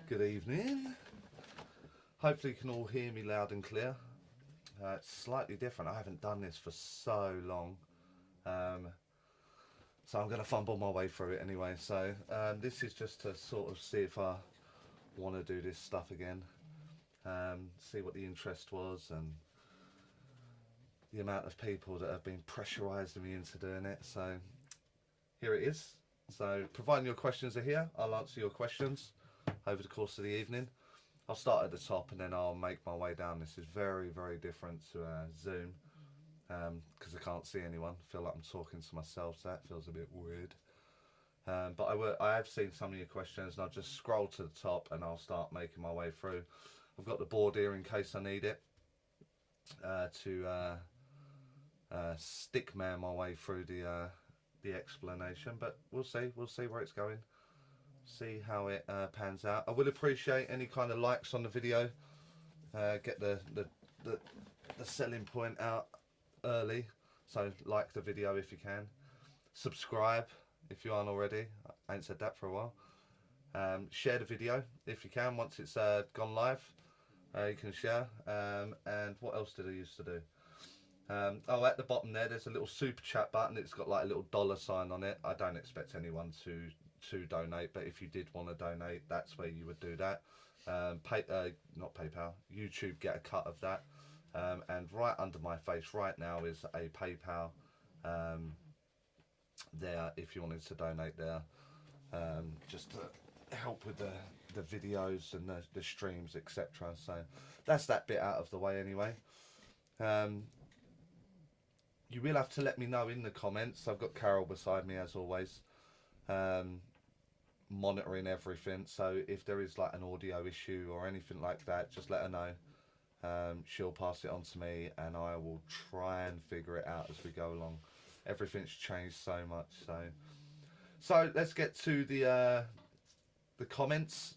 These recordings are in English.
Good evening. Hopefully you can all hear me loud and clear. It's slightly different. I haven't done this for so long. So I'm going to fumble my way through it anyway. So this is just to sort of see if I want to do this stuff again. See what the interest was and the amount of people that have been pressurising me into doing it. So here it is. So providing your questions are here, I'll answer your questions over the course of the evening. I'll start at the top and then I'll make my way down. This is very, very different to Zoom because I can't see anyone. I feel like I'm talking to myself, so that feels a bit weird. But I have seen some of your questions and I'll just scroll to the top and I'll start making my way through. I've got the board here in case I need it to stickman my way through the explanation, but we'll see where it's going, see how it pans out. I will appreciate any kind of likes on the video, get the selling point out early, so like the video if you can, subscribe if you aren't already, I ain't said that for a while, share the video if you can once it's gone live, you can share, and what else did I used to do? Oh, at the bottom there's a little super chat button. It's got like a little dollar sign on it. I don't expect anyone to donate, but if you did want to donate, that's where you would do that. Not PayPal, YouTube get a cut of that. And right under my face right now is a PayPal there if you wanted to donate there, just to help with the videos and the streams, etc. So that's that bit out of the way anyway. You will have to let me know in the comments. I've got Carol beside me as always, monitoring everything. So if there is like an audio issue or anything like that, just let her know. She'll pass it on to me and I will try and figure it out as we go along. Everything's changed so much. So let's get to the comments.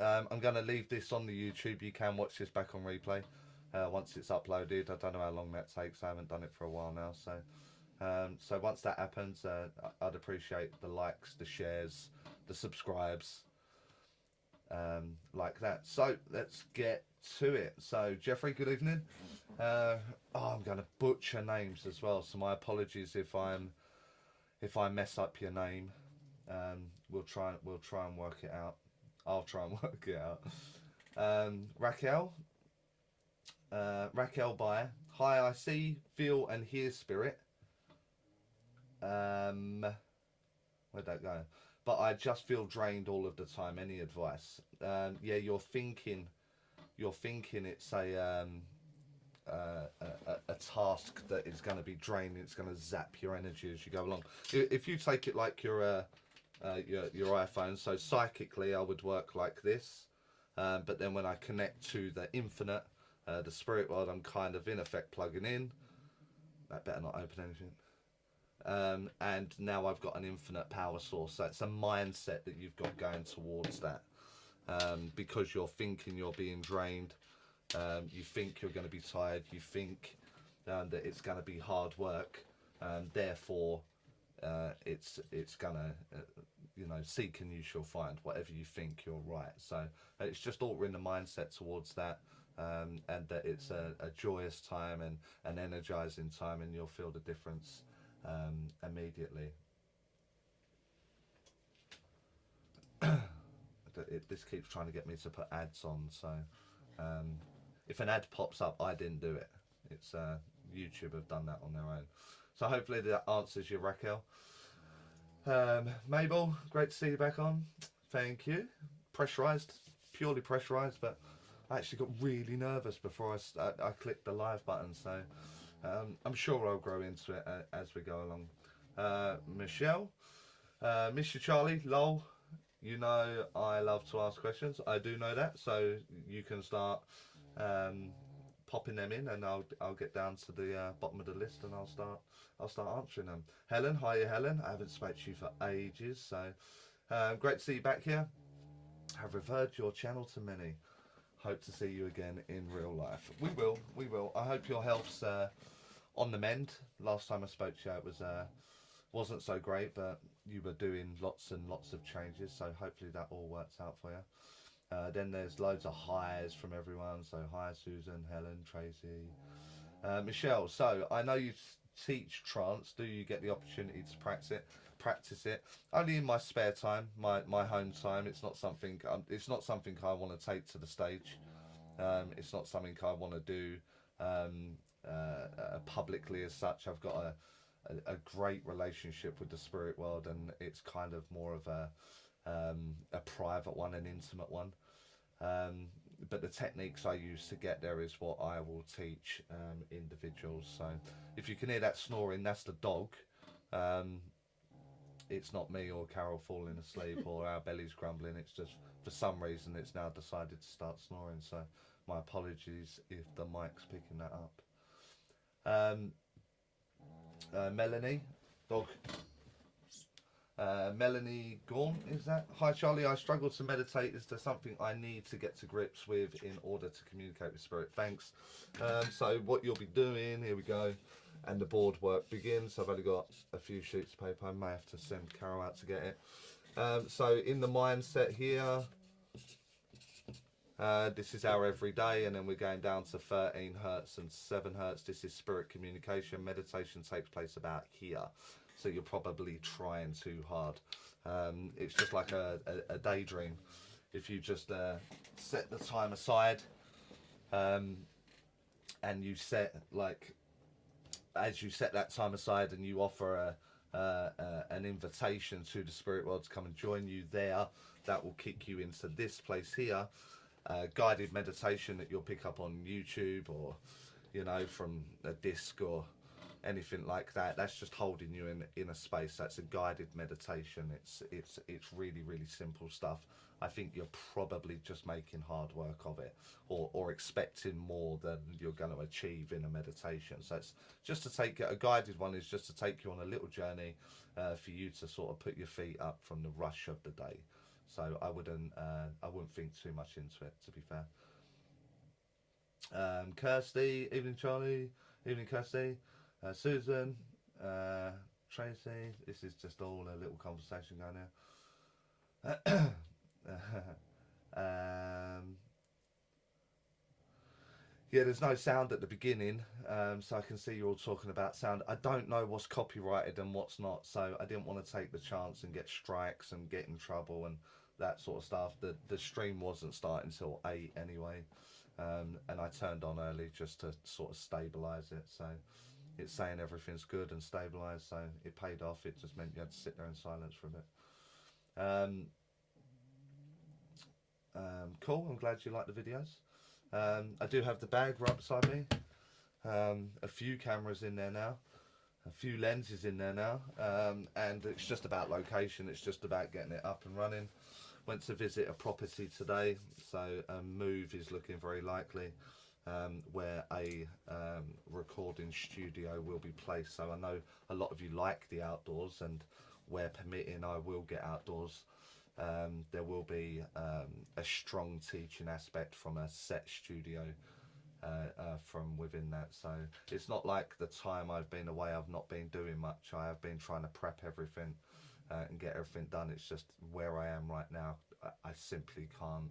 I'm going to leave this on the YouTube. You can watch this back on replay. Once it's uploaded. I don't know how long that takes. I haven't done it for a while now, so once that happens, I'd appreciate the likes, the shares, the subscribes, like that. So let's get to it. So Jeffrey, good evening. Oh, I'm going to butcher names as well, so my apologies if I mess up your name. We'll try and work it out. I'll try and work it out. Raquel Bayer. Hi, I see, feel and hear spirit. Where'd that go? But I just feel drained all of the time. Any advice? Yeah, you're thinking it's a task that is going to be draining. It's going to zap your energy as you go along. If you take it like your iPhone, so psychically I would work like this, but then when I connect to the infinite, the spirit world, I'm kind of in effect plugging in. That better not open anything. And now I've got an infinite power source. So it's a mindset that you've got going towards that. Because you're thinking you're being drained. You think you're going to be tired. You think that it's going to be hard work. Therefore, it's going to, seek and you shall find. Whatever you think, you're right. So it's just altering the mindset towards that. And that it's a joyous time and an energizing time, and you'll feel the difference immediately. This keeps trying to get me to put ads on, so if an ad pops up, I didn't do it. It's YouTube have done that on their own. So hopefully that answers your Raquel. Mabel, great to see you back on. Thank you. Pressurized, purely pressurized, but I actually got really nervous before I clicked the live button, so I'm sure I'll grow into it as we go along. Michelle, Mr. Charlie, lol, you know I love to ask questions. I do know that, so you can start popping them in, and I'll get down to the bottom of the list, and I'll start answering them. Helen, hiya Helen. I haven't spoke to you for ages, so great to see you back here. Have referred your channel to many. Hope to see you again in real life. We will. I hope your health's on the mend. Last time I spoke to you, it wasn't so great, but you were doing lots and lots of changes, so hopefully that all works out for you. Then there's loads of highs from everyone, so hi Susan, Helen, Tracy, Michelle. So I know you teach trance. Do you get the opportunity to practice it? Only in my spare time, my home time. It's not something I want to take to the stage. It's not something I want to do publicly as such. I've got a great relationship with the spirit world, and it's kind of more of a private one, an intimate one. But the techniques I use to get there is what I will teach individuals. So if you can hear that snoring, that's the dog. It's not me or Carol falling asleep or our bellies grumbling. It's just for some reason it's now decided to start snoring. So my apologies if the mic's picking that up. Melanie, dog. Melanie Gorm, is that? Hi Charlie, I struggle to meditate. Is there something I need to get to grips with in order to communicate with spirit? Thanks. So what you'll be doing, here we go, and the board work begins. I've only got a few sheets of paper. I may have to send Carol out to get it. So in the mindset here, this is our everyday, and then we're going down to 13 hertz and 7 hertz. This is spirit communication. Meditation takes place about here. So you're probably trying too hard. It's just like a daydream. If you just set the time aside, and you set, like, as you set that time aside and you offer an invitation to the spirit world to come and join you there, that will kick you into this place here. Guided meditation that you'll pick up on YouTube, or, you know, from a disc or anything like that. That's just holding you in a space. That's a guided meditation. It's really, really simple stuff. I think you're probably just making hard work of it, or expecting more than you're going to achieve in a meditation. So it's just to take a guided one, is just to take you on a little journey for you to sort of put your feet up from the rush of the day. So I wouldn't think too much into it, to be fair. Kirsty, evening Charlie, evening Kirsty. Susan, Tracy, this is just all a little conversation going now. Yeah, there's no sound at the beginning, so I can see you're all talking about sound. I don't know what's copyrighted and what's not, so I didn't want to take the chance and get strikes and get in trouble and that sort of stuff. The stream wasn't starting until 8 anyway, and I turned on early just to sort of stabilise it. So it's saying everything's good and stabilised, so it paid off. It just meant you had to sit there in silence for a bit. Cool, I'm glad you like the videos. I do have the bag right beside me. A few cameras in there now, a few lenses in there now, and it's just about location. It's just about getting it up and running. Went to visit a property today, so a move is looking very likely, where a recording studio will be placed. So I know a lot of you like the outdoors, and where permitting I will get outdoors. There will be a strong teaching aspect from a set studio from within that. So it's not like the time I've been away I've not been doing much. I have been trying to prep everything and get everything done. It's just where I am right now, I simply can't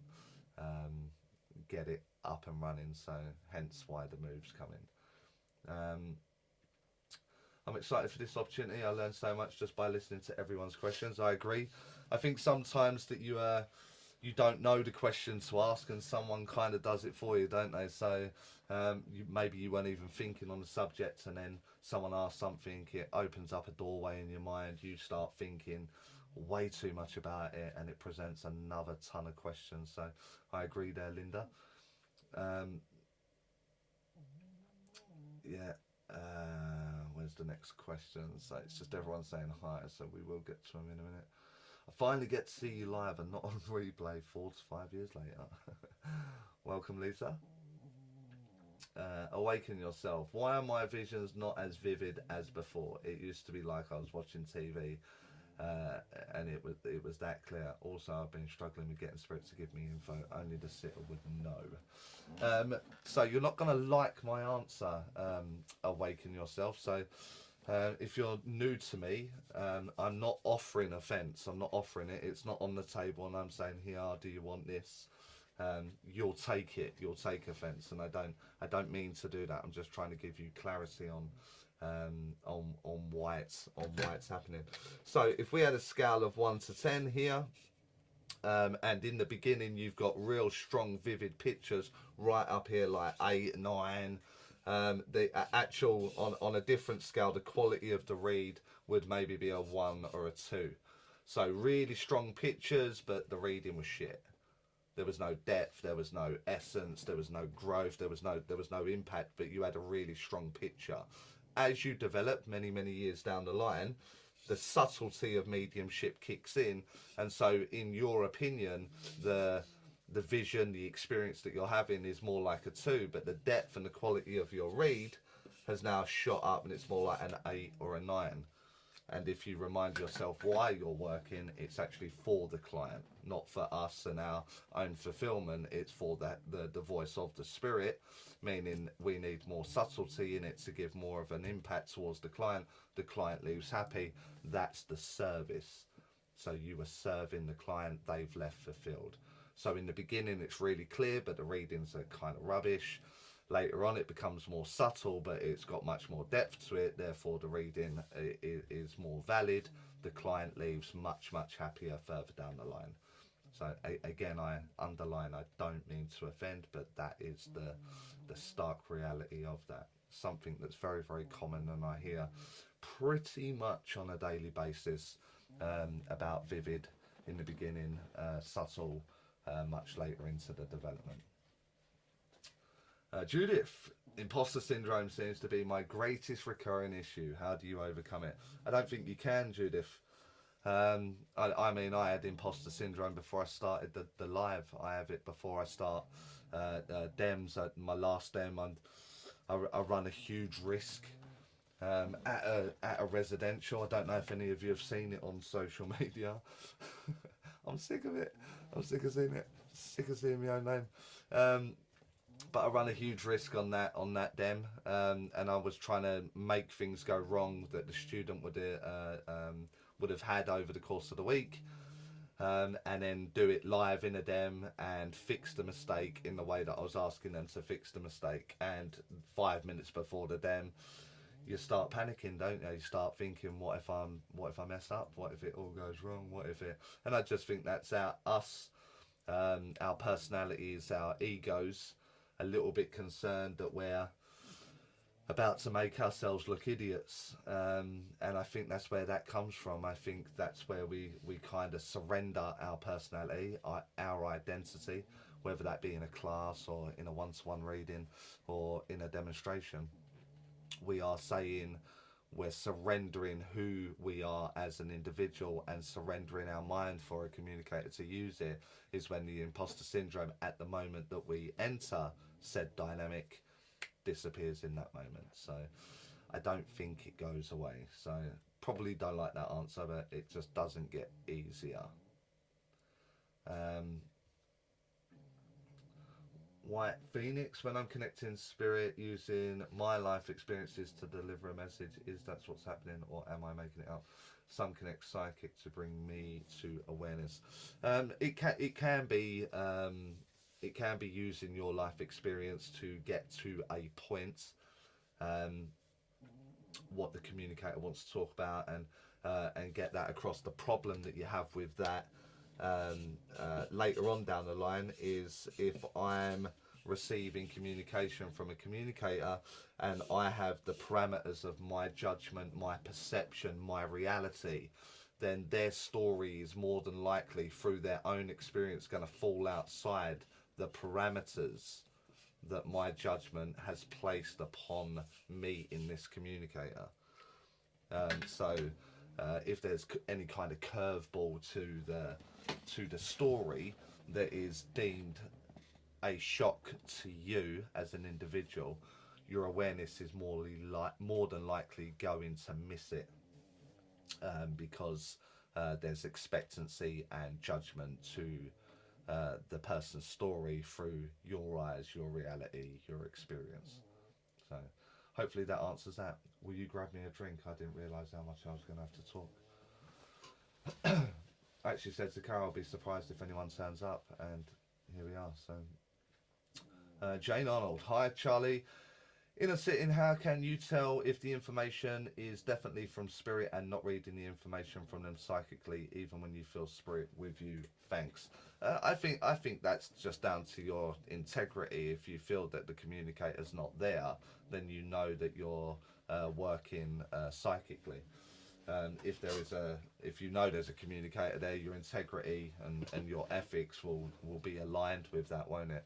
get it up and running, so hence why the move's coming. I'm excited for this opportunity. I learned so much just by listening to everyone's questions. I agree. I think sometimes that you don't know the question to ask, and someone kind of does it for you, don't they? So maybe you weren't even thinking on the subject, and then someone asks something, it opens up a doorway in your mind, you start thinking way too much about it, and it presents another ton of questions. So I agree there, Linda. Yeah. Where's the next question? So it's just everyone saying hi, so we will get to them in a minute. I finally get to see you live and not on replay 4 to 5 years later. Welcome, Lisa. Awaken yourself. Why are my visions not as vivid as before? It used to be like I was watching TV, and it was that clear. Also, I've been struggling with getting spirit to give me info. Only the sitter would know. So you're not going to like my answer, awaken yourself. So If you're new to me, I'm not offering offence. I'm not offering it. It's not on the table, and I'm saying, "Here, do you want this?" You'll take it. You'll take offence, and I don't mean to do that. I'm just trying to give you clarity on why it's happening. So, if we had a scale of 1 to 10 here, and in the beginning you've got real strong, vivid pictures right up here, like 8, 9. The actual on a different scale, the quality of the read would maybe be a 1 or a 2. So really strong pictures, but the reading was shit. There was no depth, there was no essence, there was no growth, there was no impact, but you had a really strong picture. As you develop many years down the line, the subtlety of mediumship kicks in, and so in your opinion, the vision, the experience that you're having is more like a 2, but the depth and the quality of your read has now shot up, and it's more like an 8 or a 9. And if you remind yourself why you're working, it's actually for the client, not for us and our own fulfillment. It's for the voice of the spirit, meaning we need more subtlety in it to give more of an impact towards the client. The client leaves happy. That's the service. So you are serving the client, they've left fulfilled. So in the beginning it's really clear, but the readings are kind of rubbish. Later on it becomes more subtle, but it's got much more depth to it, therefore the reading is more valid. The client leaves much happier further down the line. So again, I underline, I don't mean to offend, but that is the stark reality of that. Something that's very common, and I hear pretty much on a daily basis about vivid in the beginning, subtle much later into the development. Judith, imposter syndrome seems to be my greatest recurring issue. How do you overcome it? I don't think you can, Judith. I mean, I had imposter syndrome before I started the live. I have it before I start DEMs. My last DEM, I run a huge risk at a residential. I don't know if any of you have seen it on social media. I'm sick of it. I'm sick of seeing it. Sick of seeing my own name. But I run a huge risk on that DEM, and I was trying to make things go wrong that the student would have had over the course of the week, and then do it live in a DEM and fix the mistake in the way that I was asking them to fix the mistake. And 5 minutes before the DEM, you start panicking, don't you? You start thinking, what if I mess up? What if it all goes wrong? What if it? And I just think that's our personalities, our egos, a little bit concerned that we're about to make ourselves look idiots, and I think that's where that comes from. I think that's where we kind of surrender our personality, our identity, whether that be in a class or in a one-to-one reading or in a demonstration. We are saying we're surrendering who we are as an individual, and surrendering our mind for a communicator to use it is when the imposter syndrome, at the moment that we enter said dynamic, disappears in that moment. So I don't think it goes away. So probably don't like that answer, but it just doesn't get easier. White Phoenix, when I'm connecting spirit using my life experiences to deliver a message, is that what's happening, or am I making it up? Some connect psychic to bring me to awareness. It can be using your life experience to get to a point, what the communicator wants to talk about, and get that across. The problem that you have with that later on down the line is if I'm receiving communication from a communicator and I have the parameters of my judgment, my perception, my reality, then their story is more than likely, through their own experience, going to fall outside the parameters that my judgment has placed upon me in this communicator. So if there's any kind of curveball to the story that is deemed a shock to you as an individual, your awareness is more than likely going to miss it, because there's expectancy and judgment to the person's story through your eyes, your reality, your experience. So hopefully that answers that. Will you grab me a drink? I didn't realise how much I was going to have to talk. Actually said to Carol, I'll be surprised if anyone turns up, and here we are. So Jane Arnold, hi Charlie. In a sitting, how can you tell if the information is definitely from spirit and not reading the information from them psychically, even when you feel spirit with you? Thanks. I think that's just down to your integrity. If you feel that the communicator's not there, then you know that you're working psychically. If you know there's a communicator there, your integrity and your ethics will be aligned with that, won't it?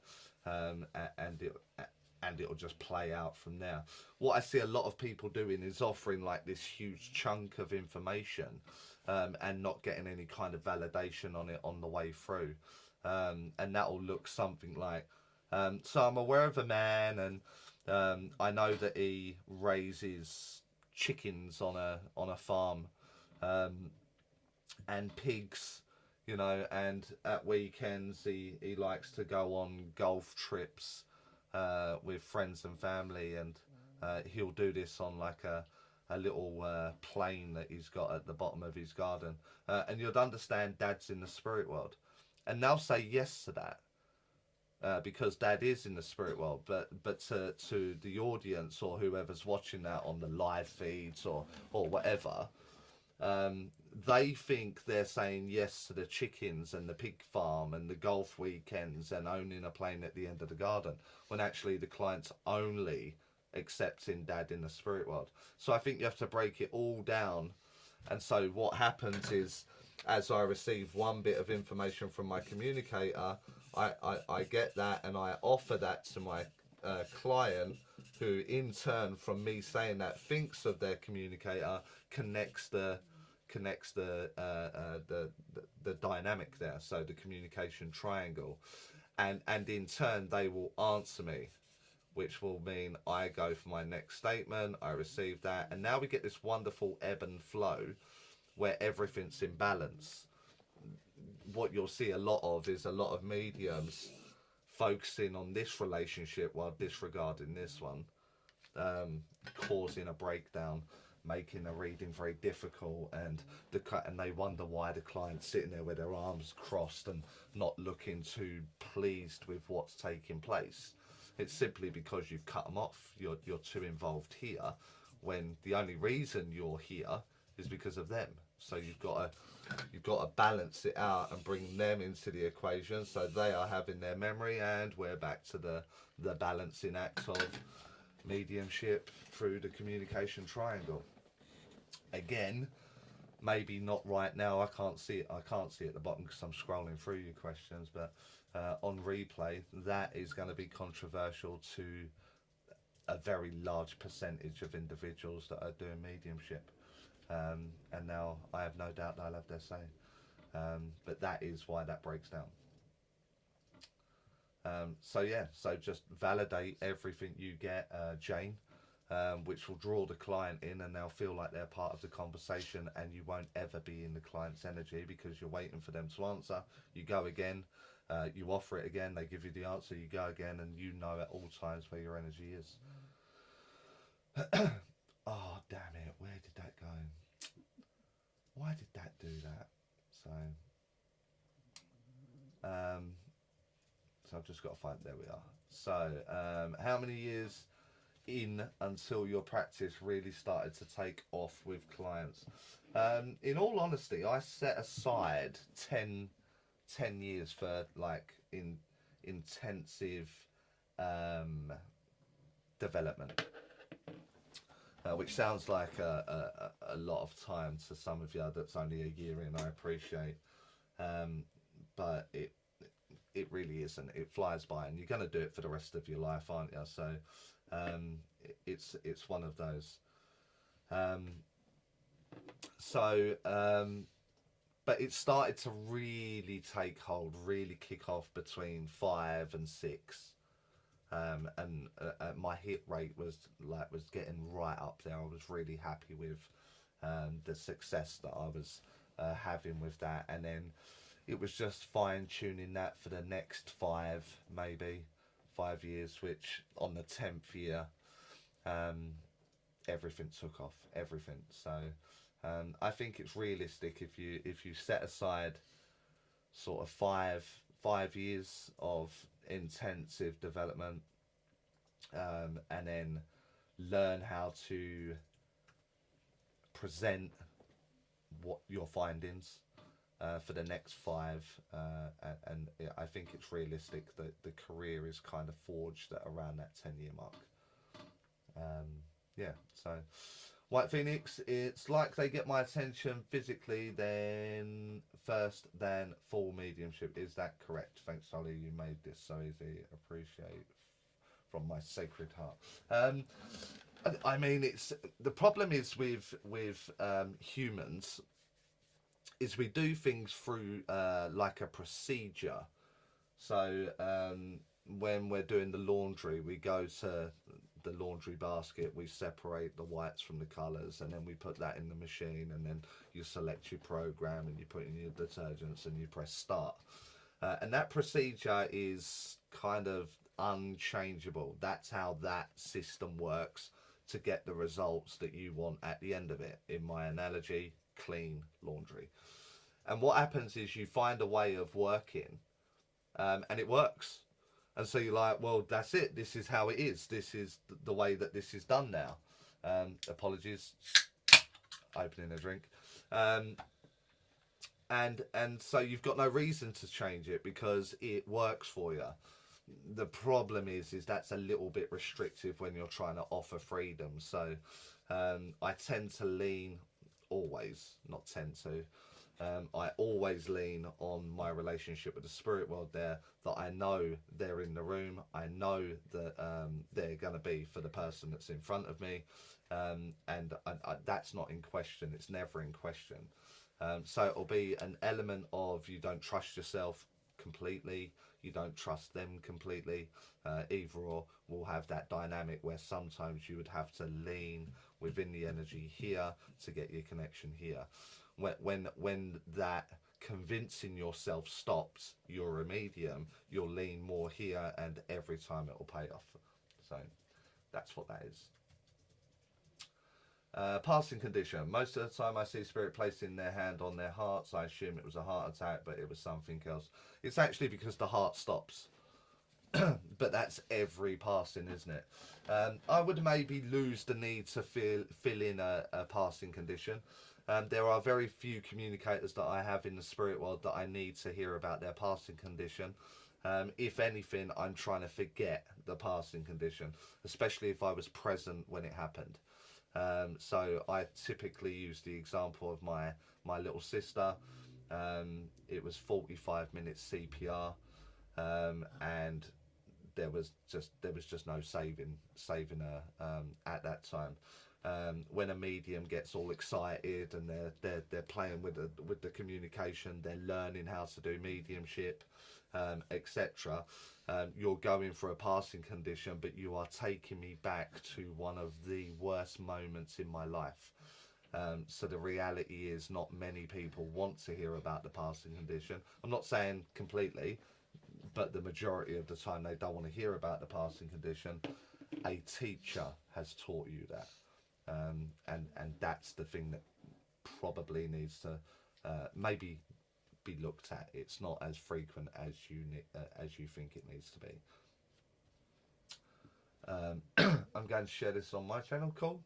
And it'll just play out from there. What I see a lot of people doing is offering like this huge chunk of information and not getting any kind of validation on it on the way through. And that'll look something like, so I'm aware of a man, and I know that he raises chickens on a farm, and pigs, you know, and at weekends he likes to go on golf trips with friends and family, and he'll do this on like a little plane that he's got at the bottom of his garden, and you'd understand Dad's in the spirit world, and they'll say yes to that because Dad is in the spirit world. But to the audience or whoever's watching that on the live feeds or whatever, they think they're saying yes to the chickens and the pig farm and the golf weekends and owning a plane at the end of the garden, when actually the client's only accepting Dad in the spirit world. So I think you have to break it all down. And so what happens is, as I receive one bit of information from my communicator, I get that and I offer that to my client, who in turn from me saying that thinks of their communicator, connects the dynamic there, so the communication triangle, and in turn they will answer me, which will mean I go for my next statement, I receive that, and now we get this wonderful ebb and flow where everything's in balance. What you'll see a lot of is a lot of mediums focusing on this relationship while disregarding this one, causing a breakdown, making a reading very difficult, and they wonder why the client's sitting there with their arms crossed and not looking too pleased with what's taking place. It's simply because you've cut them off. You're too involved here, when the only reason you're here is because of them. So you've got to balance it out and bring them into the equation, so they are having their memory, and we're back to the balancing act of mediumship through the communication triangle. Again, maybe not right now, I can't see it at the bottom because I'm scrolling through your questions, but on replay, that is going to be controversial to a very large percentage of individuals that are doing mediumship, and now I have no doubt they'll have their say, but that is why that breaks down. So yeah, so just validate everything you get, Jane, which will draw the client in, and they'll feel like they're part of the conversation, and you won't ever be in the client's energy because you're waiting for them to answer. You go again, you offer it again, they give you the answer, you go again, and you know at all times where your energy is. Oh damn it, where did that go? Why did that do that? So I've just got to find, there we are. So how many years in until your practice really started to take off with clients? In all honesty, I set aside 10 years for like intensive development, which sounds like a lot of time to some of you that's only a year in. I appreciate, but it really isn't. It flies by, and you're going to do it for the rest of your life, aren't you? So it's one of those. But it started to really take hold, really kick off between 5 and 6, and my hit rate was getting right up there. I was really happy with the success that I was having with that, and then it was just fine tuning that for the next 5 years, which on the 10th year everything took off, everything. So I think it's realistic if you set aside sort of five years of intensive development, and then learn how to present what your findings for the next five, and I think it's realistic that the career is kind of forged at around that 10-year mark. Yeah, so White Phoenix, it's like they get my attention physically then first, then full mediumship. Is that correct? Thanks, Charlie, you made this so easy. Appreciate from my sacred heart. I mean, it's the problem is with humans is we do things through like a procedure. So when we're doing the laundry, we go to the laundry basket, we separate the whites from the colours, and then we put that in the machine, and then you select your program and you put in your detergents and you press start. And that procedure is kind of unchangeable. That's how that system works to get the results that you want at the end of it. In my analogy, clean laundry. And what happens is you find a way of working, and it works. And so you're like, well, that's it. This is how it is. This is the way that this is done now. Apologies. Opening a drink. And so you've got no reason to change it because it works for you. The problem is that's a little bit restrictive when you're trying to offer freedom. So I tend to lean, always, not tend to, I always lean on my relationship with the spirit world there, that I know they're in the room. I know that they're going to be for the person that's in front of me. And that's not in question. It's never in question. So it'll be an element of you don't trust yourself completely. You don't trust them completely. Either or will have that dynamic where sometimes you would have to lean within the energy here to get your connection here. When that convincing yourself stops, you're a medium, you'll lean more here, and every time it will pay off. So that's what that is. Passing condition. Most of the time I see spirit placing their hand on their hearts. I assume it was a heart attack, but it was something else. It's actually because the heart stops. But that's every passing, isn't it? I would maybe lose the need to fill in a passing condition. There are very few communicators that I have in the spirit world that I need to hear about their passing condition. If anything, I'm trying to forget the passing condition, especially if I was present when it happened. So I typically use the example of my little sister. It was 45 minutes CPR, and there was just no saving her at that time. When a medium gets all excited and they're playing with the communication, they're learning how to do mediumship, etc. You're going for a passing condition, but you are taking me back to one of the worst moments in my life. So the reality is not many people want to hear about the passing condition. I'm not saying completely, but the majority of the time they don't want to hear about the passing condition. A teacher has taught you that. And that's the thing that probably needs to maybe be looked at. It's not as frequent as you think it needs to be. I'm going to share this on my channel. Cool.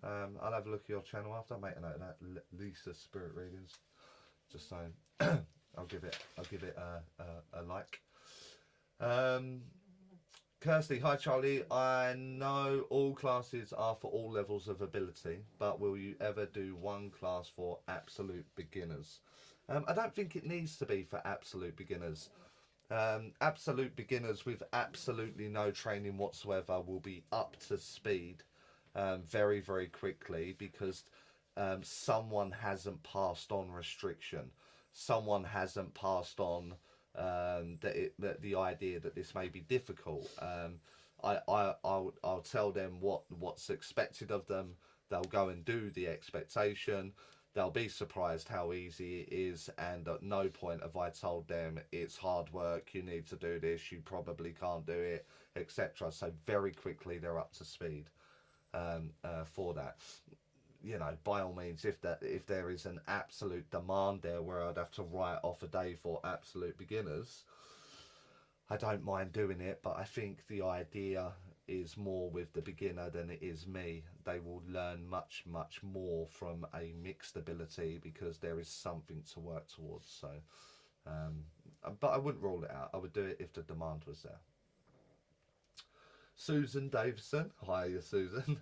I'll have a look at your channel after. I'll make a note of that. Lisa Spirit Readings. Just so I'll give it a like. Kirsty, hi Charlie, I know all classes are for all levels of ability, but will you ever do one class for absolute beginners? I don't think it needs to be for absolute beginners. Absolute beginners with absolutely no training whatsoever will be up to speed very, very quickly because someone hasn't passed on restriction. Someone hasn't passed on the idea that this may be difficult. I'll tell them what's expected of them. They'll go and do the expectation. They'll be surprised how easy it is, and at no point have I told them it's hard work, you need to do this, you probably can't do it, etc. So very quickly they're up to speed. for that. You know, by all means, if there is an absolute demand there where I'd have to write off a day for absolute beginners, I don't mind doing it. But I think the idea is more with the beginner than it is me. They will learn much more from a mixed ability because there is something to work towards. So but I wouldn't rule it out. I would do it if the demand was there. Susan Davison, hi Susan.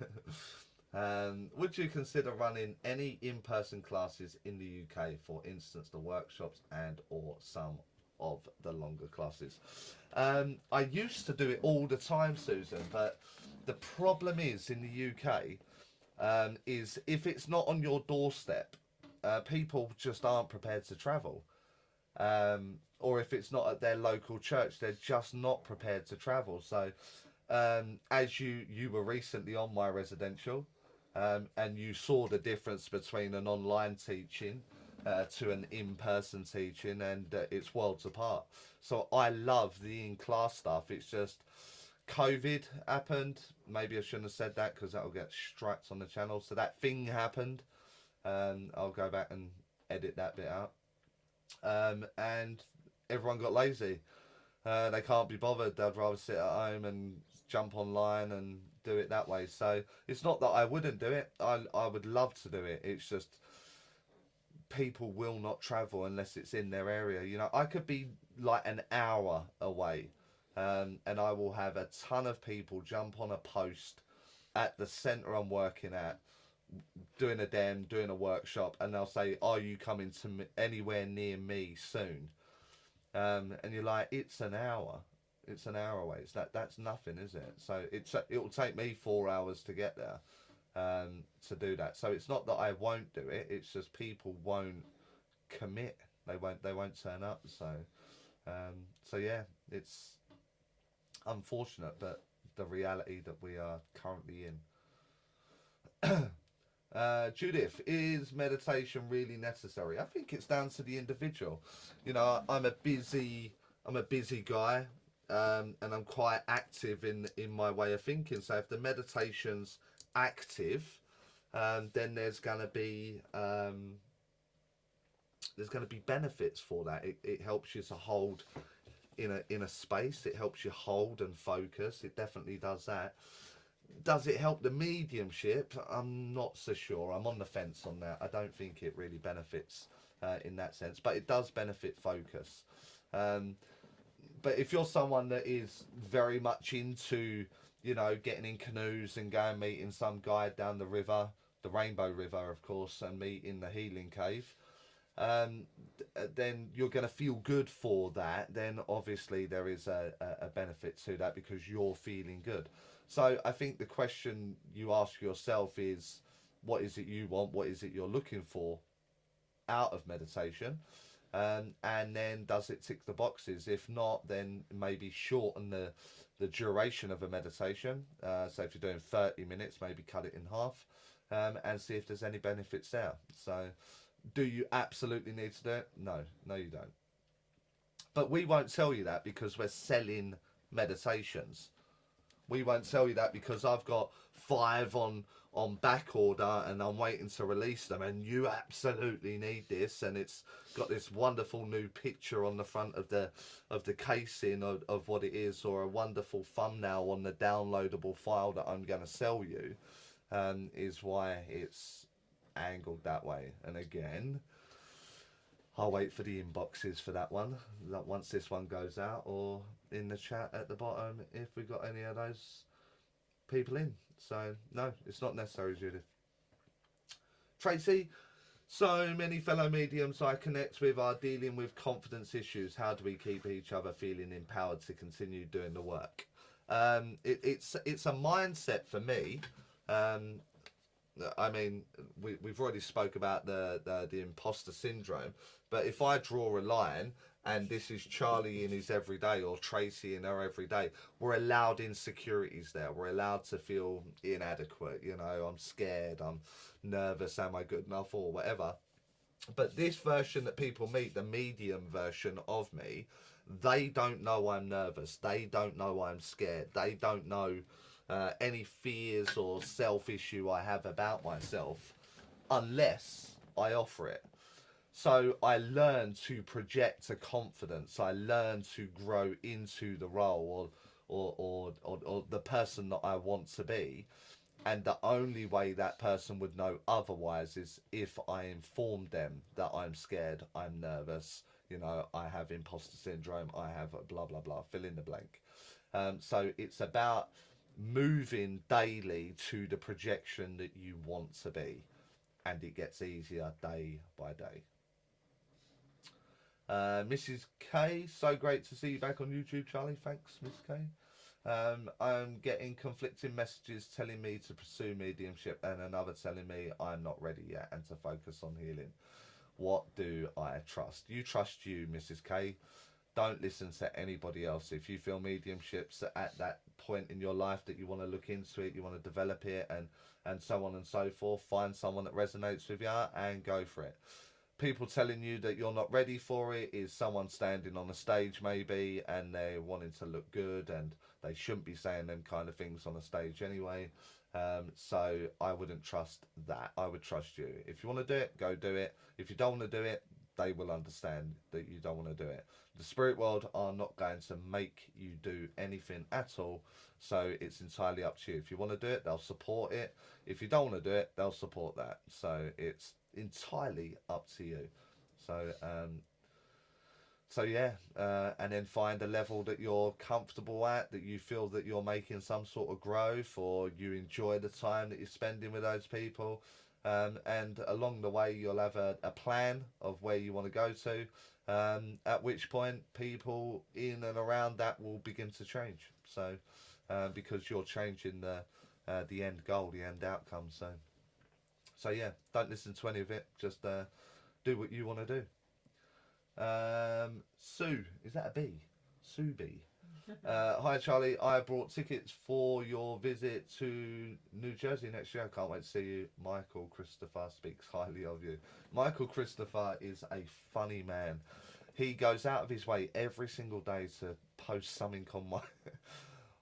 Would you consider running any in-person classes in the UK, for instance the workshops and or some of the longer classes? I used to do it all the time, Susan, but the problem is in the UK is if it's not on your doorstep, people just aren't prepared to travel. Or if it's not at their local church, they're just not prepared to travel. So as you were recently on my residential, and you saw the difference between an online teaching to an in-person teaching, and it's worlds apart. So I love the in-class stuff. It's just COVID happened. Maybe I shouldn't have said that because that'll get strikes on the channel. So that thing happened. I'll go back and edit that bit out. And everyone got lazy. They can't be bothered. They'd rather sit at home and jump online and do it that way. So it's not that I wouldn't do it. I would love to do it. It's just people will not travel unless it's in their area. You know, I could be like an hour away, and I will have a ton of people jump on a post at the centre I'm working at, doing a workshop, and they'll say, "Are you coming to anywhere near me soon?" And you're like, "It's an hour. It's an hour away. That's nothing, is it?" So it will take me 4 hours to get there, to do that. So it's not that I won't do it. It's just people won't commit. They won't turn up. So yeah, it's unfortunate, but the reality that we are currently in. Judith, is meditation really necessary? I think it's down to the individual. You know, I'm a busy guy, and I'm quite active in my way of thinking. So if the meditation's active, then there's gonna be benefits for that. It helps you to hold in a space. It helps you hold and focus. It definitely does that. Does it help the mediumship? I'm not so sure. I'm on the fence on that. I don't think it really benefits in that sense, but it does benefit focus. But if you're someone that is very much into, you know, getting in canoes and going meeting some guide down the river, the Rainbow River, of course, and meeting the healing cave, then you're going to feel good for that. Then obviously there is a benefit to that because you're feeling good. So I think the question you ask yourself is, what is it you want? What is it you're looking for out of meditation? And then does it tick the boxes? If not, then maybe shorten the duration of a meditation. So if you're doing 30 minutes, maybe cut it in half, and see if there's any benefits there. So do you absolutely need to do it? No, you don't. But we won't tell you that because we're selling meditations. We won't tell you that because I've got 5 on back order and I'm waiting to release them, and you absolutely need this, and it's got this wonderful new picture on the front of the casing of what it is, or a wonderful thumbnail on the downloadable file that I'm going to sell you, is why it's angled that way. And again, I'll wait for the inboxes for that one, once this one goes out, or in the chat at the bottom if we got any of those people in. So no, it's not necessary, Judith. Tracy, so many fellow mediums I connect with are dealing with confidence issues. How do we keep each other feeling empowered to continue doing the work? It's a mindset for me. I mean, we've already spoke about the imposter syndrome, but if I draw a line, and this is Charlie in his everyday, or Tracy in her everyday, we're allowed insecurities there. We're allowed to feel inadequate. You know, I'm scared, I'm nervous, am I good enough, or whatever. But this version that people meet, the medium version of me, they don't know I'm nervous. They don't know I'm scared. They don't know any fears or self issue I have about myself, unless I offer it. So I learn to project a confidence. I learn to grow into the role, or the person that I want to be. And the only way that person would know otherwise is if I inform them that I'm scared, I'm nervous, you know, I have imposter syndrome, I have blah, blah, blah, fill in the blank. So it's about moving daily to the projection that you want to be. And it gets easier day by day. Mrs. K, so great to see you back on YouTube, Charlie. Thanks, Miss K. I'm getting conflicting messages telling me to pursue mediumship and another telling me I'm not ready yet and to focus on healing. What do I trust? You trust you, Mrs. K. Don't listen to anybody else. If you feel mediumship's at that point in your life that you want to look into it, you want to develop it, and so on and so forth, find someone that resonates with you and go for it. People telling you that you're not ready for it is someone standing on a stage maybe and they're wanting to look good, and they shouldn't be saying them kind of things on a stage anyway. So I wouldn't trust that. I would trust you. If you want to do it, go do it. If you don't want to do it, they will understand that you don't want to do it. The spirit world are not going to make you do anything at all. So it's entirely up to you. If you want to do it, they'll support it. If you don't want to do it, they'll support that. So it's entirely up to you. So yeah, and then find a level that you're comfortable at, that you feel that you're making some sort of growth, or you enjoy the time that you're spending with those people. And along the way, you'll have a plan of where you want to go to, at which point people in and around that will begin to change. So, because you're changing the end goal, the end outcome. So yeah, don't listen to any of it. Just do what you want to do. Sue, is that a B? Sue B. Hi Charlie, I brought tickets for your visit to New Jersey next year. I can't wait to see you. Michael Christopher speaks highly of you. Michael Christopher is a funny man. He goes out of his way every single day to post something on my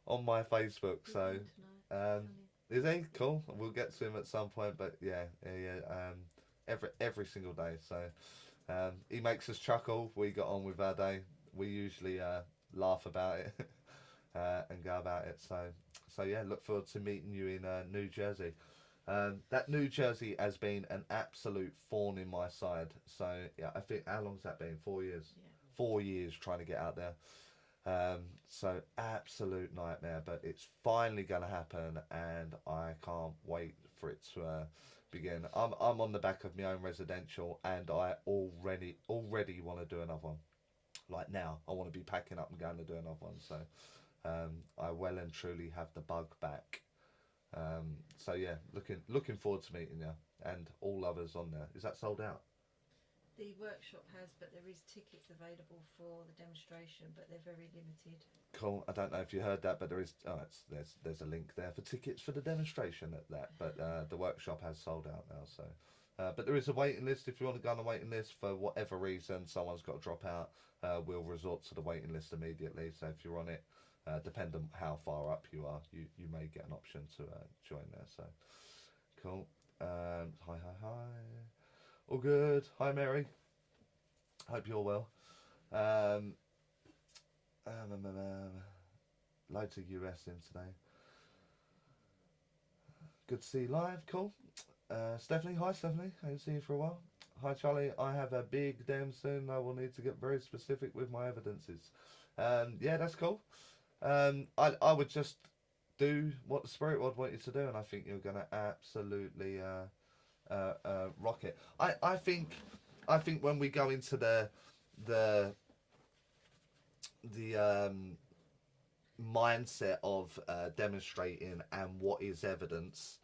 on my Facebook. So is he cool? We'll get to him at some point, but yeah. Every single day. So he makes us chuckle. We got on with our day. We usually laugh about it and go about it. So yeah, look forward to meeting you in New Jersey. That New Jersey has been an absolute thorn in my side. So yeah, I think, how long's that been? 4 years. Yeah. 4 years trying to get out there. So absolute nightmare, but it's finally going to happen, and I can't wait for it to begin. I'm on the back of my own residential, and I already want to do another one. Like now, I want to be packing up and going to do another one. So I well and truly have the bug back. So yeah, looking forward to meeting you and all others on there. Is that sold out? The workshop has, but there is tickets available for the demonstration, but they're very limited. Cool. I don't know if you heard that, but there is. Oh, there's a link there for tickets for the demonstration at that. But the workshop has sold out now. So, but there is a waiting list. If you want to go on a waiting list for whatever reason, someone's got to drop out. We'll resort to the waiting list immediately. So if you're on it, depending on how far up you are, you may get an option to join there. So, cool. Hi. All good. Hi, Mary. Hope you're well. Loads of US in today. Good to see you live. Cool. Stephanie. Hi, Stephanie. I haven't seen you for a while. Hi, Charlie. I have a big dem soon. I will need to get very specific with my evidences. Yeah, that's cool. I would just do what the spirit world want you to do, and I think you're going to absolutely... rock it. I think when we go into the mindset of demonstrating and what is evidence,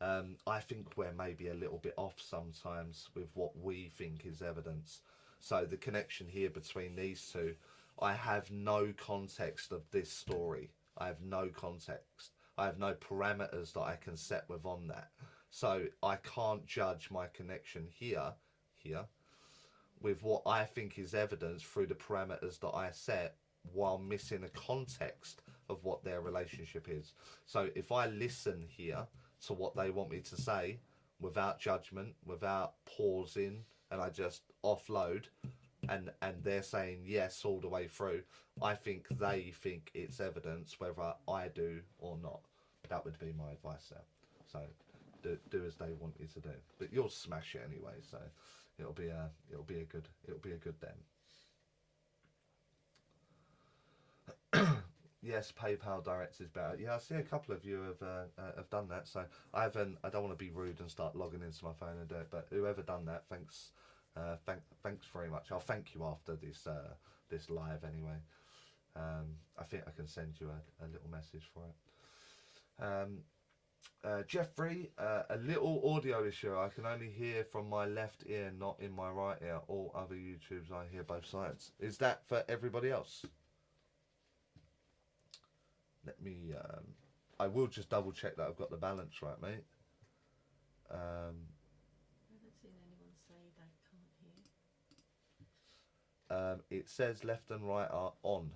I think we're maybe a little bit off sometimes with what we think is evidence. So the connection here between these two, I have no context of this story. I have no context. I have no parameters that I can set within that. So I can't judge my connection here with what I think is evidence through the parameters that I set, while missing a context of what their relationship is. So if I listen here to what they want me to say without judgment, without pausing, and I just offload, and they're saying yes all the way through, I think they think it's evidence whether I do or not. That would be my advice there. So do as they want you to do, but you'll smash it anyway, so it'll be a good then. Yes, PayPal Direct is better. Yeah, I see a couple of you have done that. So I don't want to be rude and start logging into my phone and do it. But whoever done that, thanks, thanks very much. I'll thank you after this this live anyway. I think I can send you a little message for it. Jeffrey, a little audio issue. I can only hear from my left ear, not in my right ear. All other YouTubes, I hear both sides. Is that for everybody else? Let me, I will just double check that I've got the balance right, mate. I haven't seen anyone say they can't hear. It says left and right are on.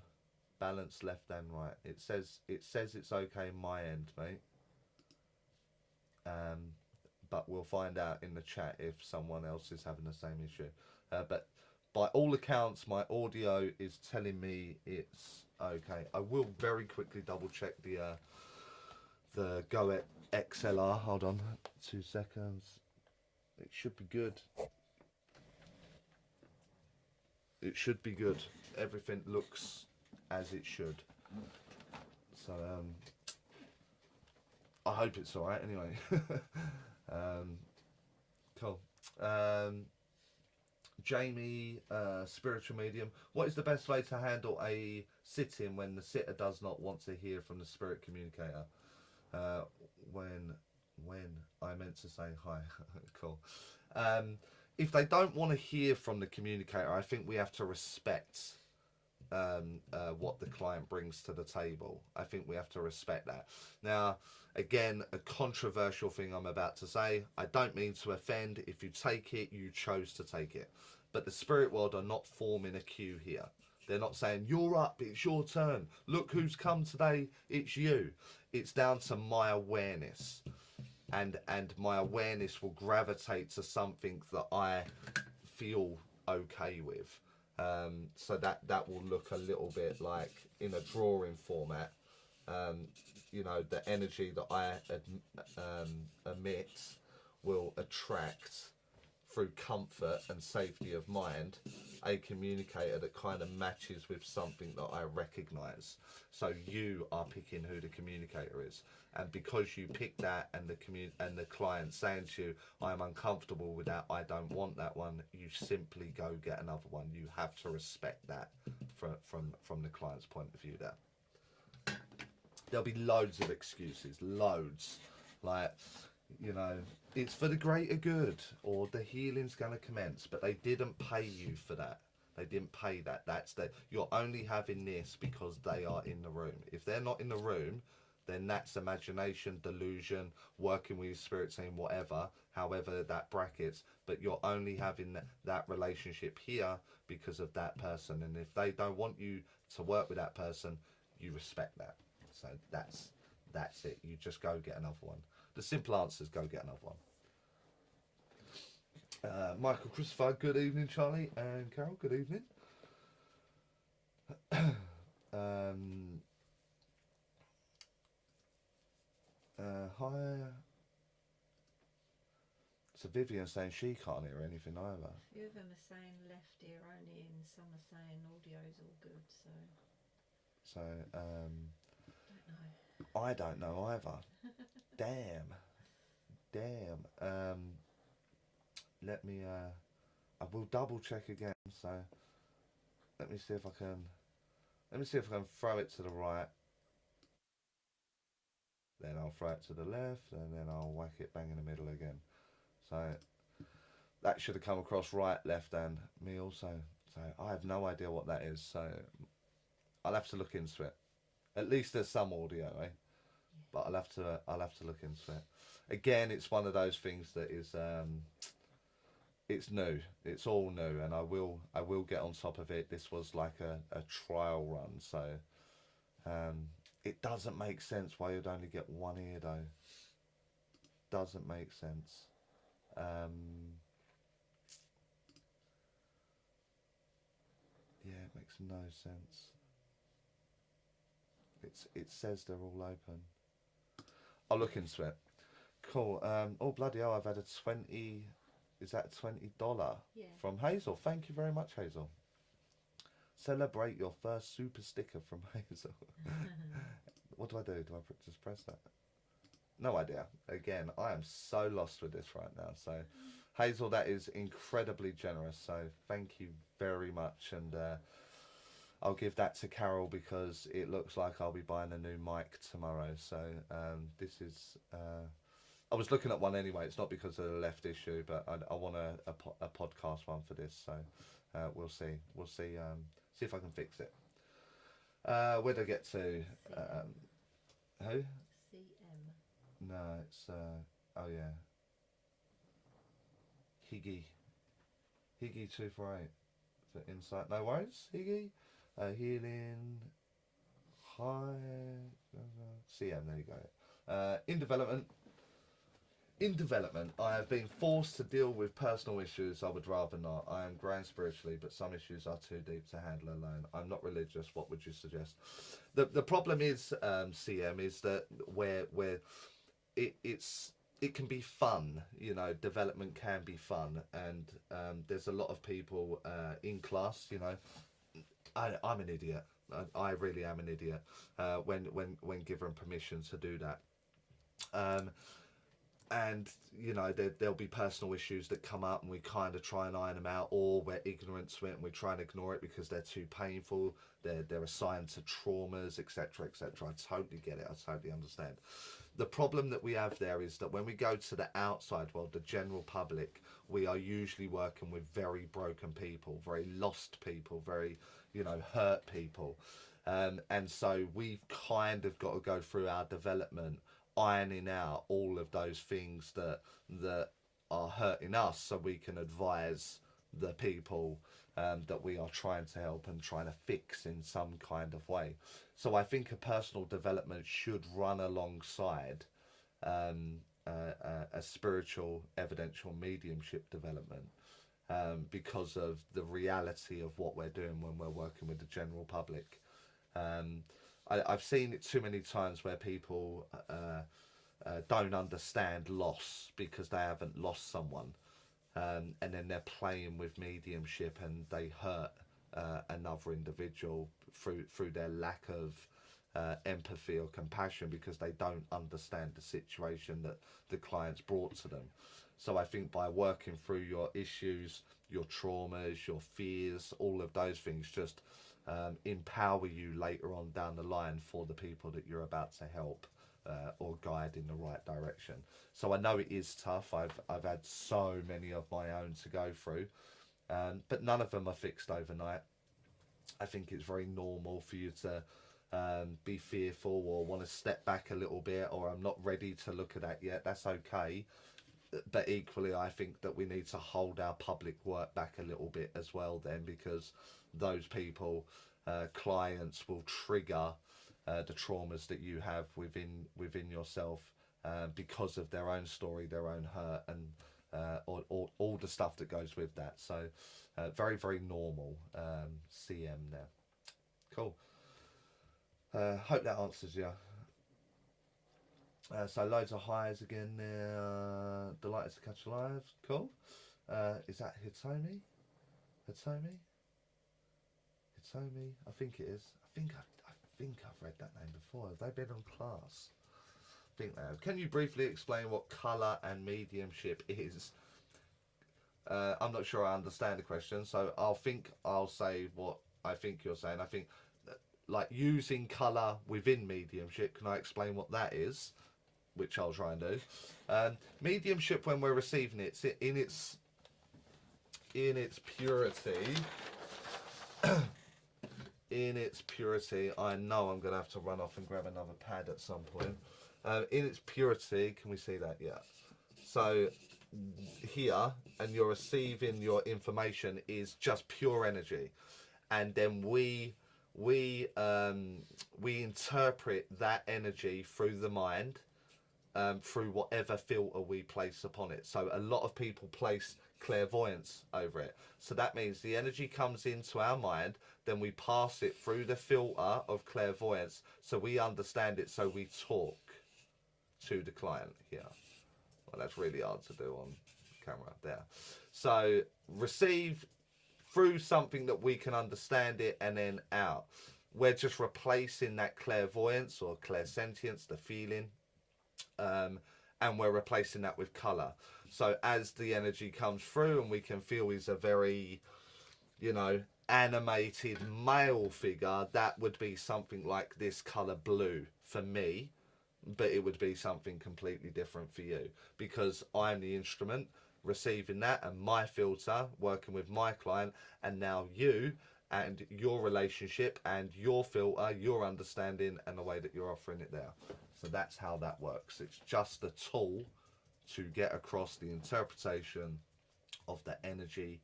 Balance left and right. It says it's okay my end, mate. But we'll find out in the chat if someone else is having the same issue. But by all accounts, my audio is telling me it's okay. I will very quickly double check the Go XLR. Hold on, 2 seconds. It should be good. It should be good. Everything looks as it should. So I hope it's all right. Anyway, cool. Jamie, spiritual medium. What is the best way to handle a sit-in when the sitter does not want to hear from the spirit communicator? When I meant to say hi. Cool. If they don't want to hear from the communicator, I think we have to respect what the client brings to the table. I think we have to respect that. Now, again, a controversial thing I'm about to say. I don't mean to offend. If you take it, you chose to take it. But the spirit world are not forming a queue here. They're not saying, you're up, it's your turn. Look who's come today, it's you. It's down to my awareness. And my awareness will gravitate to something that I feel okay with. So that will look a little bit like in a drawing format. You know, the energy that I emit will attract, through comfort and safety of mind, a communicator that kind of matches with something that I recognise. So you are picking who the communicator is, and because you pick that, and the client saying to you, "I'm uncomfortable with that. I don't want that one," you simply go get another one. You have to respect that from the client's point of view. There, there'll be loads of excuses, loads, like, you know, it's for the greater good, or the healing's going to commence, but they didn't pay you for that. They didn't pay that. You're only having this because they are in the room. If they're not in the room, then that's imagination, delusion, working with your spirit team, whatever, however that brackets, but you're only having that relationship here because of that person. And if they don't want you to work with that person, you respect that. So that's it. You just go get another one. The simple answer is go get another one. Michael Christopher, good evening, Charlie, and Carol, good evening. Hi. So Vivian saying she can't hear anything either. A few of them are saying left ear only, and some are saying audio's all good. So I don't know either. Damn. Let me I will double check again. So let me see if I can throw it to the right, then I'll throw it to the left, and then I'll whack it bang in the middle again. So that should have come across right, left, and me also. So I have no idea what that is, so I'll have to look into it. At least there's some audio, eh? But I'll have to look into it. Again, it's one of those things that is it's new. It's all new, and I will get on top of it. This was like a trial run, so It doesn't make sense why you'd only get one ear though. Doesn't make sense. Yeah, it makes no sense. It says they're all open. I'll look into it. Cool. Oh bloody hell! I've had a 20. Is that $20 Yeah. from Hazel? Thank you very much, Hazel. Celebrate your first super sticker from Hazel. What do I do? Do I just press that? No idea. Again, I am so lost with this right now. So, Hazel, that is incredibly generous. So, thank you very much. And I'll give that to Carol because it looks like I'll be buying a new mic tomorrow. So, this is... I was looking at one anyway. It's not because of the left issue, but I want a podcast one for this. So, we'll see. We'll see. See if I can fix it. Where'd I get to? Who? CM. No, it's oh yeah. Higgy 248 for insight. No worries, Higgy. Healing. Hi. CM. There you go. In development, I have been forced to deal with personal issues I would rather not. I am growing spiritually, but some issues are too deep to handle alone. I'm not religious. What would you suggest? The problem is, CM, is that where it can be fun. You know, development can be fun, and there's a lot of people in class. You know, I'm an idiot. I really am an idiot when given permission to do that. And you know, there'll be personal issues that come up and we kind of try and iron them out, or we're ignorant to it and we try and ignore it because they're too painful, they're assigned to traumas, etc, etc. I totally get it. I totally understand. The problem that we have there is that when we go to the outside world, the general public, we are usually working with very broken people, very lost people, very, you know, hurt people, and so we've kind of got to go through our development ironing out all of those things that are hurting us, so we can advise the people that we are trying to help and trying to fix in some kind of way. So I think a personal development should run alongside a spiritual evidential mediumship development, because of the reality of what we're doing when we're working with the general public. I've seen it too many times where people don't understand loss because they haven't lost someone, and then they're playing with mediumship and they hurt another individual through their lack of empathy or compassion because they don't understand the situation that the client's brought to them. So I think by working through your issues, your traumas, your fears, all of those things just empower you later on down the line for the people that you're about to help or guide in the right direction. So I know it is tough. I've had so many of my own to go through, but none of them are fixed overnight. I think it's very normal for you to be fearful or want to step back a little bit, or I'm not ready to look at that yet. That's okay. But equally, I think that we need to hold our public work back a little bit as well then, because those people, clients, will trigger the traumas that you have within yourself because of their own story, their own hurt, and all the stuff that goes with that. So very, very normal. CM there. Cool. Hope that answers you. So loads of highs again there. Delighted to catch you live. Cool. Is that Hitomi? Hitomi? I think it is. I think I've read that name before. Have they been on class? I think they have. Can you briefly explain what colour and mediumship is? I'm not sure I understand the question, so I'll say what I think you're saying. I think like using colour within mediumship. Can I explain what that is? Which I'll try and do. Mediumship, when we're receiving it, in its purity. In its purity, I know I'm going to have to run off and grab another pad at some point. In its purity, can we see that? Yeah. So here, and you're receiving your information is just pure energy, and then we we interpret that energy through the mind, through whatever filter we place upon it. So a lot of people place clairvoyance over it. So that means the energy comes into our mind, then we pass it through the filter of clairvoyance, so we understand it, so we talk to the client here. Well, that's really hard to do on camera there. So receive through something that we can understand it, and then out. We're just replacing that clairvoyance or clairsentience, the feeling, and we're replacing that with colour. So as the energy comes through and we can feel he's a very, you know, animated male figure, that would be something like this colour blue for me, but it would be something completely different for you, because I'm the instrument receiving that and my filter working with my client, and now you and your relationship and your filter, your understanding, and the way that you're offering it there. So that's how that works. It's just a tool to get across the interpretation of the energy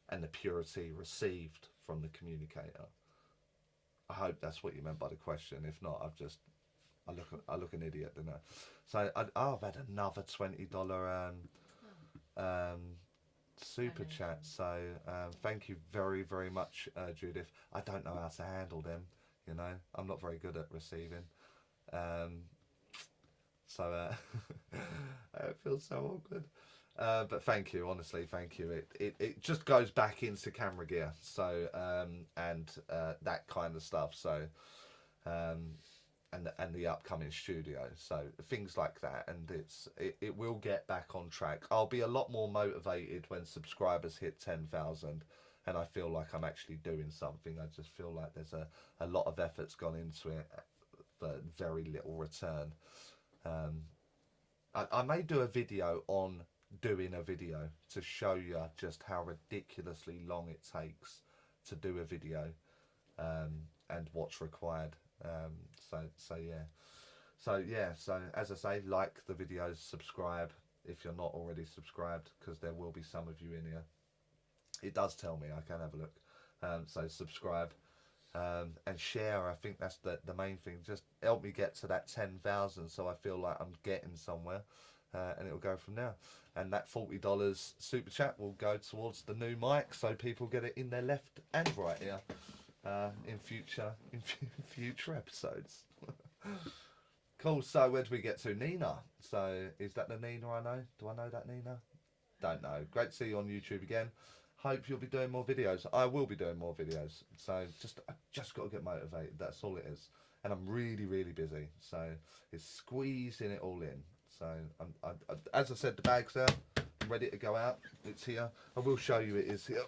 and the purity received from the communicator. I hope that's what you meant by the question. If not, I look an idiot, don't I? So I've had another $20 super chat. So thank you very, very much, Judith. I don't know how to handle them. You know, I'm not very good at receiving. So it feels so awkward. But thank you, honestly, thank you. It just goes back into camera gear. So and that kind of stuff. So and the upcoming studio, so things like that, and it will get back on track. I'll be a lot more motivated when subscribers hit 10,000 and I feel like I'm actually doing something. I just feel like there's a lot of effort's gone into it, but very little return. I may do a video on doing a video to show you just how ridiculously long it takes to do a video, and what's required. So as I say, like the videos, subscribe if you're not already subscribed, because there will be some of you in here. It does tell me, I can have a look. So subscribe, and share. I think that's the main thing. Just help me get to that 10,000, so I feel like I'm getting somewhere, and it'll go from there. And that $40 super chat will go towards the new mic, so people get it in their left and right ear. In future episodes. Cool. So where do we get to? Nina. So is that the Nina I know? Do I know that Nina? Don't know. Great to see you on YouTube again. Hope you'll be doing more videos. I will be doing more videos. So I just got to get motivated. That's all it is. And I'm really, really busy. So it's squeezing it all in. So as I said, the bag's out. I'm ready to go out. It's here. I will show you it is here.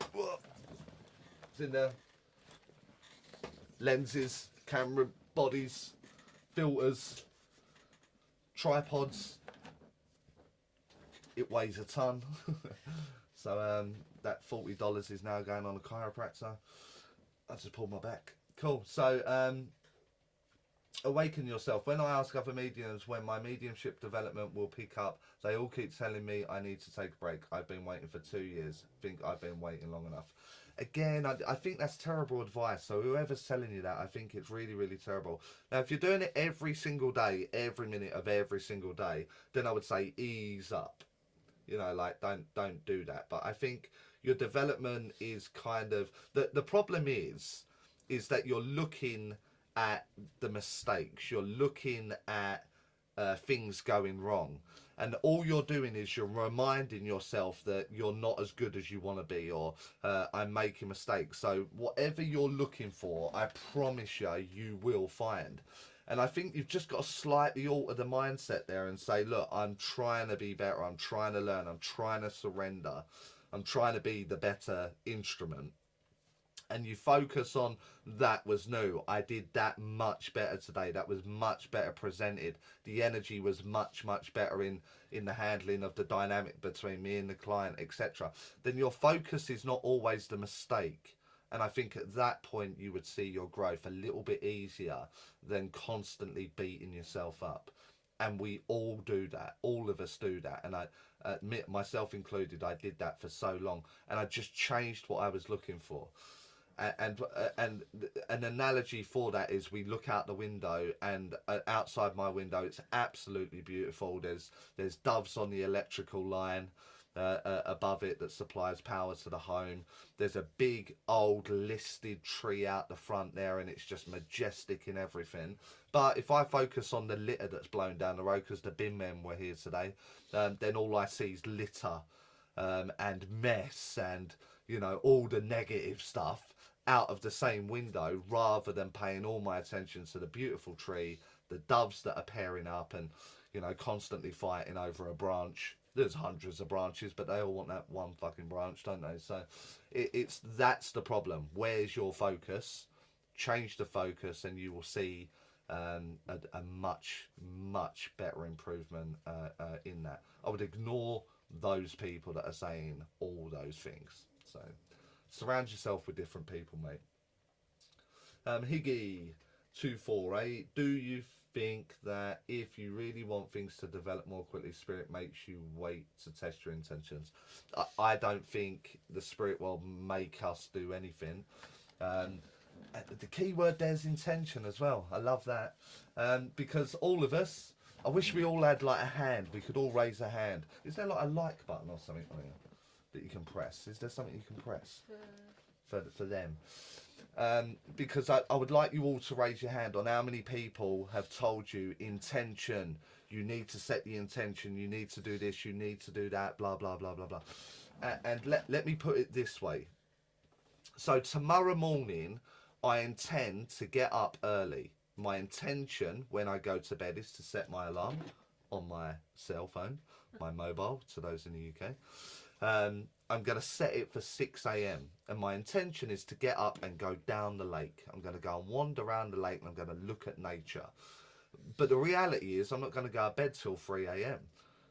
It's in there. Lenses, camera bodies, filters, tripods. It weighs a ton. So that $40 is now going on a chiropractor. I just pulled my back. Cool. So awaken yourself. When I ask other mediums when my mediumship development will pick up, they all keep telling me I need to take a break. I've been waiting for 2 years. Think I've been waiting long enough. Again, I think that's terrible advice. So whoever's telling you that, I think it's really, really terrible. Now, if you're doing it every single day, every minute of every single day, then I would say ease up. You know, like don't do that. But I think your development is kind of the problem is that you're looking at the mistakes. You're looking at things going wrong. And all you're doing is you're reminding yourself that you're not as good as you want to be, or I'm making mistakes. So whatever you're looking for, I promise you will find. And I think you've just got to slightly alter the mindset there and say, look, I'm trying to be better. I'm trying to learn. I'm trying to surrender. I'm trying to be the better instrument. And you focus on that was new. I did that much better today. That was much better presented. The energy was much, much better in the handling of the dynamic between me and the client, etc. Then your focus is not always the mistake. And I think at that point you would see your growth a little bit easier than constantly beating yourself up. And we all do that. All of us do that. And I admit, myself included, I did that for so long. And I just changed what I was looking for. and an analogy for that is we look out the window, and outside my window it's absolutely beautiful. There's doves on the electrical line above it that supplies power to the home. There's a big old listed tree out the front there, and it's just majestic in everything. But if I focus on the litter that's blown down the road, because the bin men were here today, then all I see is litter and mess and, you know, all the negative stuff out of the same window, rather than paying all my attention to the beautiful tree, the doves that are pairing up and, you know, constantly fighting over a branch. There's hundreds of branches, but they all want that one fucking branch, don't they? So that's the problem. Where's your focus? Change the focus and you will see a much better improvement in that. I would ignore those people that are saying all those things. So surround yourself with different people, mate. Higgy248, do you think that if you really want things to develop more quickly, spirit makes you wait to test your intentions? I don't think the spirit will make us do anything. The key word there is intention as well. I love that, because all of us, I wish we all had like a hand. We could all raise a hand. Is there like a like button or something on here that you can press? Is there something you can press for them? Because I would like you all to raise your hand on how many people have told you intention. You need to set the intention. You need to do this. You need to do that. Blah blah blah blah blah. And let me put it this way. So tomorrow morning, I intend to get up early. My intention when I go to bed is to set my alarm on my cell phone, my mobile, to those in the UK. I'm going to set it for 6 a.m. and my intention is to get up and go down the lake. I'm going to go and wander around the lake and I'm going to look at nature. But the reality is I'm not going to go to bed till 3 a.m.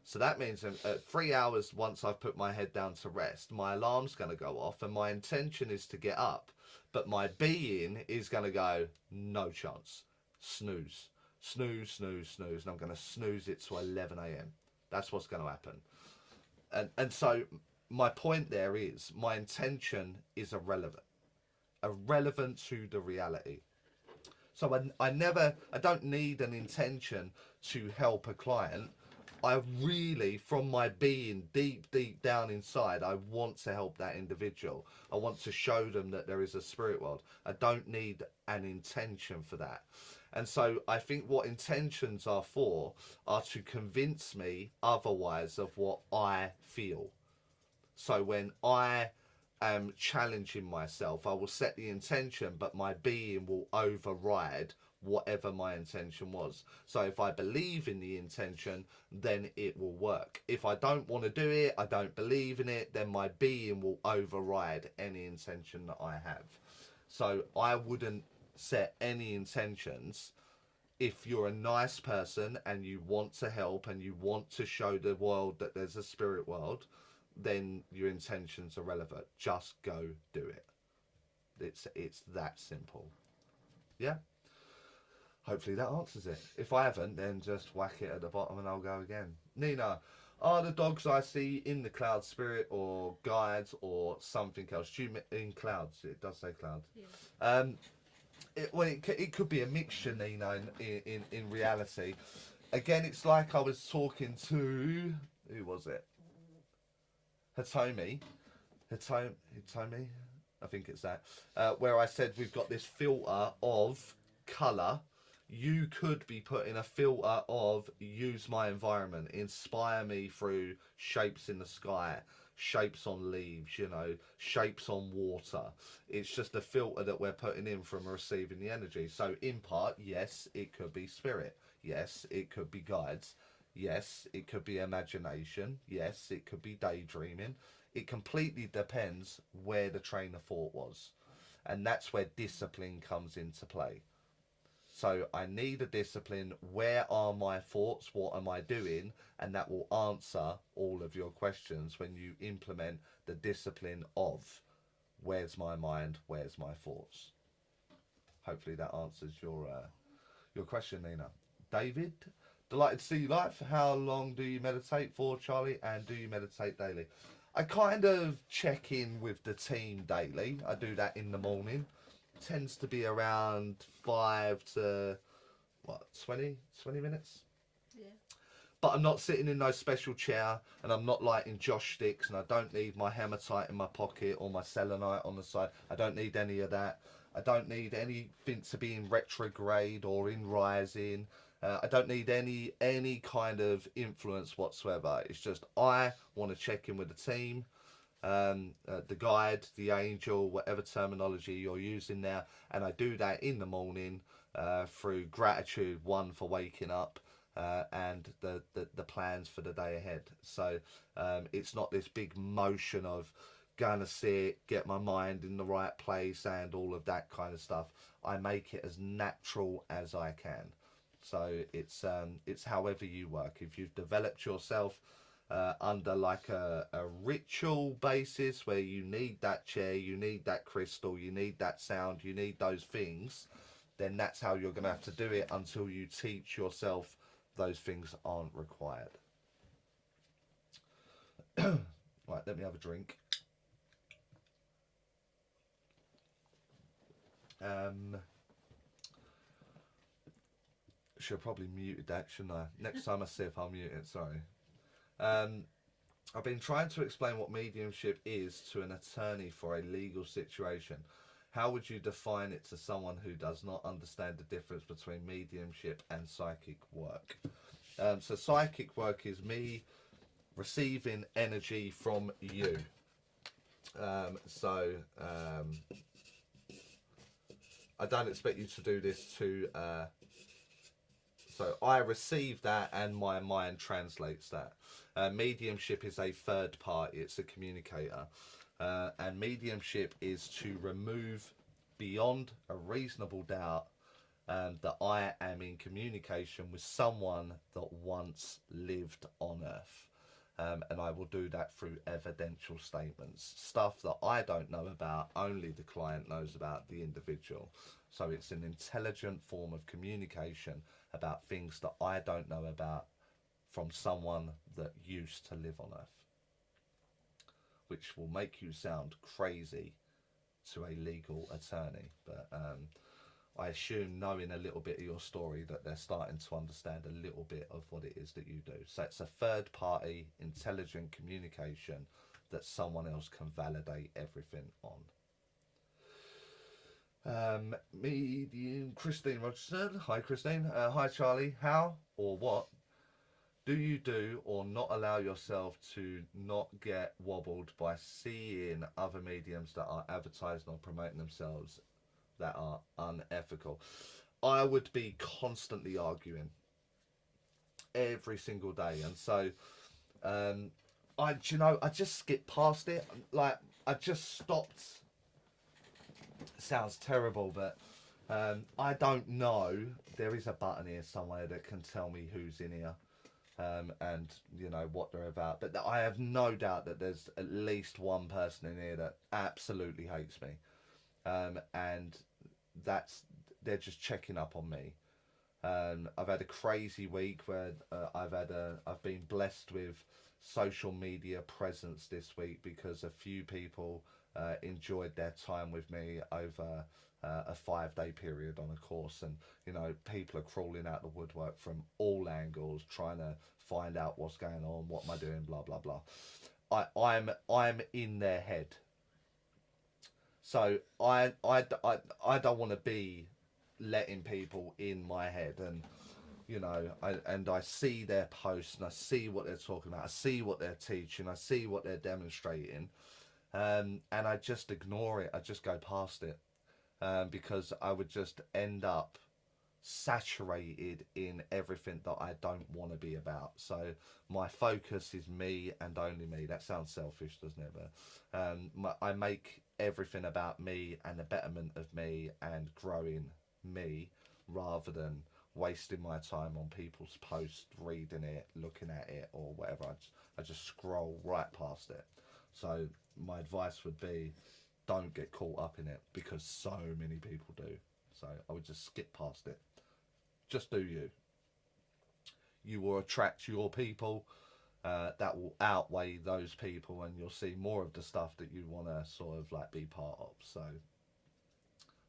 So that means at 3 hours, once I've put my head down to rest, my alarm's going to go off and my intention is to get up. But my being is going to go, no chance. Snooze, snooze, snooze, snooze. And I'm going to snooze it to 11 a.m. That's what's going to happen. And so my point there is my intention is irrelevant to the reality. So I don't need an intention to help a client. I really, from my being deep down inside, I want to help that individual. I want to show them that there is a spirit world. I don't need an intention for that. And so I think what intentions are for are to convince me otherwise of what I feel. So when I am challenging myself, I will set the intention, but my being will override whatever my intention was. So if I believe in the intention, then it will work. If I don't want to do it, I don't believe in it, then my being will override any intention that I have. So I wouldn't set any intentions. If you're a nice person and you want to help and you want to show the world that there's a spirit world, then your intentions are relevant. Just go do it. It's that simple. Yeah. Hopefully that answers it. If I haven't, then just whack it at the bottom and I'll go again. Nina, are the dogs I see in the cloud spirit or guides or something else? Do you mean in clouds? It does say cloud. Yeah. It could be a mixture, Nina, in reality. Again, it's like I was talking to, who was it? Hitomi, I think it's that, where I said we've got this filter of colour. You could be putting a filter of use my environment, inspire me through shapes in the sky, shapes on leaves, you know, shapes on water. It's just a filter that we're putting in from receiving the energy. So in part, yes, it could be spirit. Yes, it could be guides. Yes, it could be imagination. Yes, it could be daydreaming. It completely depends where the train of thought was. And that's where discipline comes into play. So I need a discipline. Where are my thoughts? What am I doing? And that will answer all of your questions when you implement the discipline of where's my mind? Where's my thoughts? Hopefully that answers your question, Nina. David, delighted to see you live. How long do you meditate for, Charlie? And do you meditate daily? I kind of check in with the team daily. I do that in the morning. Tends to be around 5 to, what, 20 minutes? Yeah. But I'm not sitting in no special chair, and I'm not lighting josh sticks, and I don't need my hematite in my pocket or my selenite on the side. I don't need any of that. I don't need anything to be in retrograde or in rising. I don't need any kind of influence whatsoever. It's just I want to check in with the team, the guide, the angel, whatever terminology you're using there, and I do that in the morning through gratitude, one, for waking up, and the plans for the day ahead. So it's not this big motion of going to sit, get my mind in the right place and all of that kind of stuff. I make it as natural as I can. So it's however you work. If you've developed yourself under like a ritual basis where you need that chair, you need that crystal, you need that sound, you need those things, then that's how you're going to have to do it until you teach yourself those things aren't required. Right, let me have a drink. Should have probably muted that, shouldn't I? Next time I sip, I'll mute it, sorry. I've been trying to explain what mediumship is to an attorney for a legal situation. How would you define it to someone who does not understand the difference between mediumship and psychic work? So psychic work is me receiving energy from you. I don't expect you to do this to... So I receive that and my mind translates that. Mediumship is a third party, it's a communicator. And mediumship is to remove beyond a reasonable doubt that I am in communication with someone that once lived on Earth. And I will do that through evidential statements. Stuff that I don't know about, only the client knows about, the individual. So it's an intelligent form of communication about things that I don't know about from someone that used to live on Earth. Which will make you sound crazy to a legal attorney. But I assume, knowing a little bit of your story, that they're starting to understand a little bit of what it is that you do. So it's a third party intelligent communication that someone else can validate everything on. Medium Christine Rogerson. Hi Christine. Hi Charlie. How or what do you do or not allow yourself to not get wobbled by seeing other mediums that are advertising or promoting themselves that are unethical? I would be constantly arguing every single day, and so I just skipped past it. Like, I just stopped. Sounds terrible, but I don't know. There is a button here somewhere that can tell me who's in here. And you know what they're about, but I have no doubt that there's at least one person in here that absolutely hates me, and they're just checking up on me. I've had a crazy week where I've been blessed with social media presence this week because a few people enjoyed their time with me over a 5-day period on a course, and you know, people are crawling out the woodwork from all angles trying to find out what's going on, what am I doing, blah blah blah. I'm in their head, so I don't want to be letting people in my head. And you know, I see their posts and I see what they're talking about, I see what they're teaching, I see what they're demonstrating, and I just ignore it. I just go past it. Because I would just end up saturated in everything that I don't want to be about. So my focus is me and only me. That sounds selfish, doesn't it? But I make everything about me and the betterment of me and growing me, rather than wasting my time on people's posts, reading it, looking at it, or whatever. I just scroll right past it. So my advice would be, don't get caught up in it, because so many people do. So I would just skip past it. Just do you. You will attract your people. that will outweigh those people, and you'll see more of the stuff that you want to sort of like be part of. So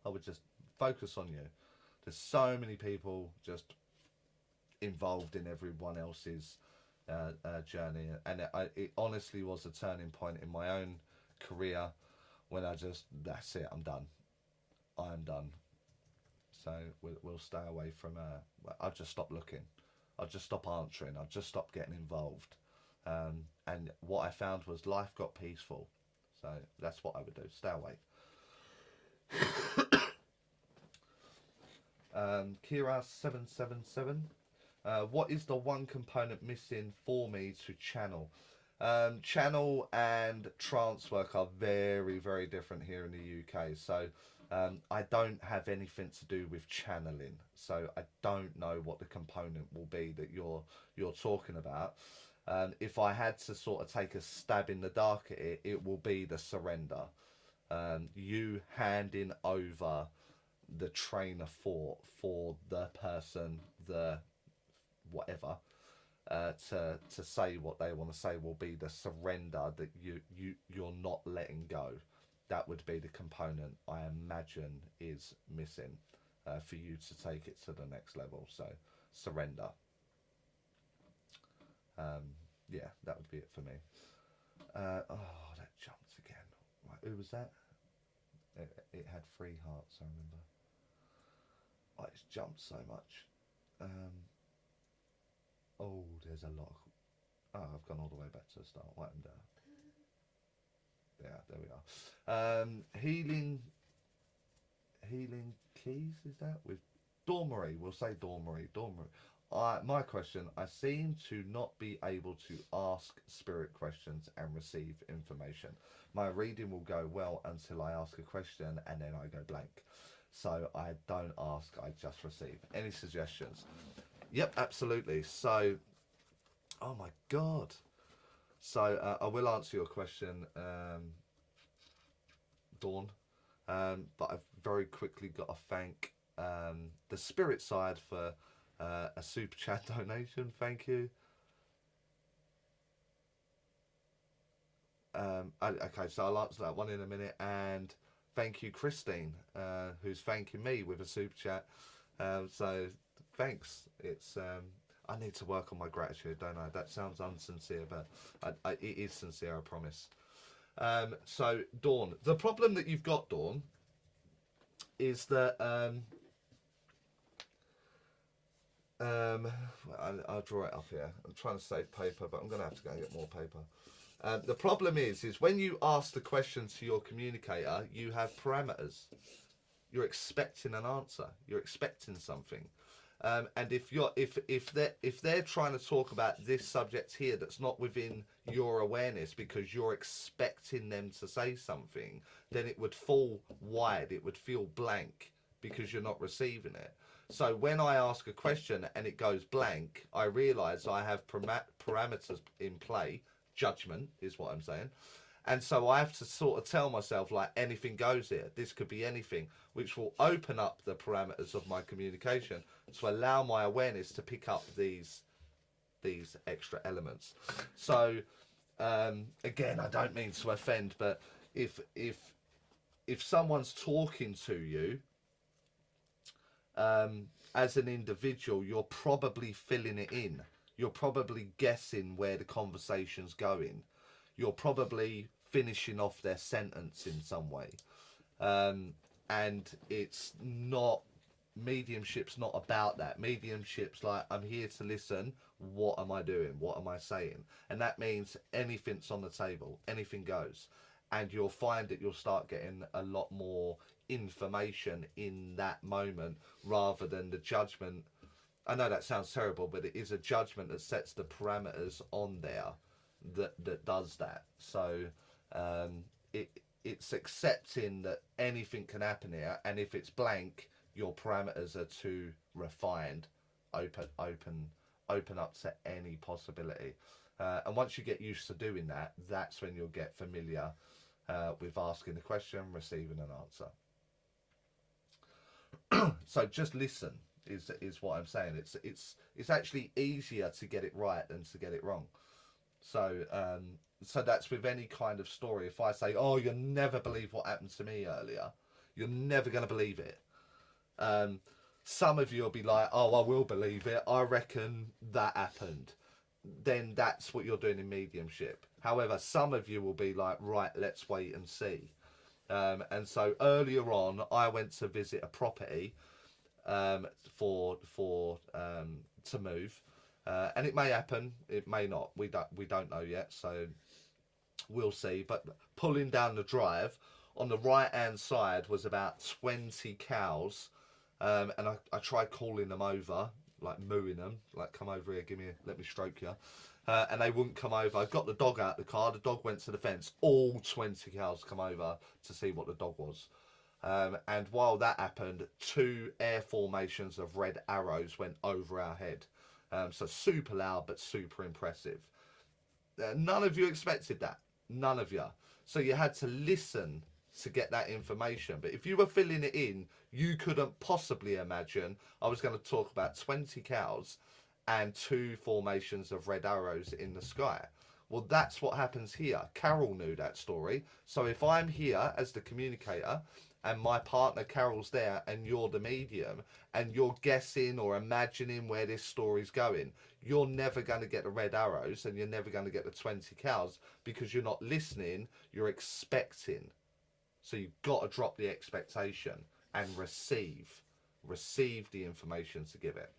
I would just focus on you. There's so many people just involved in everyone else's journey, and it honestly was a turning point in my own career when I just, that's it, I'm done. I'm done. So we'll stay away from. I'll just stop looking. I'll just stop answering. I'll just stop getting involved. And what I found was life got peaceful. So that's what I would do. Stay away. Kira777. What is the one component missing for me to channel? Channel and trance work are very, very different here in the UK. So I don't have anything to do with channeling. So I don't know what the component will be that you're talking about. If I had to sort of take a stab in the dark at it, it will be the surrender. You handing over the train of thought for the person, the whatever, to say what they want to say will be the surrender that you're not letting go. That would be the component I imagine is missing for you to take it to the next level. So surrender. Yeah, that would be it for me. Oh, that jumped again. Right, who was that? It had 3 hearts, I remember. Oh, it's jumped so much. Oh, there's a lot of... Oh, I've gone all the way back to the start. Write them down. Yeah, there we are. Healing keys, is that? With Dormery, we'll say Dormery. My question, I seem to not be able to ask spirit questions and receive information. My reading will go well until I ask a question and then I go blank. So I don't ask, I just receive. Any suggestions? Yep, absolutely. So, oh my God. So I will answer your question, Dawn. But I've very quickly got to thank the spirit side for a super chat donation. Thank you. Okay, so I'll answer that one in a minute. And thank you, Christine, who's thanking me with a super chat. So thanks. It's I need to work on my gratitude, don't I? That sounds unsincere, but it is sincere, I promise. So Dawn, the problem that you've got, Dawn, is that I'll draw it up here. I'm trying to save paper, but I'm going to have to go and get more paper. The problem is when you ask the question to your communicator, you have parameters. You're expecting an answer. You're expecting something. And if they're trying to talk about this subject here that's not within your awareness because you're expecting them to say something, then it would fall wide. It would feel blank because you're not receiving it. So when I ask a question and it goes blank, I realise I have parameters in play. Judgment is what I'm saying. And so I have to sort of tell myself, like, anything goes here. This could be anything, which will open up the parameters of my communication to allow my awareness to pick up these extra elements. So, again, I don't mean to offend, but if someone's talking to you, as an individual, you're probably filling it in. You're probably guessing where the conversation's going. You're probably finishing off their sentence in some way. And it's not, mediumship's not about that. Mediumship's like, I'm here to listen. What am I doing? What am I saying? And that means anything's on the table. Anything goes. And you'll find that you'll start getting a lot more information in that moment rather than the judgment. I know that sounds terrible, but it is a judgment that sets the parameters on there that does that. So it's accepting that anything can happen here, and if it's blank, your parameters are too refined. Open up to any possibility. And once you get used to doing that, that's when you'll get familiar with asking the question, receiving an answer. So just listen is what I'm saying. It's actually easier to get it right than to get it wrong. So that's with any kind of story. If I say, oh, you'll never believe what happened to me earlier, you're never going to believe it. Some of you will be like, oh, I will believe it. I reckon that happened. Then that's what you're doing in mediumship. However, some of you will be like, right, let's wait and see. And so earlier on, I went to visit a property for to move, and it may happen, it may not. We don't know yet, so we'll see. But pulling down the drive, on the right hand side was about 20 cows, and I tried calling them over, like mooing them, like come over here, let me stroke you. And they wouldn't come over. I got the dog out of the car. The dog went to the fence. All 20 cows come over to see what the dog was. And while that happened, 2 air formations of red arrows went over our head. So super loud, but super impressive. None of you expected that. None of you. So you had to listen to get that information. But if you were filling it in, you couldn't possibly imagine I was going to talk about 20 cows and 2 formations of red arrows in the sky. Well, that's what happens here. Carol knew that story. So if I'm here as the communicator and my partner Carol's there and you're the medium and you're guessing or imagining where this story's going, you're never going to get the red arrows and you're never going to get the 20 cows because you're not listening, you're expecting. So you've got to drop the expectation and receive the information to give it.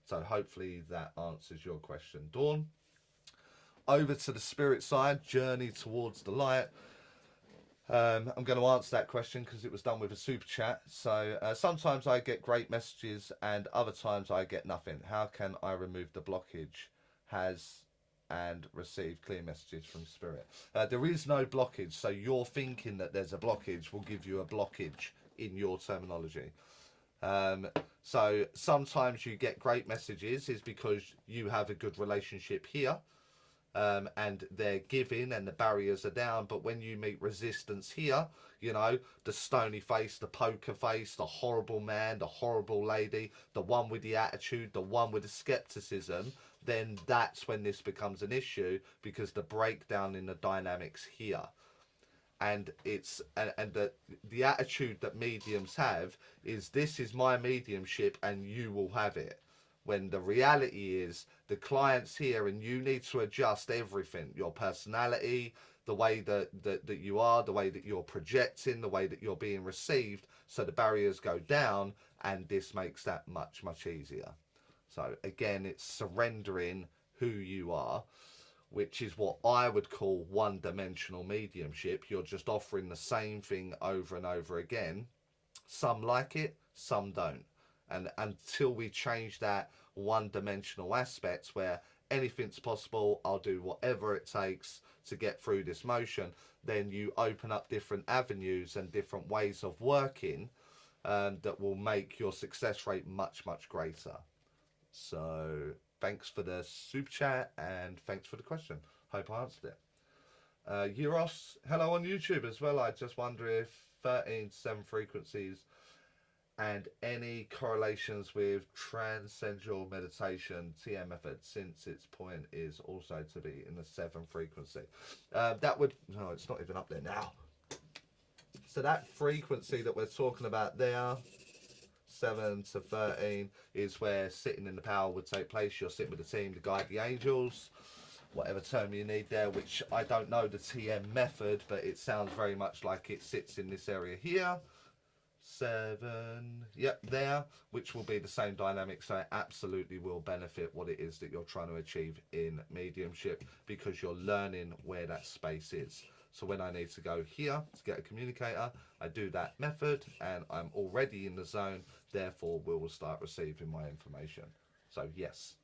So hopefully that answers your question, Dawn. Over to the spirit side, journey towards the light. I'm going to answer that question because it was done with a super chat. So sometimes I get great messages and other times I get nothing. How can I remove the blockage? And receive clear messages from spirit. There is no blockage, so you're thinking that there's a blockage will give you a blockage in your terminology. So sometimes you get great messages is because you have a good relationship here, and they're giving and the barriers are down. But when you meet resistance here, you know, the stony face, the poker face, the horrible man, the horrible lady, the one with the attitude, the one with the skepticism, then that's when this becomes an issue because the breakdown in the dynamics here. And it's and the attitude that mediums have is this is my mediumship and you will have it, when the reality is the client's here and you need to adjust everything, your personality, the way that you are, the way that you're projecting, the way that you're being received, so the barriers go down, and this makes that much easier. So again, it's surrendering who you are, which is what I would call one-dimensional mediumship. You're just offering the same thing over and over again. Some like it, some don't. And until we change that one-dimensional aspect where anything's possible, I'll do whatever it takes to get through this motion, then you open up different avenues and different ways of working that will make your success rate much greater. So thanks for the super chat and thanks for the question. Hope I answered it. Euros, hello on YouTube as well. I just wonder if 13 to 7 frequencies and any correlations with transcendental meditation TM method, since its point is also to be in the 7 frequency. That would, no, it's not even up there now. So that frequency that we're talking about there, 7 to 13, is where sitting in the power would take place. You're sitting with the team to guide the angels, whatever term you need there, which I don't know the TM method, but it sounds very much like it sits in this area here. 7, yep, there, which will be the same dynamic, so it absolutely will benefit what it is that you're trying to achieve in mediumship, because you're learning where that space is. So when I need to go here to get a communicator, I do that method and I'm already in the zone, therefore we will start receiving my information. So yes.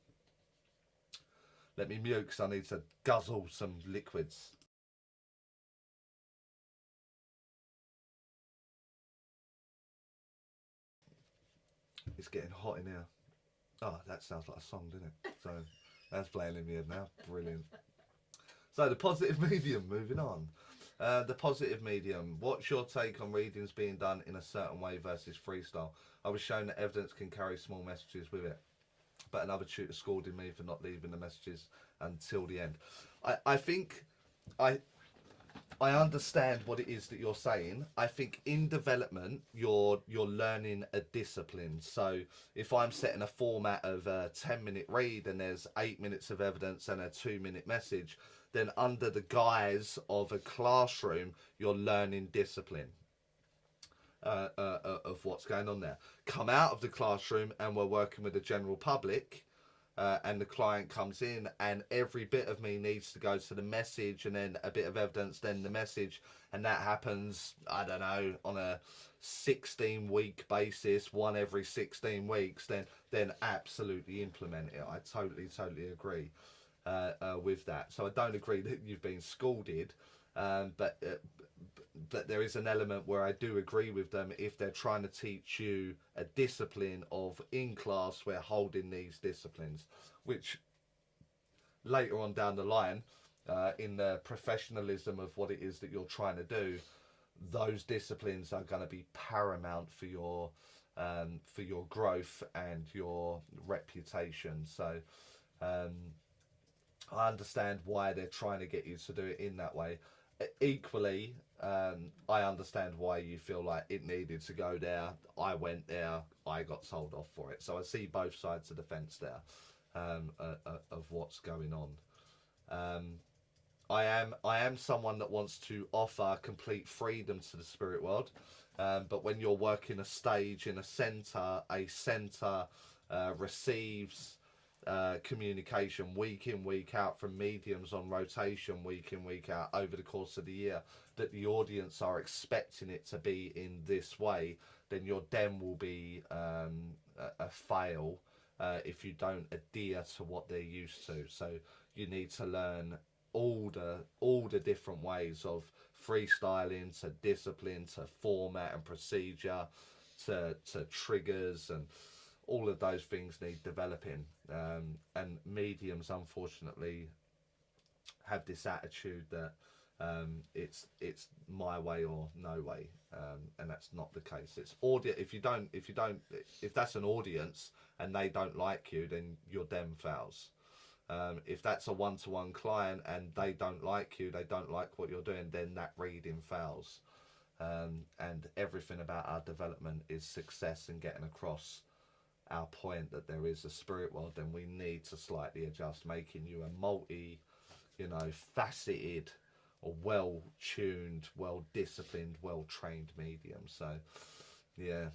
Let me mute because I need to guzzle some liquids. It's getting hot in here. Oh, that sounds like a song, doesn't it? So that's playing in my head now. Brilliant. So the positive medium, moving on. The positive medium. What's your take on readings being done in a certain way versus freestyle? I was shown that evidence can carry small messages with it. but another tutor scolded me for not leaving the messages until the end. I think I understand what it is that you're saying. I think in development, you're learning a discipline. So if I'm setting a format of a 10-minute read and there's 8 minutes of evidence and a 2-minute message, then under the guise of a classroom, you're learning discipline of what's going on there. Come out of the classroom and we're working with the general public. And the client comes in and every bit of me needs to go to the message and then a bit of evidence, then the message. And that happens, I don't know, on a 16-week basis, one every 16 weeks, then absolutely implement it. I totally agree with that. So I don't agree that you've been scolded, but there is an element where I do agree with them if they're trying to teach you a discipline of in class we're holding these disciplines, which later on down the line in the professionalism of what it is that you're trying to do, those disciplines are going to be paramount for your growth and your reputation. So I understand why they're trying to get you to do it in that way. Equally, I understand why you feel like it needed to go there. I went there, I got told off for it. So I see both sides of the fence there of what's going on. I am someone that wants to offer complete freedom to the spirit world, but when you're working a stage in a centre receives communication week in, week out from mediums on rotation, week in, week out over the course of the year, that the audience are expecting it to be in this way, then your dem will be a fail if you don't adhere to what they're used to. So you need to learn all the different ways of freestyling to discipline to format and procedure to triggers, and all of those things need developing. And mediums, unfortunately, have this attitude that it's my way or no way, and that's not the case. It's if that's an audience and they don't like you, then your dem fails. If that's a one-to-one client and they don't like you, they don't like what you're doing, then that reading fails. And everything about our development is success and getting across our point that there is a spirit world. Then we need to slightly adjust, making you a multi, faceted or well-tuned, well-disciplined, well-trained medium. So yeah,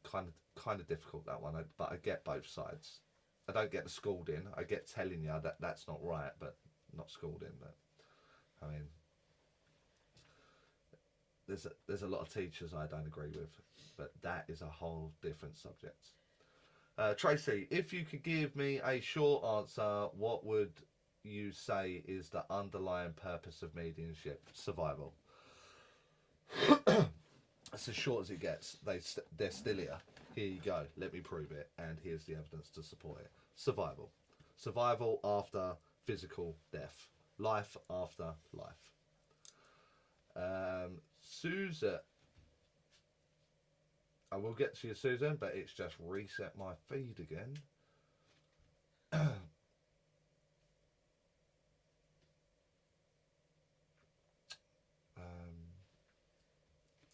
kind of difficult, that one, but I get both sides. I don't get the scolding. I get telling you that that's not right, but not scolding. But I mean, there's a lot of teachers I don't agree with, but that is a whole different subject. Tracy, if you could give me a short answer, what would you say is the underlying purpose of mediumship? Survival. That's as short as it gets. They're still here. Here you go. Let me prove it. And here's the evidence to support it. Survival. Survival after physical death. Life after life. Susan. I will get to you, Susan, but it's just reset my feed again.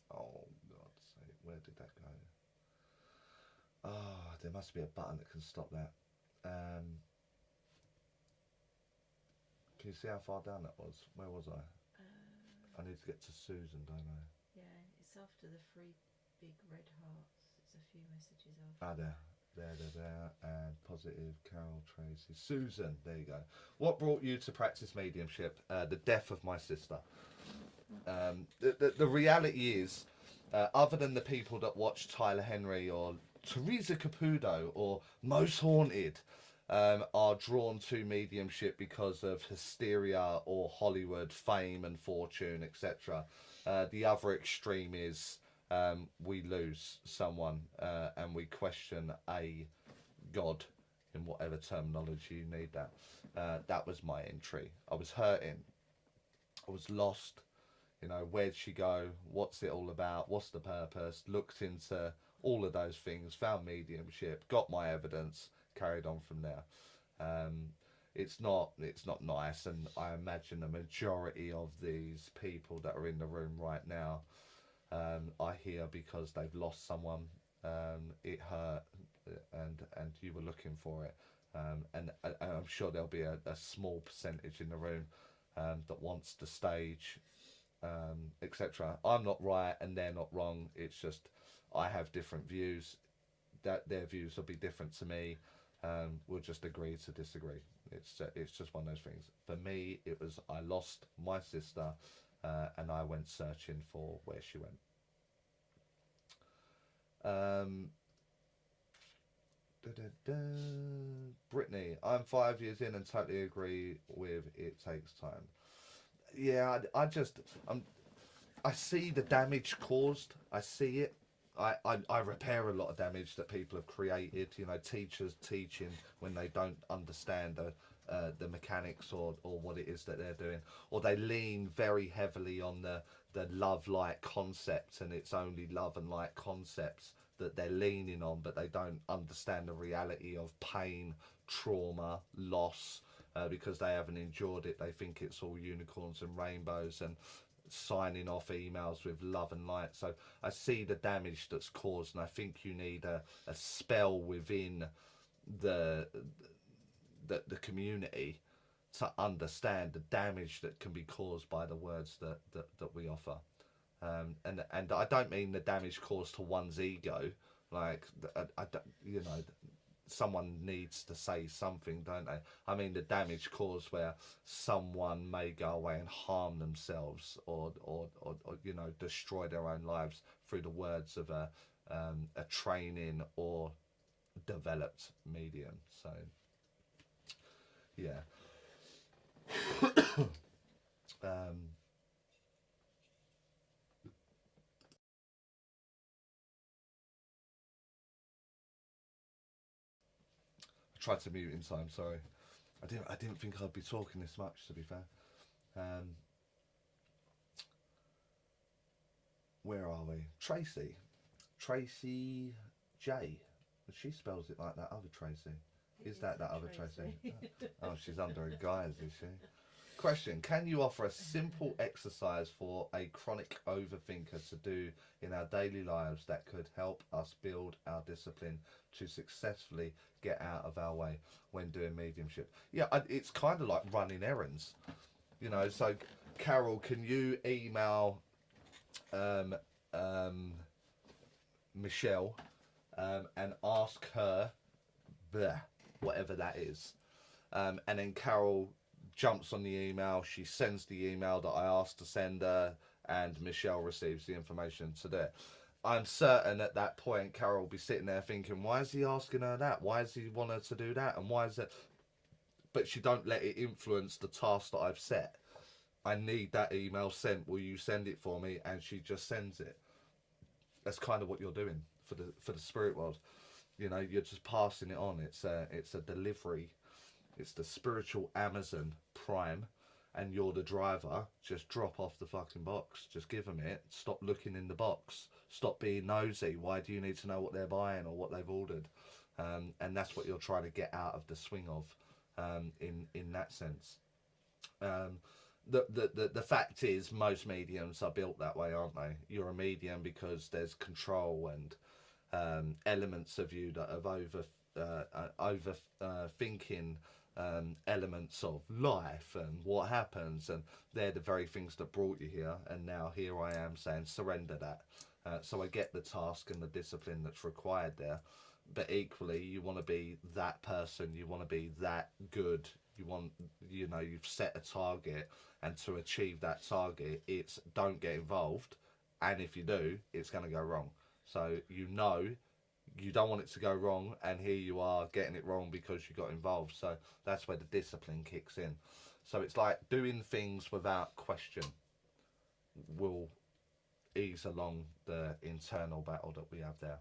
Oh, God's sake, where did that go? Oh, there must be a button that can stop that. Can you see how far down that was? Where was I? I need to get to Susan, don't I? Yeah, it's after the 3 big red hearts. It's a few messages after. Ah, there. And positive, Carol, Tracy, Susan, there you go. What brought you to practice mediumship? The death of my sister. The reality is, other than the people that watch Tyler Henry or Teresa Caputo or Most Haunted, are drawn to mediumship because of hysteria or Hollywood fame and fortune, etc. The other extreme is we lose someone and we question a god, in whatever terminology you need that. That was my entry. I was hurting. I was lost. Where'd she go? What's it all about? What's the purpose? Looked into all of those things, found mediumship, got my evidence, carried on from there. It's not nice, and I imagine the majority of these people that are in the room right now are here because they've lost someone. It hurt, and you were looking for it. And I'm sure there'll be a small percentage in the room that wants the stage, etc. I'm not right and they're not wrong. It's just I have different views. That their views will be different to me. We'll just agree to disagree. It's just one of those things. For me, it was I lost my sister, and I went searching for where she went. Brittany, I'm 5 years in and totally agree with it takes time. Yeah, I see the damage caused. I see it. I repair a lot of damage that people have created. You know, teachers teaching when they don't understand the mechanics or what it is that they're doing, or they lean very heavily on the love light concept, and it's only love and light concepts that they're leaning on, but they don't understand the reality of pain, trauma, loss, because they haven't endured it. They think it's all unicorns and rainbows and signing off emails with love and light. So I see the damage that's caused, and I think you need a spell within the community to understand the damage that can be caused by the words that we offer. And I don't mean the damage caused to one's ego, like you know, someone needs to say something, don't they? I mean the damage caused where someone may go away and harm themselves, or you know, destroy their own lives through the words of a training or developed medium. So yeah. I tried to mute in time, sorry. I didn't think I'd be talking this much, to be fair. Where are we? Tracy J. She spells it like that other Tracy. Is that other Tracy? Oh, she's under a guise, is she? Question: can you offer a simple exercise for a chronic overthinker to do in our daily lives that could help us build our discipline to successfully get out of our way when doing mediumship? Yeah, it's kind of like running errands, you know. So Carol, can you email Michelle and ask her whatever that is, and then Carol jumps on the email, she sends the email that I asked to send her, and Michelle receives the information to there. I'm certain at that point Carol will be sitting there thinking, why is he asking her that? Why does he want her to do that? And why is it? But she don't let it influence the task that I've set. I need that email sent. Will you send it for me? And she just sends it. That's kind of what you're doing for the spirit world. You know, you're just passing it on. It's a delivery. It's the spiritual Amazon Prime, and you're the driver. Just drop off the fucking box. Just give them it. Stop looking in the box. Stop being nosy. Why do you need to know what they're buying or what they've ordered? And that's what you're trying to get out of the swing of, in that sense. The fact is, most mediums are built that way, aren't they? You're a medium because there's control and elements of you that have over thinking elements of life and what happens, and they're the very things that brought you here. And now here I am saying surrender that. So I get the task and the discipline that's required there, but equally you want to be that person, you want to be that good, you want, you know, you've set a target, and to achieve that target, it's don't get involved, and if you do, it's going to go wrong. So you know you don't want it to go wrong, and here you are getting it wrong because you got involved. So that's where the discipline kicks in. So it's like doing things without question will ease along the internal battle that we have there.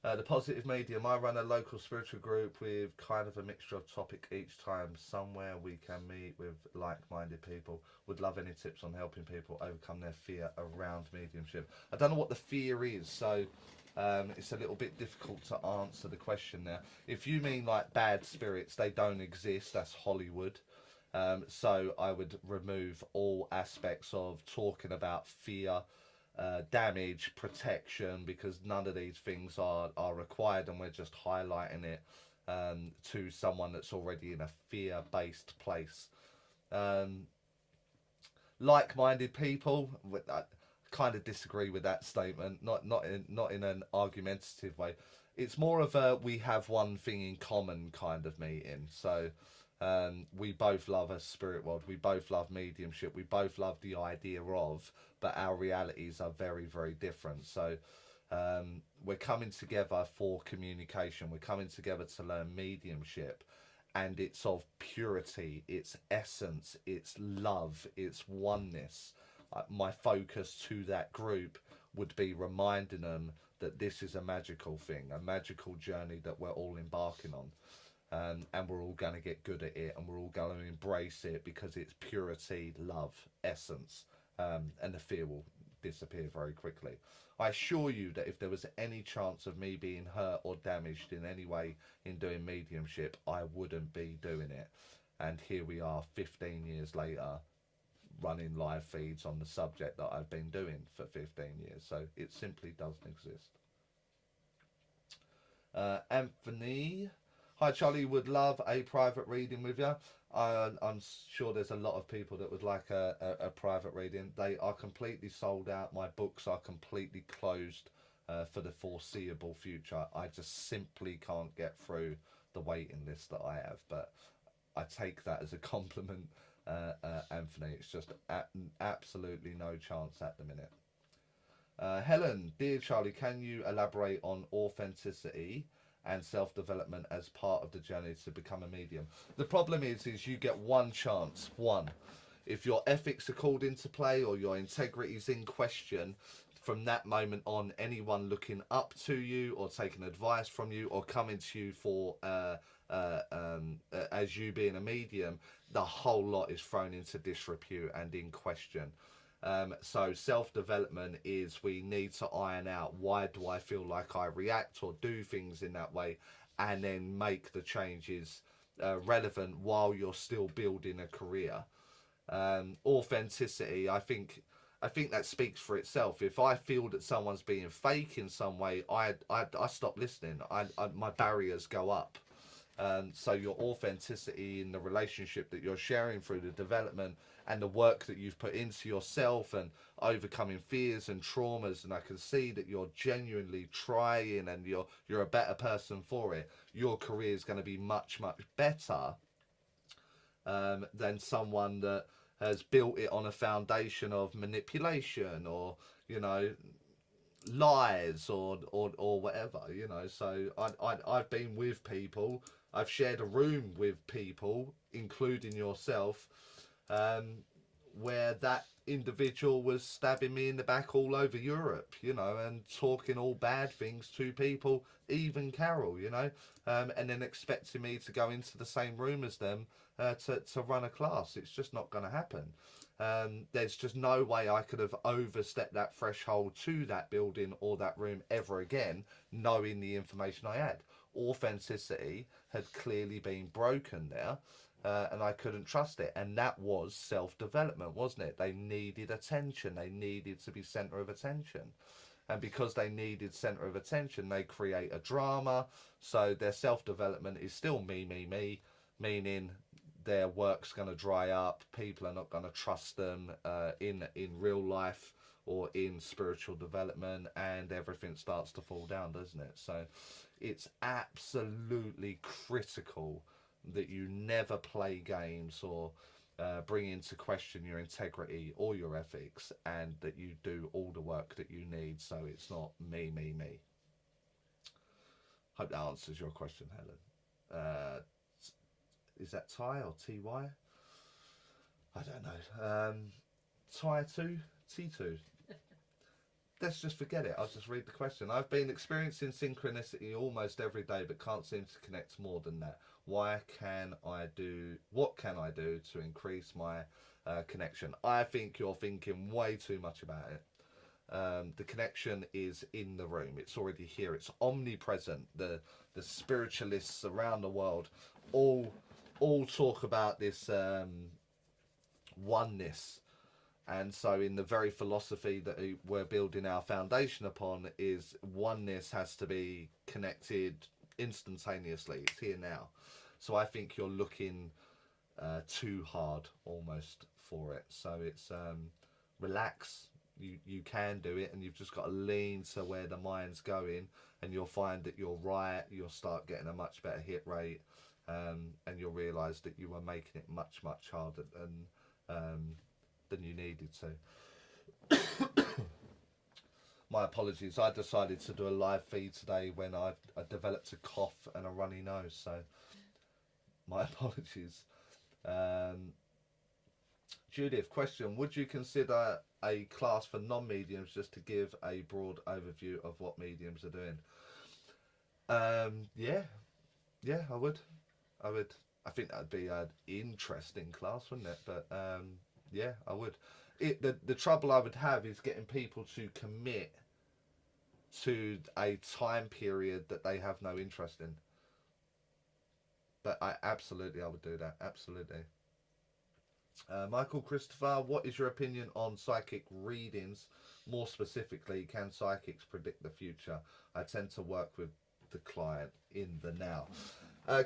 The Positive Medium. I run a local spiritual group with kind of a mixture of topic each time. Somewhere we can meet with like-minded people. Would love any tips on helping people overcome their fear around mediumship. I don't know what the fear is, so it's a little bit difficult to answer the question there. If you mean like bad spirits, they don't exist. That's Hollywood. So I would remove all aspects of talking about fear, damage, protection, because none of these things are required, and we're just highlighting it to someone that's already in a fear-based place. Like-minded people, I kind of disagree with that statement. Not in an argumentative way. It's more of a we have one thing in common kind of meeting. So we both love a spirit world. We both love mediumship. We both love the idea of, but our realities are very, very different. So we're coming together for communication. We're coming together to learn mediumship, and it's of purity, it's essence, it's love, it's oneness. My focus to that group would be reminding them that this is a magical thing, a magical journey that we're all embarking on. And we're all going to get good at it, and we're all going to embrace it because it's purity, love, essence, and the fear will disappear very quickly. I assure you that if there was any chance of me being hurt or damaged in any way in doing mediumship, I wouldn't be doing it. And here we are 15 years later running live feeds on the subject that I've been doing for 15 years. So it simply doesn't exist. Anthony... Hi Charlie, would love a private reading with you. I'm sure there's a lot of people that would like a private reading. They are completely sold out. My books are completely closed for the foreseeable future. I just simply can't get through the waiting list that I have. But I take that as a compliment, Anthony. It's just absolutely no chance at the minute. Helen, dear Charlie, can you elaborate on authenticity and self-development as part of the journey to become a medium? The problem is you get one chance. One. If your ethics are called into play or your integrity is in question, from that moment on, anyone looking up to you or taking advice from you or coming to you for as you being a medium, the whole lot is thrown into disrepute and in question. So self-development is we need to iron out why do I feel like I react or do things in that way, and then make the changes relevant while you're still building a career. Authenticity, I think that speaks for itself. If I feel that someone's being fake in some way, I stop listening. My barriers go up. So your authenticity in the relationship that you're sharing through the development and the work that you've put into yourself and overcoming fears and traumas, and I can see that you're genuinely trying and you're a better person for it, your career is going to be much, much better than someone that has built it on a foundation of manipulation or, lies or whatever, So I've been with people, I've shared a room with people, including yourself, where that individual was stabbing me in the back all over Europe, and talking all bad things to people, even Carol, and then expecting me to go into the same room as them to run a class. It's just not going to happen. There's just no way I could have overstepped that threshold to that building or that room ever again, knowing the information I had. Authenticity had clearly been broken there, and I couldn't trust it. And that was self-development, wasn't it? They needed attention. They needed to be centre of attention. And because they needed centre of attention, they create a drama. So their self-development is still me, meaning their work's going to dry up. People are not going to trust them in real life or in spiritual development, and everything starts to fall down, doesn't it? So it's absolutely critical that you never play games or bring into question your integrity or your ethics, and that you do all the work that you need, so it's not me. Hope that answers your question, Helen. Is that Ty or TY? I don't know. Ty 2? T2? let's just forget it. I'll just read the question. I've been experiencing synchronicity almost every day, but can't seem to connect more than that. What can I do to increase my connection? I think you're thinking way too much about it. The connection is in the room. It's already here. It's omnipresent. The spiritualists around the world all talk about this oneness. And so in the very philosophy that we're building our foundation upon is oneness has to be connected instantaneously. It's here now. So I think you're looking too hard almost for it. So it's relax. You can do it, and you've just got to lean to where the mind's going, and you'll find that you're right. You'll start getting a much better hit rate, and you'll realise that you were making it much harder than you needed to. My apologies. I decided to do a live feed today when I developed a cough and a runny nose, so my apologies. Judith, question: would you consider a class for non-mediums just to give a broad overview of what mediums are doing? Yeah, I would. I think that'd be an interesting class, wouldn't it? But yeah, I would. The trouble I would have is getting people to commit to a time period that they have no interest in. But I would do that. Absolutely. Michael Christopher, what is your opinion on psychic readings? More specifically, can psychics predict the future? I tend to work with the client in the now.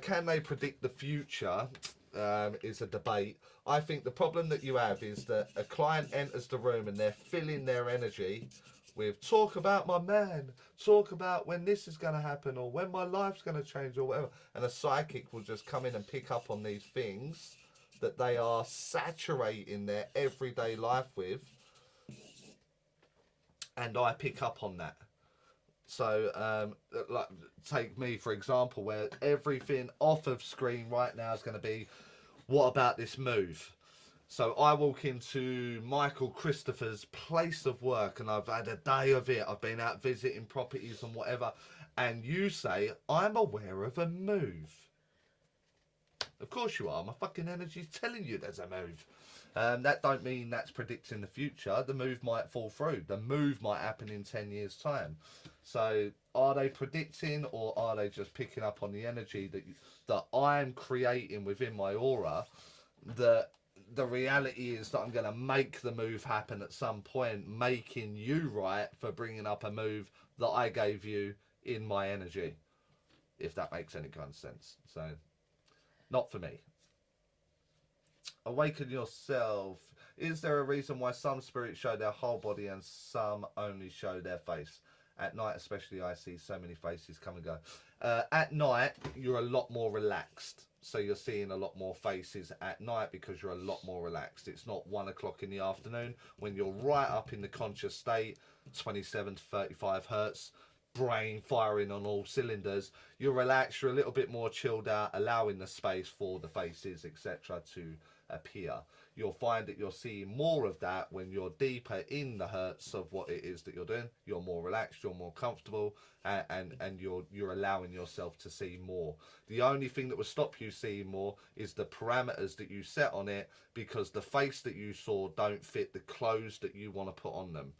Can they predict the future? Is a debate. I think the problem that you have is that a client enters the room and they're filling their energy with talk about my man, talk about when this is going to happen or when my life's going to change or whatever. And a psychic will just come in and pick up on these things that they are saturating their everyday life with, and I pick up on that. So like take me for example, where everything off of screen right now is going to be, what about this move? So I walk into Michael Christopher's place of work and I've had a day of it, I've been out visiting properties and whatever, and you say, I'm aware of a move. Of course you are. My fucking energy's telling you there's a move. That don't mean that's predicting the future. The move might fall through. The move might happen in 10 years' time. So are they predicting, or are they just picking up on the energy that I'm creating within my aura? The reality is that I'm going to make the move happen at some point, making you right for bringing up a move that I gave you in my energy, if that makes any kind of sense. So not for me. Awaken yourself. Is there a reason why some spirits show their whole body and some only show their face? At night especially, I see so many faces come and go. At night, you're a lot more relaxed. So you're seeing a lot more faces at night because you're a lot more relaxed. It's not 1 o'clock in the afternoon when you're right up in the conscious state, 27 to 35 hertz, brain firing on all cylinders. You're relaxed, you're a little bit more chilled out, allowing the space for the faces, etc. to appear. You'll find that you're seeing more of that when you're deeper in the hertz of what it is that you're doing. You're more relaxed, you're more comfortable, and you're allowing yourself to see more. The only thing that will stop you seeing more is the parameters that you set on it, because the face that you saw don't fit the clothes that you want to put on them.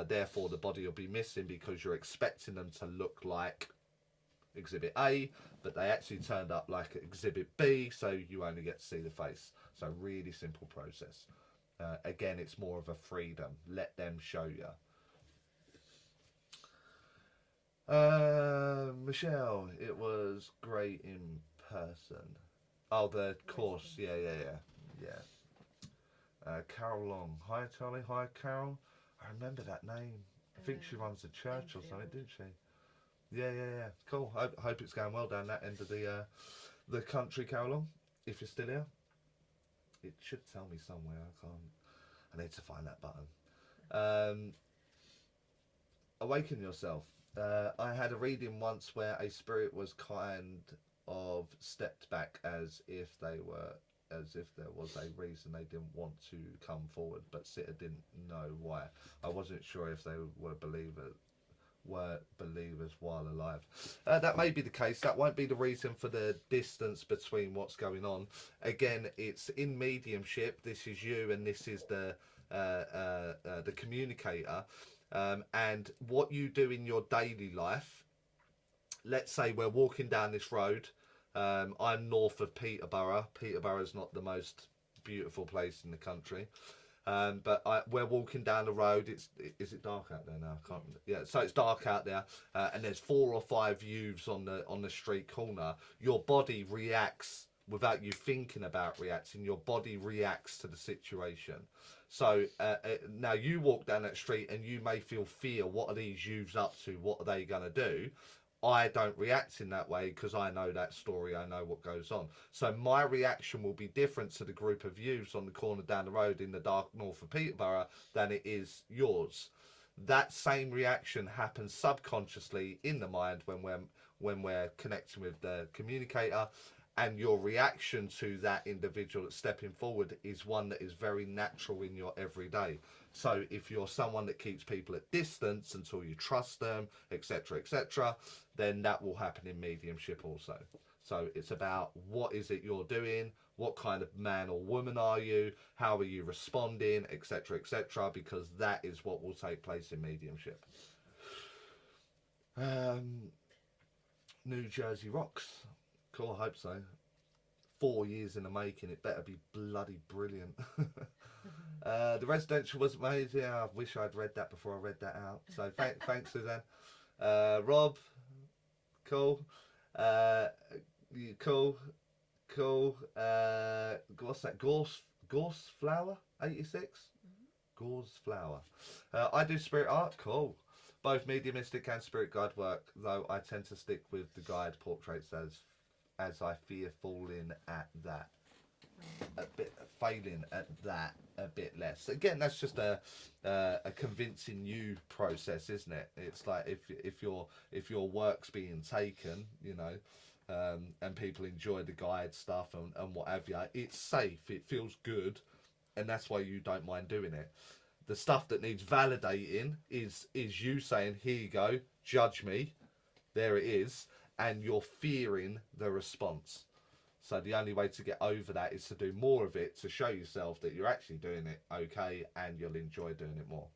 Therefore the body will be missing because you're expecting them to look like Exhibit A, but they actually turned up like Exhibit B, so you only get to see the face. So really simple process. Again, it's more of a freedom. Let them show you. Michelle, it was great in person. Oh, the course. Yeah. Carol Long. Hi, Charlie. Hi, Carol. I remember that name. I think she runs a church or something, didn't she? Yeah. Cool. Hope it's going well down that end of the country, Carol Long. If you're still here. It should tell me somewhere. I need to find that button. Awaken yourself. I had a reading once where a spirit was kind of stepped back as if they were as if there was a reason they didn't want to come forward, but Sitter didn't know why. I wasn't sure if they were believers while alive. That may be the case. That won't be the reason for the distance between what's going on. Again, it's in mediumship. This is you, and this is the communicator. And what you do in your daily life. Let's say we're walking down this road. I'm north of Peterborough. Peterborough's not the most beautiful place in the country. But we're walking down the road. Is it dark out there now? I can't. Yeah, so it's dark out there, and there's 4 or 5 youths on the street corner. Your body reacts without you thinking about reacting. Your body reacts to the situation. So now you walk down that street and you may feel fear. What are these youths up to? What are they going to do? I don't react in that way because I know that story. I know what goes on. So my reaction will be different to the group of youths on the corner down the road in the dark north of Peterborough than it is yours. That same reaction happens subconsciously in the mind when we're connecting with the communicator, and your reaction to that individual that's stepping forward is one that is very natural in your everyday. So if you're someone that keeps people at distance until you trust them, etc., then that will happen in mediumship also. So it's about what is it you're doing, what kind of man or woman are you, how are you responding, etc., because that is what will take place in mediumship. New Jersey rocks. Cool, I hope so. 4 years in the making. It better be bloody brilliant. The residential wasn't made. Yeah, I wish I'd read that before I read that out. So thanks, Suzanne. Rob, cool. Cool. What's that? Gorse Flower 86. Gorse Flower. I do spirit art. Cool. Both mediumistic and spirit guide work, though I tend to stick with the guide portraits as I fear failing at that a bit less. Again, that's just a convincing you process, isn't it? It's like if your work's being taken, you know, and people enjoy the guide stuff and what have you, it's safe, it feels good, and that's why you don't mind doing it. The stuff that needs validating is you saying, here you go, judge me, there it is, and you're fearing the response. So the only way to get over that is to do more of it, to show yourself that you're actually doing it okay and you'll enjoy doing it more.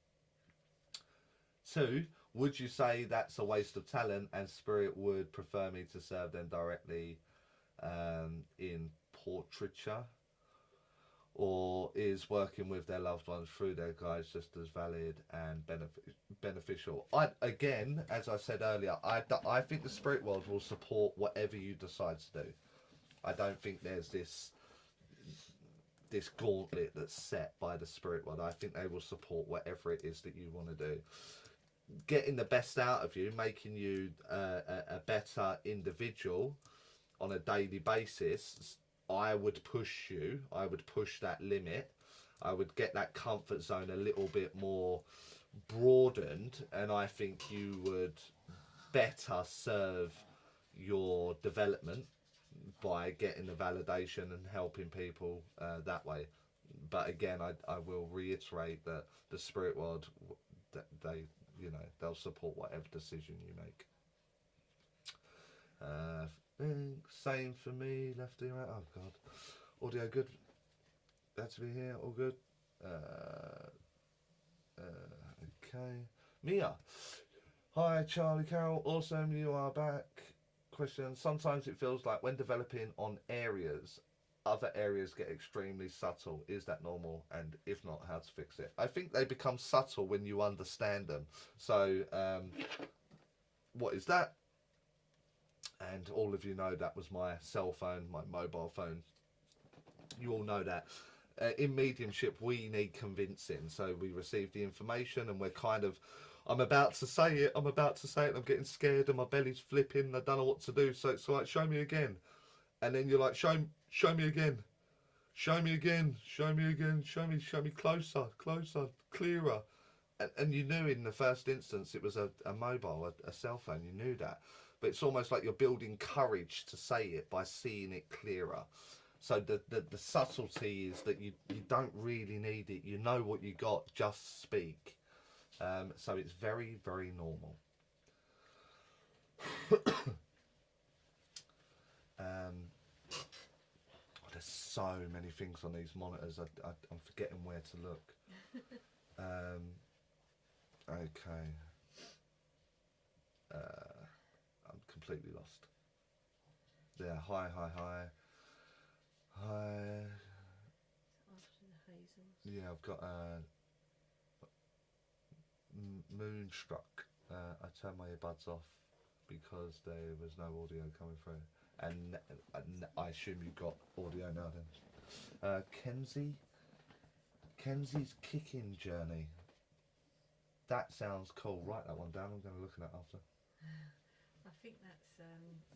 2, would you say that's a waste of talent and spirit would prefer me to serve them directly in portraiture? Or is working with their loved ones through their guides just as valid and beneficial? Again, as I said earlier, I think the spirit world will support whatever you decide to do. I don't think there's this gauntlet that's set by the spirit world. I think they will support whatever it is that you want to do. Getting the best out of you, making you a better individual on a daily basis, I would push you. I would push that limit. I would get that comfort zone a little bit more broadened, and I think you would better serve your development by getting the validation and helping people that way. But again, I will reiterate that the spirit world, that they'll support whatever decision you make. Same for me, lefty, right? Oh god, audio good. Glad to be here. All good. Okay, Mia. Hi, Charlie Carroll. Awesome, you are back. Question: sometimes it feels like when developing on areas, other areas get extremely subtle. Is that normal? And if not, how to fix it? I think they become subtle when you understand them. So, what is that? And all of you know that was my cell phone, my mobile phone. You all know that. In mediumship, we need convincing. So we receive the information and we're kind of, I'm about to say it, and I'm getting scared and my belly's flipping, I don't know what to do. So it's like, show me again. And then you're like, show me again. Show me again, show me again, show me closer, clearer. And you knew in the first instance it was a mobile, a cell phone, you knew that. But it's almost like you're building courage to say it by seeing it clearer. So the subtlety is that you don't really need it. You know what you got, just speak. So it's very, very normal. There's so many things on these monitors. I'm forgetting where to look. Okay. I'm completely lost. Yeah, hi. After the hazels. Yeah, I've got Moonstruck. I turned my earbuds off because there was no audio coming through, and I assume you've got audio now then. Kenzie's kicking journey. That sounds cool. Write that one down. I'm going to look at that after. I think that's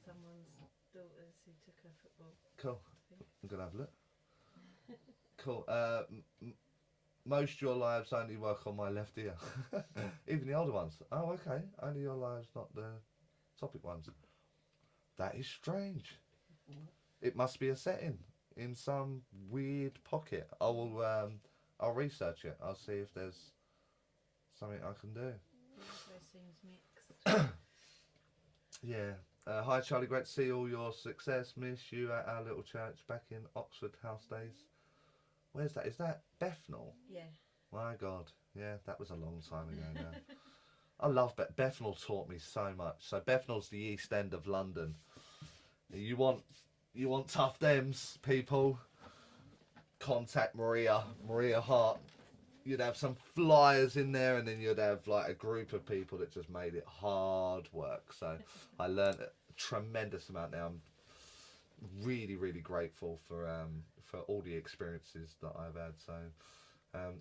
someone's daughters who took her football. Cool. I'm going to have a look. Cool. Most of your lives only work on my left ear. Even the older ones. Oh, okay. Only your lives, not the topic ones. That is strange. It must be a setting in some weird pocket. I'll research it. I'll see if there's something I can do. It also seems mixed. Yeah. Hi Charlie, great to see all your success. Miss you at our little church back in Oxford House Days. Where's that? Is that Bethnal? Yeah. My God. Yeah, that was a long time ago now. I love Bethnal taught me so much. So Bethnal's the East End of London. You want tough Dems, people. Contact Maria Hart. You'd have some flyers in there, and then you'd have like a group of people that just made it hard work. So I learned a tremendous amount now. I'm really, really grateful for all the experiences that I've had. So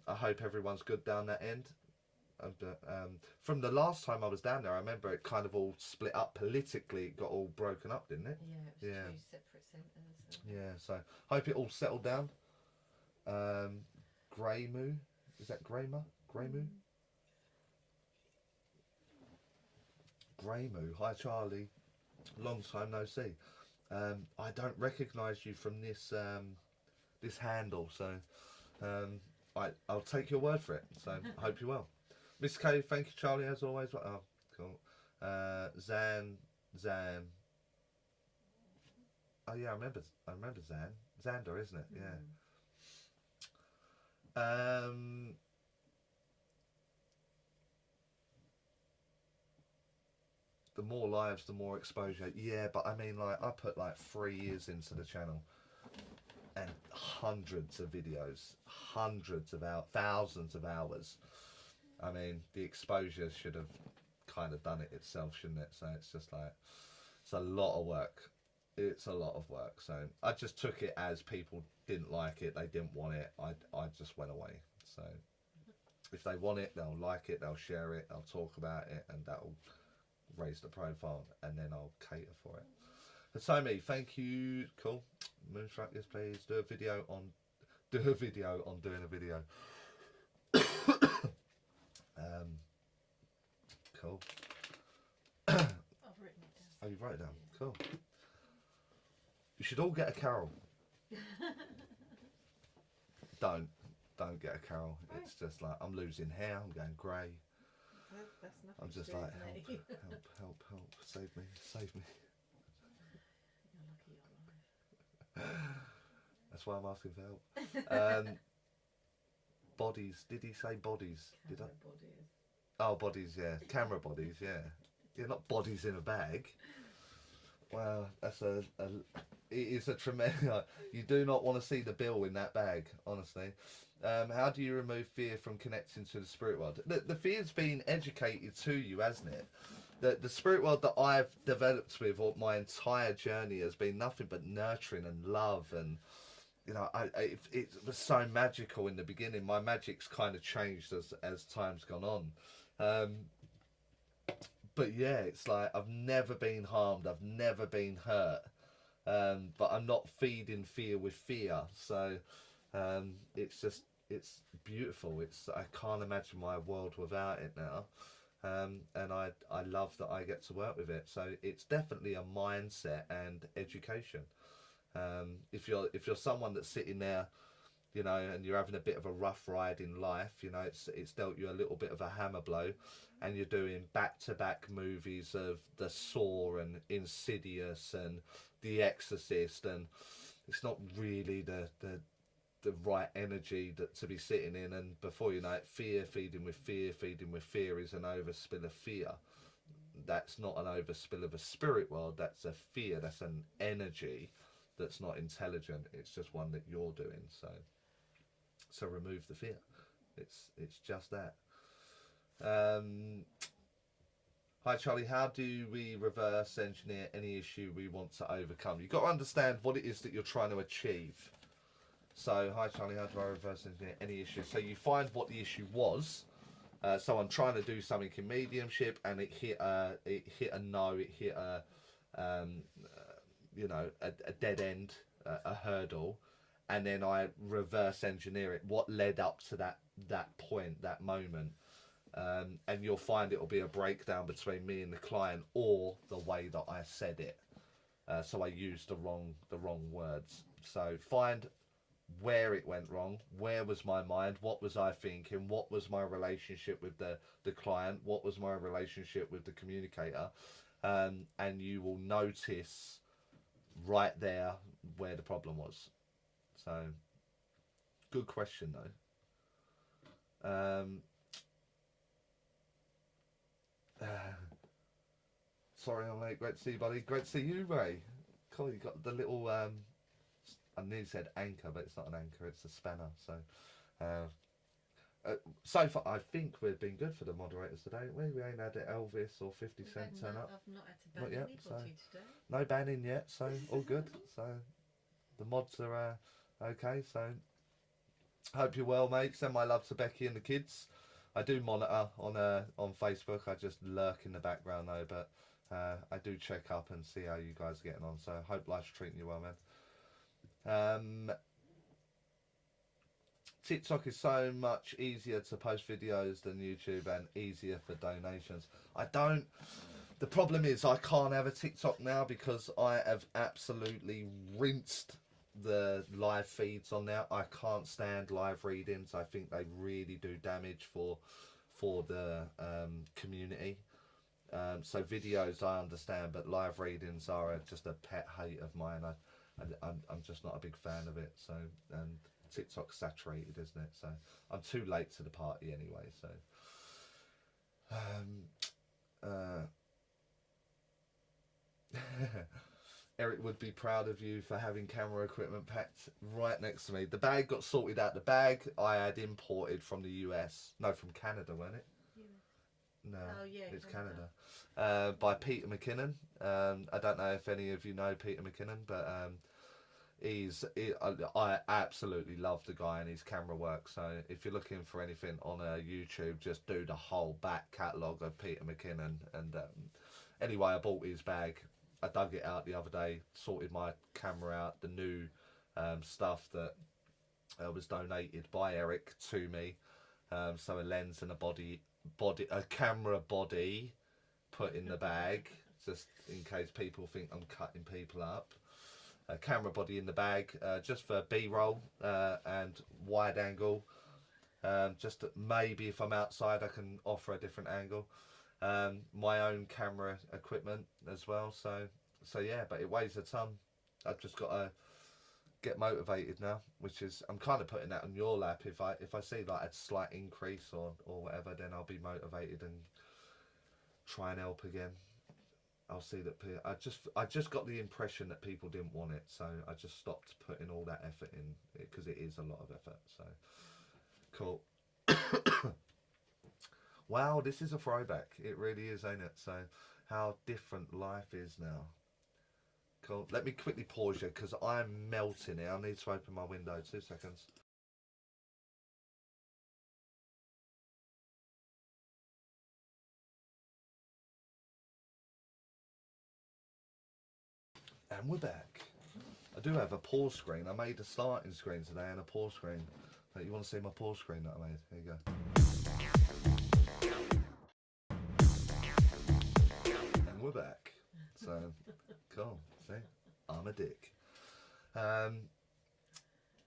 I hope everyone's good down that end. From the last time I was down there, I remember it kind of all split up politically. It got all broken up, didn't it? Yeah, it was two separate centres. So. Yeah, so hope it all settled down. Greymoo, is that Greymoo? Greymoo, hi Charlie, long time no see. I don't recognise you from this this handle, so I'll take your word for it. So I hope you're well. Miss K, thank you Charlie as always. Oh, cool. Zan. Oh yeah, I remember Zan. Xander, isn't it? Yeah. The more lives, the more exposure. Yeah, but I mean, like, I put like 3 years into the channel and hundreds of videos, thousands of hours. I mean, the exposure should have kind of done it itself, shouldn't it? So it's just like, it's a lot of work. It's a lot of work. So I just took it as people didn't like it, they didn't want it. I just went away. So if they want it, they'll like it, they'll share it, they'll talk about it, and that'll raise the profile, and then I'll cater for it. Hitomi, thank you. Cool. Moonstruck, yes please. Do a video on doing a video. Cool. I've written it down. Oh, you've wrote it down. Cool. You should all get a Carol. Don't get a Carol. It's just like, I'm losing hair, I'm going grey. That's nothing. I'm just like, help, save me. You're lucky you're alive. That's why I'm asking for help. Bodies, did he say bodies? Did I? Bodies. Oh, bodies, yeah. Camera bodies, yeah. Yeah, not bodies in a bag. Wow, that's it is a tremendous. You do not want to see the bill in that bag, honestly. How do you remove fear from connecting to the spirit world? The fear's been educated to you, hasn't it? The spirit world that I've developed with all my entire journey has been nothing but nurturing and love, and you know, it was so magical in the beginning. My magic's kind of changed as time's gone on. But yeah, it's like I've never been harmed, I've never been hurt, but I'm not feeding fear with fear. So it's beautiful. I can't imagine my world without it now, and I love that I get to work with it. So it's definitely a mindset and education. If you're someone that's sitting there, you know, and you're having a bit of a rough ride in life, you know, it's dealt you a little bit of a hammer blow, and you're doing back-to-back movies of The Saw and Insidious and The Exorcist, and it's not really the right energy to be sitting in, and before you know it, fear feeding with fear is an overspill of fear. That's not an overspill of a spirit world, that's a fear, that's an energy that's not intelligent, it's just one that you're doing. So remove the fear. It's just that. Hi Charlie, how do we reverse engineer any issue we want to overcome? You've got to understand what it is that you're trying to achieve. So, hi Charlie, how do I reverse engineer any issue? So you find what the issue was. So I'm trying to do something in mediumship, and it hit a no, it hit you know, a dead end, a hurdle, and then I reverse engineer it. What led up to that point, that moment, and you'll find it'll be a breakdown between me and the client, or the way that I said it. So I used the wrong words. So find where it went wrong, where was my mind, what was I thinking, what was my relationship with the client, what was my relationship with the communicator, and you will notice right there where the problem was. So good question though. Sorry I'm late. Great to see you, buddy. Great to see you, Ray. Cool, you got the little I nearly said anchor, but it's not an anchor, it's a spanner. So far, I think we've been good for the moderators today, haven't we? We ain't had Elvis or 50 Cent turn up. I've not had to ban anybody today. No banning yet, so all good. So the mods are okay. So hope you're well, mate. Send my love to Becky and the kids. I do monitor on Facebook. I just lurk in the background though, but I do check up and see how you guys are getting on. So hope life's treating you well, man. TikTok is so much easier to post videos than YouTube, and easier for donations. The problem is I can't have a TikTok now because I have absolutely rinsed the live feeds on there. I can't stand live readings. I think they really do damage for the community. So videos I understand, but live readings are just a pet hate of mine. I'm just not a big fan of it. So, and TikTok's saturated, isn't it? So I'm too late to the party anyway. So Eric would be proud of you for having camera equipment packed right next to me. The bag got sorted out. The bag I had imported from the US. No, from Canada, wasn't it? Yeah. No, oh, yeah, it's Canada. By Peter McKinnon. I don't know if any of you know Peter McKinnon, but I absolutely love the guy and his camera work. So if you're looking for anything on YouTube, just do the whole back catalogue of Peter McKinnon. And anyway, I bought his bag. I dug it out the other day, sorted my camera out, the new stuff that was donated by Eric to me. So a lens and a camera body put in the bag, just in case people think I'm cutting people up. A camera body in the bag, just for B-roll and wide angle. Just maybe if I'm outside, I can offer a different angle. My own camera equipment as well. So yeah, but it weighs a ton. I've just got to get motivated now, which is, I'm kind of putting that on your lap. If I see like a slight increase or whatever, then I'll be motivated and try and help again. I'll see that I just got the impression that people didn't want it, so I just stopped putting all that effort in, because it is a lot of effort. So cool. Wow, this is a throwback. It really is, ain't it? So how different life is now. Cool. Let me quickly pause you because I'm melting here. I need to open my window. 2 seconds. And we're back. I do have a pause screen. I made a starting screen today and a pause screen. You want to see my pause screen that I made? Here you go. And we're back. So, cool. See? I'm a dick.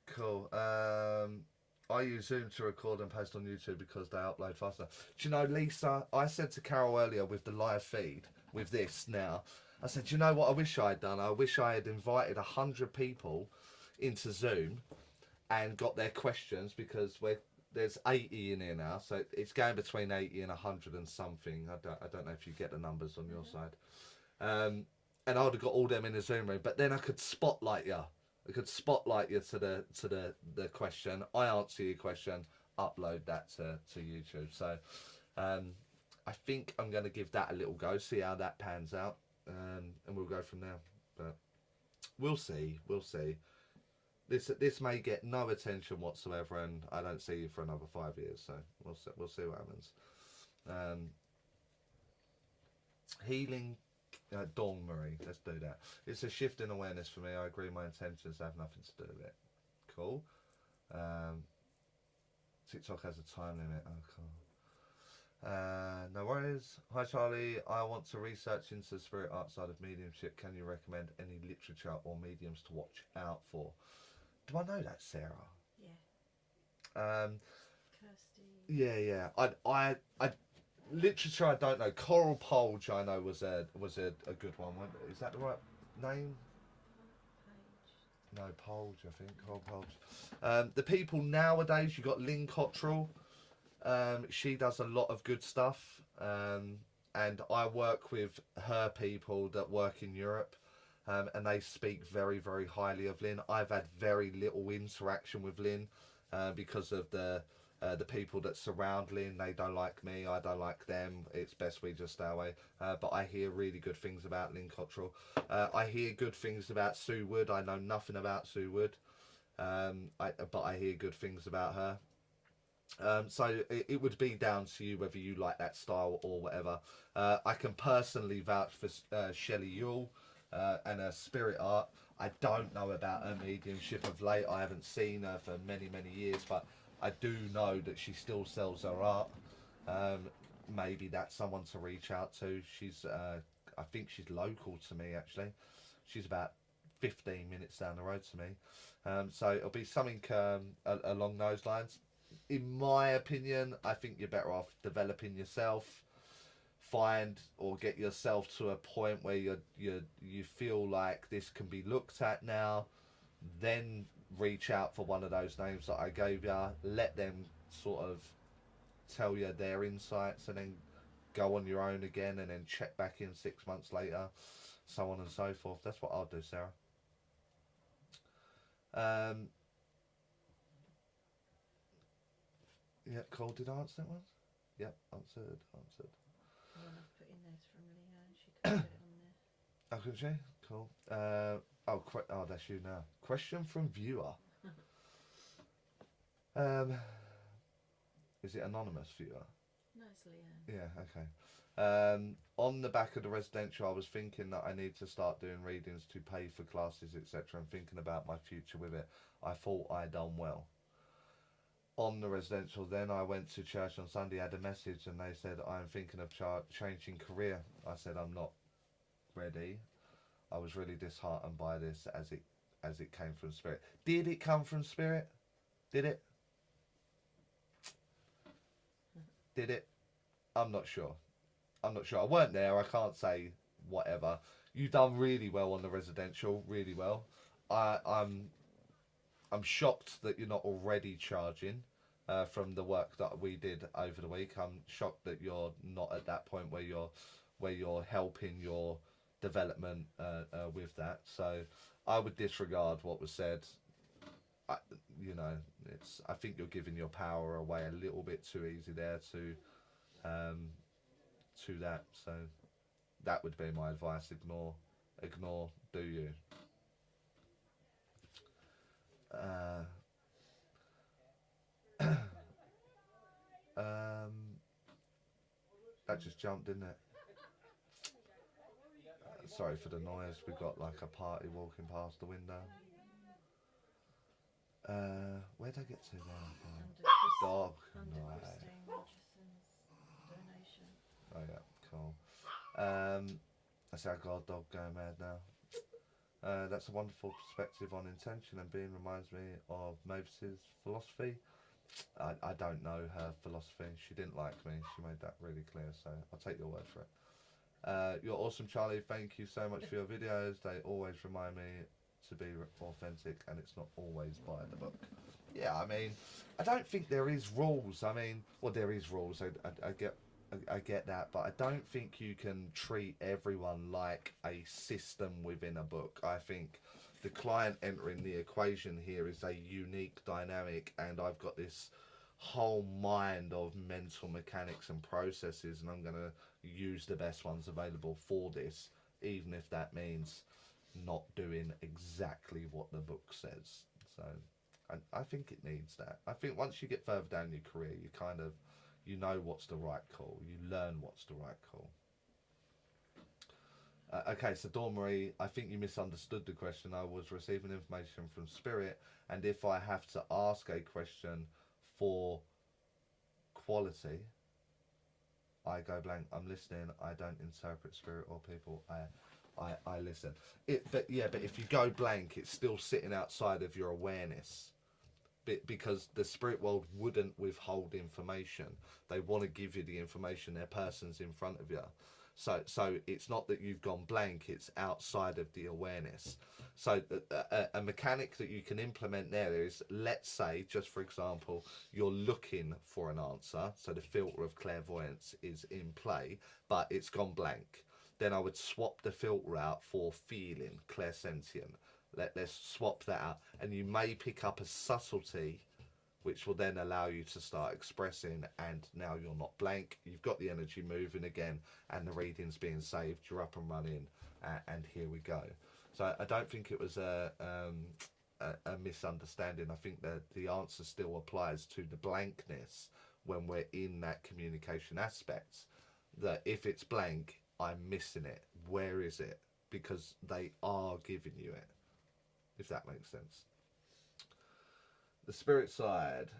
Cool. I use Zoom to record and post on YouTube because they upload faster. Do you know, Lisa, I said to Carol earlier with the live feed, with this now, I said, do you know what I wish I had done? I wish I had invited 100 people into Zoom and got their questions, because there's 80 in here now, so it's going between 80 and 100 and something. I don't know if you get the numbers on your side. And I would have got all them in the Zoom room, but then I could spotlight you. I could spotlight you to the question. I answer your question, upload that to YouTube. So I think I'm going to give that a little go, see how that pans out, and we'll go from there. But we'll see. This may get no attention whatsoever, and I don't see you for another 5 years. So we'll see what happens. Healing. Dawn Marie, let's do that. It's a shift in awareness for me. I agree, my intentions have nothing to do with it. Cool. TikTok has a time limit. Oh, cool. No worries. Hi Charlie, I want to research into the spirit art side of mediumship. Can you recommend any literature or mediums to watch out for? Do I know that, Sarah? Yeah. Kirsty. Yeah. I literature, I don't know. Coral Polge, I know was a good one. Is that the right name? Page. No, Polge, I think. Coral Polge. The people nowadays, you got Lynn Cottrell. She does a lot of good stuff. And I work with her people that work in Europe. And they speak very, very highly of Lynn. I've had very little interaction with Lynn because of the people that surround Lynn. They don't like me, I don't like them. It's best we just stay away. But I hear really good things about Lynn Cottrell. I hear good things about Sue Wood. I know nothing about Sue Wood, but I hear good things about her. So it would be down to you whether you like that style or whatever. I can personally vouch for Shelley Yule and her spirit art. I don't know about her mediumship of late. I haven't seen her for many, many years, but I do know that she still sells her art. Maybe that's someone to reach out to. She's, I think she's local to me actually. She's about 15 minutes down the road to me. So it'll be something along those lines. In my opinion, I think you're better off developing yourself. Find or get yourself to a point where you feel like this can be looked at now. Then reach out for one of those names that I gave you. Let them sort of tell you their insights, and then go on your own again, and then check back in 6 months later, so on and so forth. That's what I'll do, Sarah. Yeah, cool. Did I answer that one? Yep, answered. The one I've put in there's from Leanne. She can put it on there. Oh, could she? Cool. Oh, that's you now. Question from viewer. Is it anonymous viewer? No, it's Leanne. Yeah, okay. On the back of the residential, I was thinking that I need to start doing readings to pay for classes, etc., and thinking about my future with it. I thought I done well. On the residential, then I went to church on Sunday, had a message, and they said, I'm thinking of changing career. I said, I'm not ready. I was really disheartened by this as it came from spirit. Did it come from spirit? Did it? Did it? I'm not sure. I weren't there. I can't say whatever. You've done really well on the residential, really well. I'm shocked that you're not already charging from the work that we did over the week. I'm shocked that you're not at that point where you're helping your development with that. So I would disregard what was said. I think you're giving your power away a little bit too easy there to that. So that would be my advice. Ignore. Do you? That just jumped, didn't it? Sorry for the noise. We've got like a party walking past the window. Where'd I get to now? Dog. Under No. Christine Rogerson's donation. Oh yeah, cool. I see I got a dog going mad now. That's a wonderful perspective on intention and being. Reminds me of Mavis's philosophy. I don't know her philosophy. She didn't like me. She made that really clear, so I'll take your word for it. You're awesome, Charlie. Thank you so much for your videos. They always remind me to be authentic, and it's not always by the book. Yeah, I mean, I don't think there is rules. I mean, well, there is rules. I get that, but I don't think you can treat everyone like a system within a book. I think the client entering the equation here is a unique dynamic, and I've got this whole mind of mental mechanics and processes, and I'm going to use the best ones available for this, even if that means not doing exactly what the book says. So I think it needs that. I think once you get further down your career, you kind of, you know what's the right call. You learn what's the right call. Okay, so Dawn Marie, I think you misunderstood the question. I was receiving information from Spirit, and if I have to ask a question for quality, I go blank. I'm listening. I don't interpret Spirit or people. I listen. But if you go blank, it's still sitting outside of your awareness. Because the spirit world wouldn't withhold information. They want to give you the information. Their person's in front of you. So it's not that you've gone blank, it's outside of the awareness. So a mechanic that you can implement there is, let's say, just for example, you're looking for an answer. So the filter of clairvoyance is in play, but it's gone blank. Then I would swap the filter out for feeling, clairsentient. Let's swap that out, and you may pick up a subtlety which will then allow you to start expressing, and now you're not blank, you've got the energy moving again, and the reading's being saved, you're up and running, and here we go. So I don't think it was a misunderstanding. I think that the answer still applies to the blankness when we're in that communication aspect, that if it's blank, I'm missing it. Where is it? Because they are giving you it, if that makes sense. The spirit side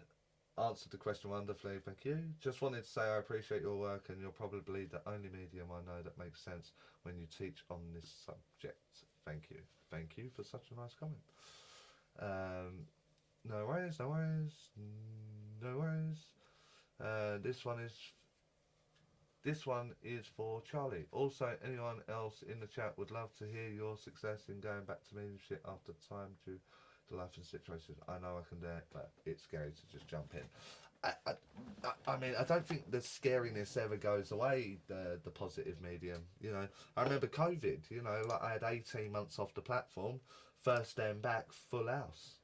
answered the question wonderfully, thank you. Just wanted to say I appreciate your work, and you're probably the only medium I know that makes sense when you teach on this subject. Thank you. Thank you for such a nice comment. No worries, no worries, no worries. This one is for Charlie. Also, anyone else in the chat would love to hear your success in going back to mediumship after time to life and situations. I know I can do it, but it's scary to just jump in. I mean, I don't think the scariness ever goes away, the positive medium. You know, I remember COVID, you know, like I had 18 months off the platform, first day back, full house.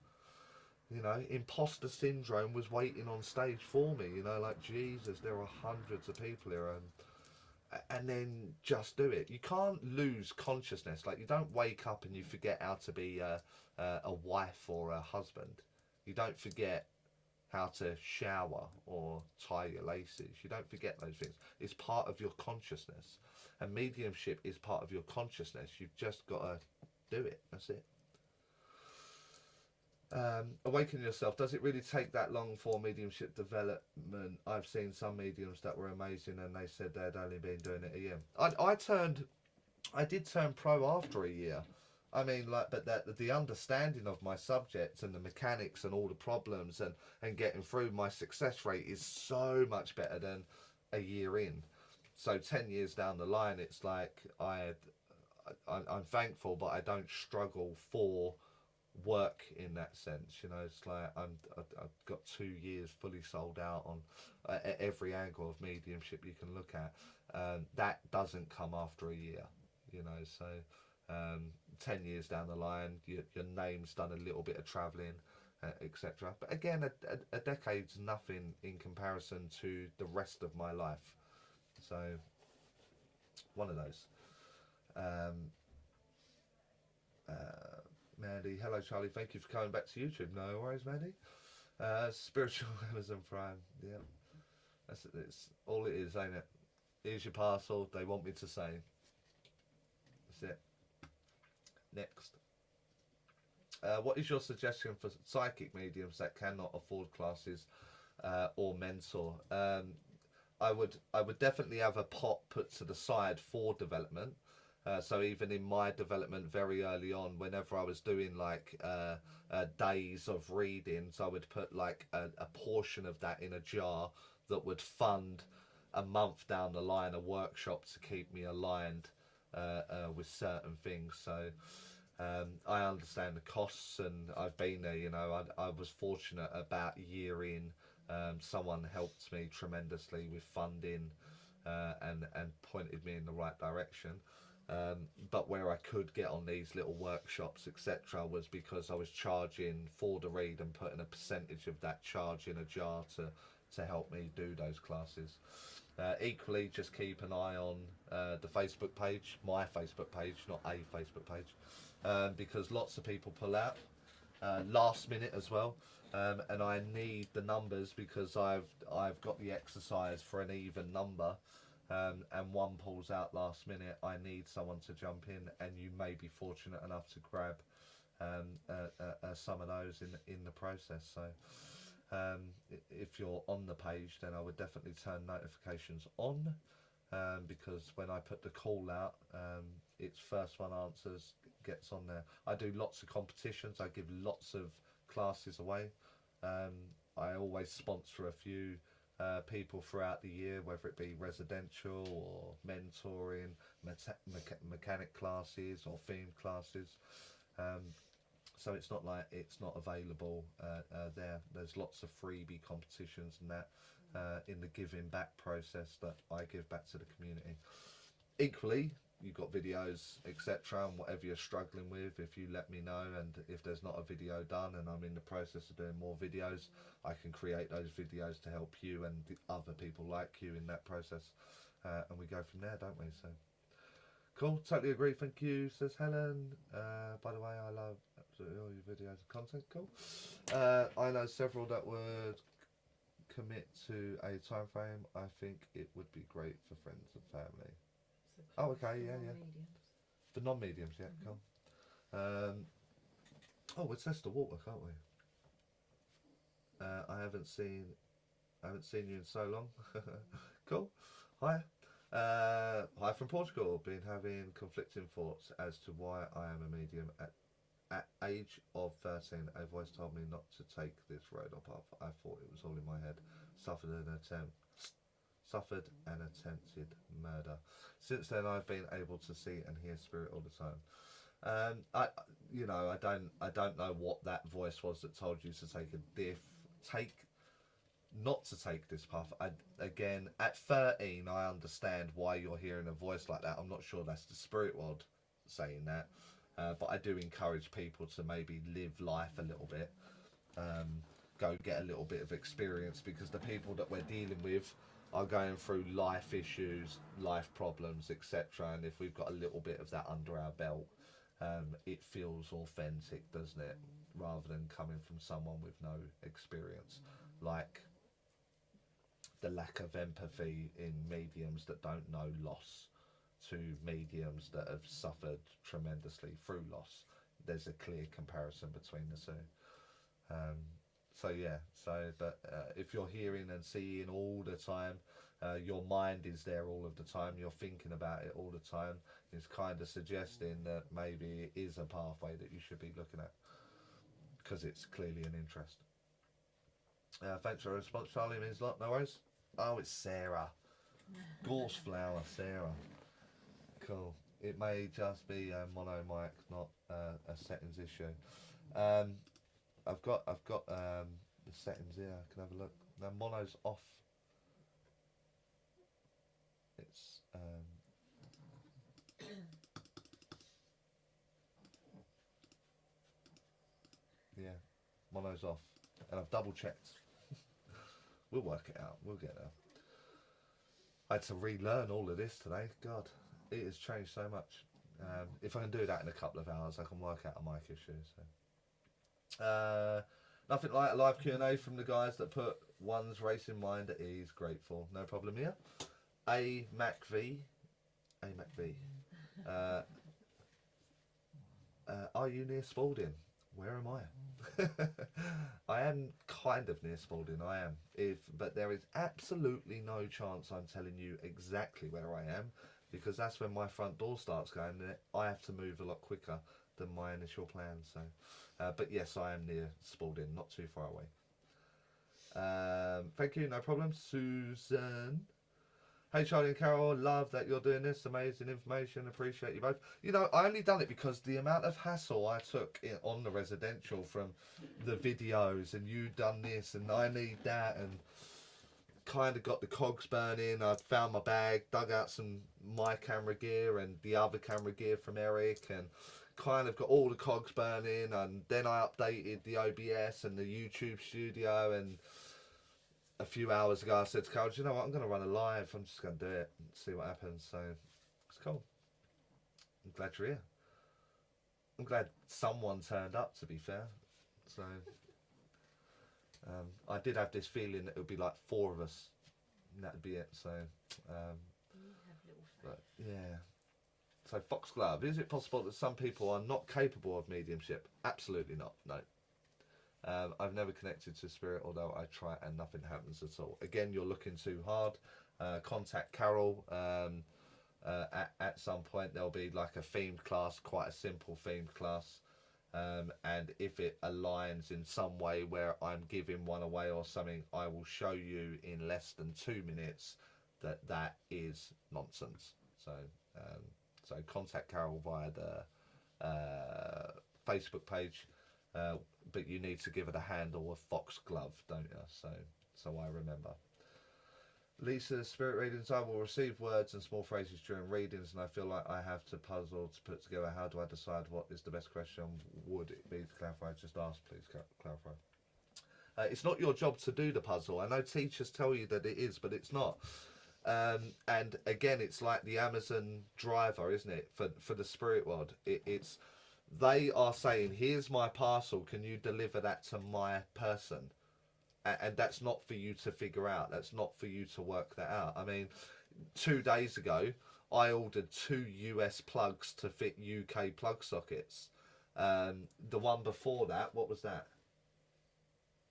You know, imposter syndrome was waiting on stage for me, you know, like, Jesus, there are hundreds of people here, and then just do it. You can't lose consciousness. Like, you don't wake up and you forget how to be a wife or a husband. You don't forget how to shower or tie your laces. You don't forget those things. It's part of your consciousness, and mediumship is part of your consciousness. You've just got to do it. That's it. Awaken yourself. Does it really take that long for mediumship development? I've seen some mediums that were amazing and they said they'd only been doing it a year. I did turn pro after a year. I mean, like, but the understanding of my subject and the mechanics and all the problems and getting through, my success rate is so much better than a year in. So 10 years down the line, it's like I'm thankful, but I don't struggle for work in that sense. You know, it's like I've got 2 years fully sold out on every angle of mediumship you can look at. That doesn't come after a year, you know. So 10 years down the line, your name's done a little bit of travelling, etc. But again, a decade's nothing in comparison to the rest of my life. So one of those. Mandy, hello Charlie, thank you for coming back to YouTube. No worries, Mandy. Spiritual Amazon Prime, yeah. It's all it is, ain't it? Here's your parcel, they want me to say. That's it. Next. What is your suggestion for psychic mediums that cannot afford classes or mentor? I would definitely have a pot put to the side for development. So even in my development very early on, whenever I was doing like days of readings, I would put like a portion of that in a jar that would fund a month down the line a workshop to keep me aligned with certain things. So I understand the costs, and I've been there. You know, I was fortunate about a year in. Someone helped me tremendously with funding and pointed me in the right direction. But where I could get on these little workshops, etc., was because I was charging for the read and putting a percentage of that charge in a jar to help me do those classes. Equally, just keep an eye on the Facebook page, my Facebook page, not a Facebook page, because lots of people pull out last minute as well. And I need the numbers because I've got the exercise for an even number, and one pulls out last minute. I need someone to jump in, and you may be fortunate enough to grab some of those in the process. So if you're on the page, then I would definitely turn notifications on, because when I put the call out, it's first one answers gets on there. I do lots of competitions. I give lots of classes away. I always sponsor a few people throughout the year, whether it be residential or mentoring, mechanic classes or themed classes. So it's not like it's not available there. There's lots of freebie competitions and that in the giving back process that I give back to the community. Equally, you've got videos, etc., and whatever you're struggling with, if you let me know, and if there's not a video done and I'm in the process of doing more videos, I can create those videos to help you and the other people like you in that process, and we go from there, don't we? So cool, totally agree, thank you, says Helen. By the way, I love absolutely all your videos and content. Cool. I know several that would commit to a time frame. I think it would be great for friends and family. Oh, okay, yeah. The non-mediums, yeah, cool. Oh, we'll test the water, can't we? I haven't seen you in so long. Cool. Hi. Hi from Portugal. Been having conflicting thoughts as to why I am a medium. At age of 13, a voice told me not to take this road or path. I thought it was all in my head. Suffered an attempted murder. Since then, I've been able to see and hear spirit all the time. I don't know what that voice was that told you to not to take this path. Again, at 13, I understand why you're hearing a voice like that. I'm not sure that's the spirit world saying that, but I do encourage people to maybe live life a little bit, go get a little bit of experience, because the people that we're dealing with are going through life issues, life problems, etc. And if we've got a little bit of that under our belt, it feels authentic, doesn't it? Rather than coming from someone with no experience, like the lack of empathy in mediums that don't know loss to mediums that have suffered tremendously through loss. There's a clear comparison between the two. So yeah, but if you're hearing and seeing all the time, your mind is there all of the time, you're thinking about it all the time, it's kind of suggesting that maybe it is a pathway that you should be looking at, because it's clearly an interest. Thanks for the response, Charlie. Means a lot. No worries. Oh, it's Sarah. Gorse flower, Sarah. Cool. It may just be a mono mic, not a settings issue. I've got the settings here. I can have a look. Now mono's off. It's yeah, mono's off, and I've double checked. We'll work it out. We'll get there. I had to relearn all of this today. God, it has changed so much. If I can do that in a couple of hours, I can work out a mic issue. So. Nothing like a live Q&A from the guys that put one's racing mind at ease. Grateful. No problem here. A Mac V. Are you near Spalding? Where am I? I am kind of near Spalding. I am. But there is absolutely no chance I'm telling you exactly where I am, because that's when my front door starts going. I have to move a lot quicker than my initial plan. So, but yes, I am near Spalding, not too far away. Thank you, no problem. Susan. Hey Charlie and Carol, love that you're doing this. Amazing information. Appreciate you both. You know, I only done it because the amount of hassle I took on the residential from the videos, and you done this and I need that, and kind of got the cogs burning. I found my bag, dug out some my camera gear and the other camera gear from Eric, and kind of got all the cogs burning. And then I updated the OBS and the YouTube studio, and a few hours ago I said to Carol, do you know what, I'm going to run a live. I'm just going to do it and see what happens. So it's cool. I'm glad you're here. I'm glad someone turned up, to be fair. So I did have this feeling that it would be like 4 of us and that'd be it. So but yeah. So Foxglove, is it possible that some people are not capable of mediumship? Absolutely not, no. I've never connected to spirit, although I try and nothing happens at all. Again, you're looking too hard. Contact Carol. At some point there'll be like a themed class, quite a simple themed class. And if it aligns in some way where I'm giving one away or something, I will show you in less than 2 minutes that that is nonsense. So so contact Carol via the Facebook page. But you need to give it a handle of Foxglove, don't you? So I remember. Lisa, spirit readings. I will receive words and small phrases during readings, and I feel like I have to puzzle to put together. How do I decide what is the best question? Would it be to clarify? Just ask, please clarify. It's not your job to do the puzzle. I know teachers tell you that it is, but it's not. And again, it's like the Amazon driver, isn't it? For the spirit world, it's they are saying, here's my parcel, can you deliver that to my person? And that's not for you to figure out. That's not for you to work that out. I mean, 2 days ago, I ordered 2 US plugs to fit UK plug sockets. The one before that, what was that?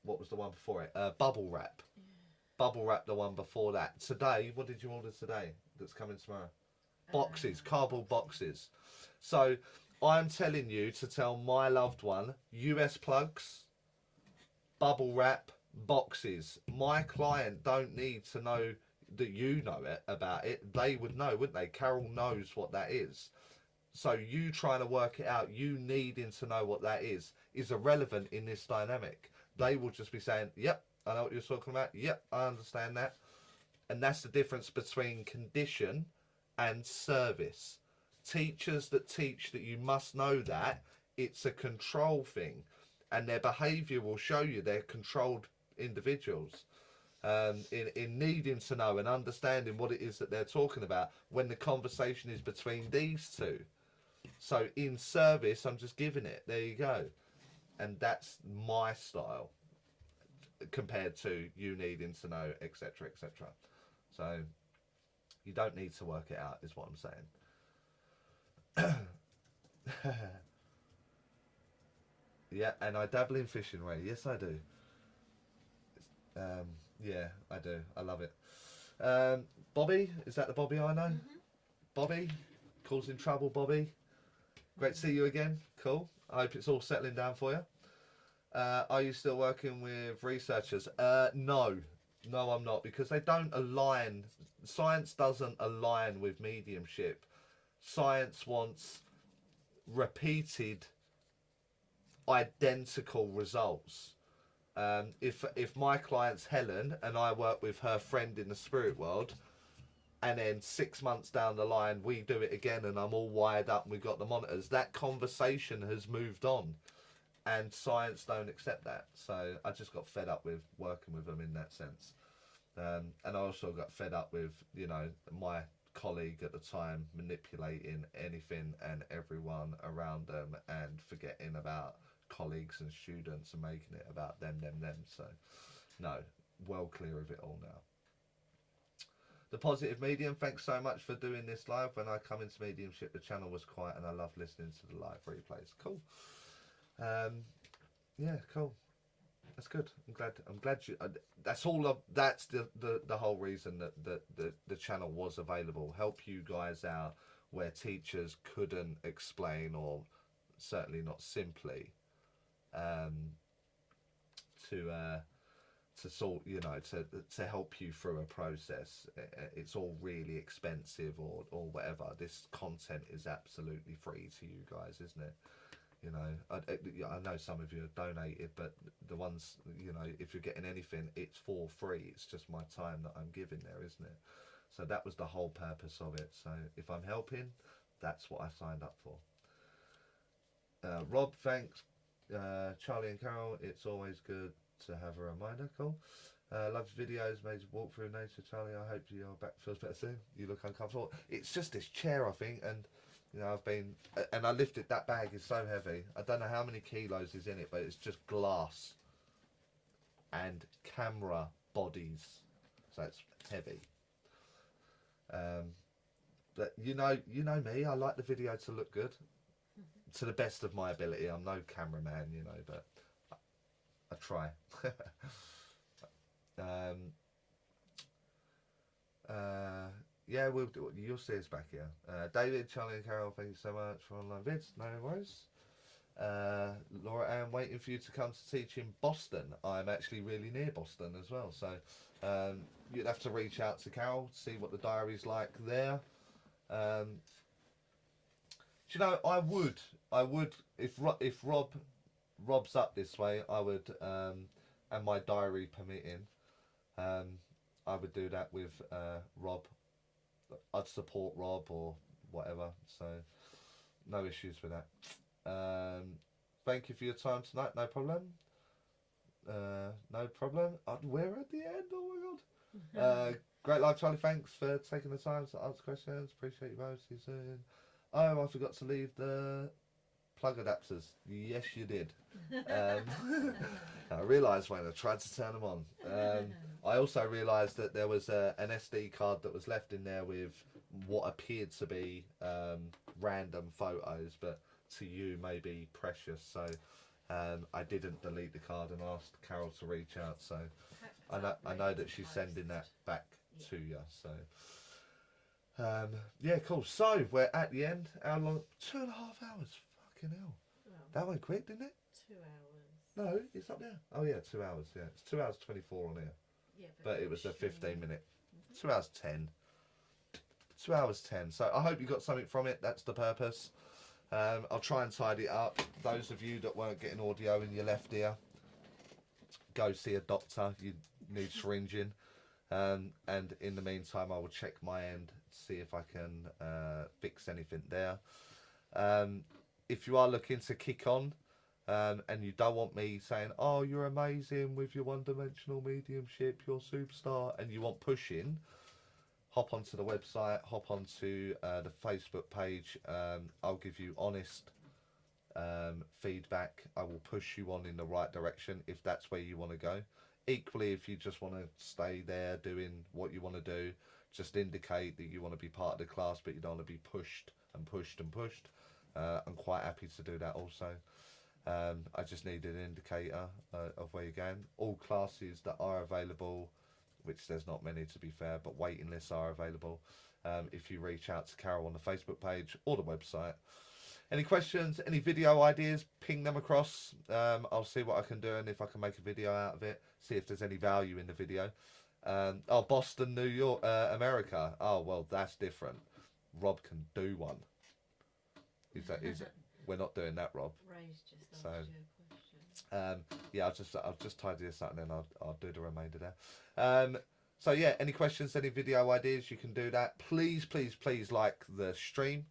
What was the one before it? Bubble wrap. Yeah. Bubble wrap, the one before that. Today, what did you order today that's coming tomorrow? Boxes, cardboard boxes. So I'm telling you to tell my loved one, US plugs, bubble wrap, boxes. My client don't need to know that you know it about it. They would know, wouldn't they? Carol knows what that is. So you trying to work it out, you needing to know what that is irrelevant in this dynamic. They will just be saying, yep, I know what you're talking about. Yep, I understand that. And that's the difference between condition and service. Teachers that teach that you must know that, it's a control thing, and their behaviour will show you they're controlled individuals in needing to know and understanding what it is that they're talking about when the conversation is between these two. So in service, I'm just giving it, there you go. And that's my style compared to you needing to know, etc, etc. So you don't need to work it out, is what I'm saying. Yeah, and I dabble in fishing, Ray. Yes, I do. Yeah, I do. I love it. Bobby, is that the Bobby I know? Mm-hmm. Bobby, causing trouble, Bobby. Great to see you again. Cool. I hope it's all settling down for you. Are you still working with researchers? No, I'm not, because they don't align. Science doesn't align with mediumship. Science wants repeated identical results. If my client's Helen and I work with her friend in the spirit world, and then 6 months down the line we do it again and I'm all wired up and we've got the monitors, that conversation has moved on, and science don't accept that. So I just got fed up with working with them in that sense. And I also got fed up with, you know, my colleague at the time manipulating anything and everyone around them and forgetting about colleagues and students and making it about them. So no, well clear of it all now. The Positive Medium, thanks so much for doing this live. When I come into mediumship, the channel was quiet and I love listening to the live replays. Cool. Yeah, cool. That's good. I'm glad you. That's all. That's the whole reason that the channel was available. Help you guys out where teachers couldn't explain, or certainly not simply, to sort, you know, to help you through a process. It's all really expensive or whatever. This content is absolutely free to you guys, isn't it? You know, I know some of you have donated, but the ones, you know, if you're getting anything, it's for free. It's just my time that I'm giving there, isn't it? So that was the whole purpose of it. So if I'm helping, that's what I signed up for. Rob, thanks. Charlie and Carol, it's always good to have a reminder. Cool. Loves videos, major walk through nature. Charlie, I hope your back feels better soon. You look uncomfortable. It's just this chair, I think, and you know, I lifted, that bag is so heavy. I don't know how many kilos is in it, but it's just glass and camera bodies, so it's heavy. But you know me, I like the video to look good, to the best of my ability. I'm no cameraman, you know, but I try. Yeah, you'll see us back here. David, Charlie and Carol, thank you so much for online vids. No worries. Laura Ann, waiting for you to come to teach in Boston. I'm actually really near Boston as well, so you'd have to reach out to Carol, see what the diary's like there. Do you know, I would if Rob's up this way, I would, and my diary permitting, I would do that with Rob. I'd support Rob or whatever, so no issues with that. Thank you for your time tonight. No problem. No problem. We're at the end. Oh my god. Great live, Charlie. Thanks for taking the time to answer questions. Appreciate you both. See you soon. Oh, I forgot to leave the plug adapters. Yes, you did. I realised when I tried to turn them on. I also realised that there was an SD card that was left in there with what appeared to be random photos, but to you may be precious. So I didn't delete the card and asked Carol to reach out. So I know that she's sending that back to you. So yeah, cool. So we're at the end. How long? 2.5 hours. Fucking hell. Well, That went quick, didn't it? 2 hours. No, it's up there. Oh yeah, 2 hours. Yeah, it's 2 hours 24 on here. Yeah, But it was a 15-minute. 2 hours 10. 2 hours 10. So I hope you got something from it. That's the purpose. I'll try and tidy it up. Those of you that weren't getting audio in your left ear, go see a doctor. You need syringing. And in the meantime, I will check my end, see if I can fix anything there. If you are looking to kick on, and you don't want me saying, oh, you're amazing with your one-dimensional mediumship, you're a superstar, and you want pushing, hop onto the website, hop onto the Facebook page. I'll give you honest feedback. I will push you on in the right direction if that's where you want to go. Equally, if you just want to stay there doing what you want to do, just indicate that you want to be part of the class, but you don't want to be pushed and pushed and pushed. I'm quite happy to do that also. I just need an indicator of where you're going. All classes that are available, which there's not many to be fair, but waiting lists are available. If you reach out to Carol on the Facebook page or the website. Any questions, any video ideas, ping them across. I'll see what I can do and if I can make a video out of it, see if there's any value in the video. Oh, Boston, New York, America. Oh, well, that's different. Rob can do one. Is it? We're not doing that, Rob. Ray's just asked you a question. Yeah, I'll just tidy this up and then I'll do the remainder there. So yeah, any questions, any video ideas, you can do that. Please, please, please like the stream.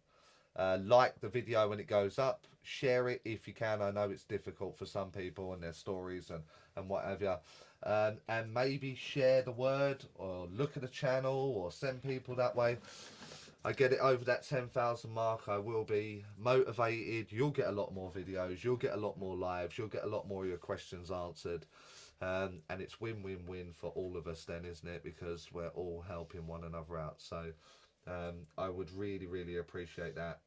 Like the video when it goes up. Share it if you can. I know it's difficult for some people and their stories and whatever. And maybe share the word or look at the channel or send people that way. I get it over that 10,000 mark, I will be motivated. You'll get a lot more videos. You'll get a lot more lives. You'll get a lot more of your questions answered. And it's win-win-win for all of us then, isn't it? Because we're all helping one another out. So I would really, really appreciate that.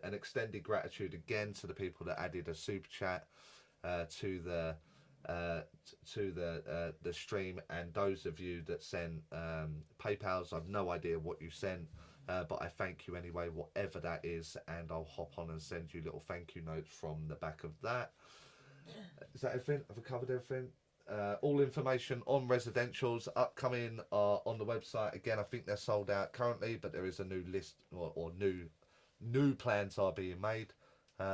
An extended gratitude again to the people that added a super chat to the to the stream, and those of you that sent PayPal's, I've no idea what you sent, but I thank you anyway, whatever that is, and I'll hop on and send you little thank you notes from the back of that. Is that everything? Have I covered everything? All information on residentials upcoming are on the website. Again, I think they're sold out currently, but there is a new list, or new plans are being made.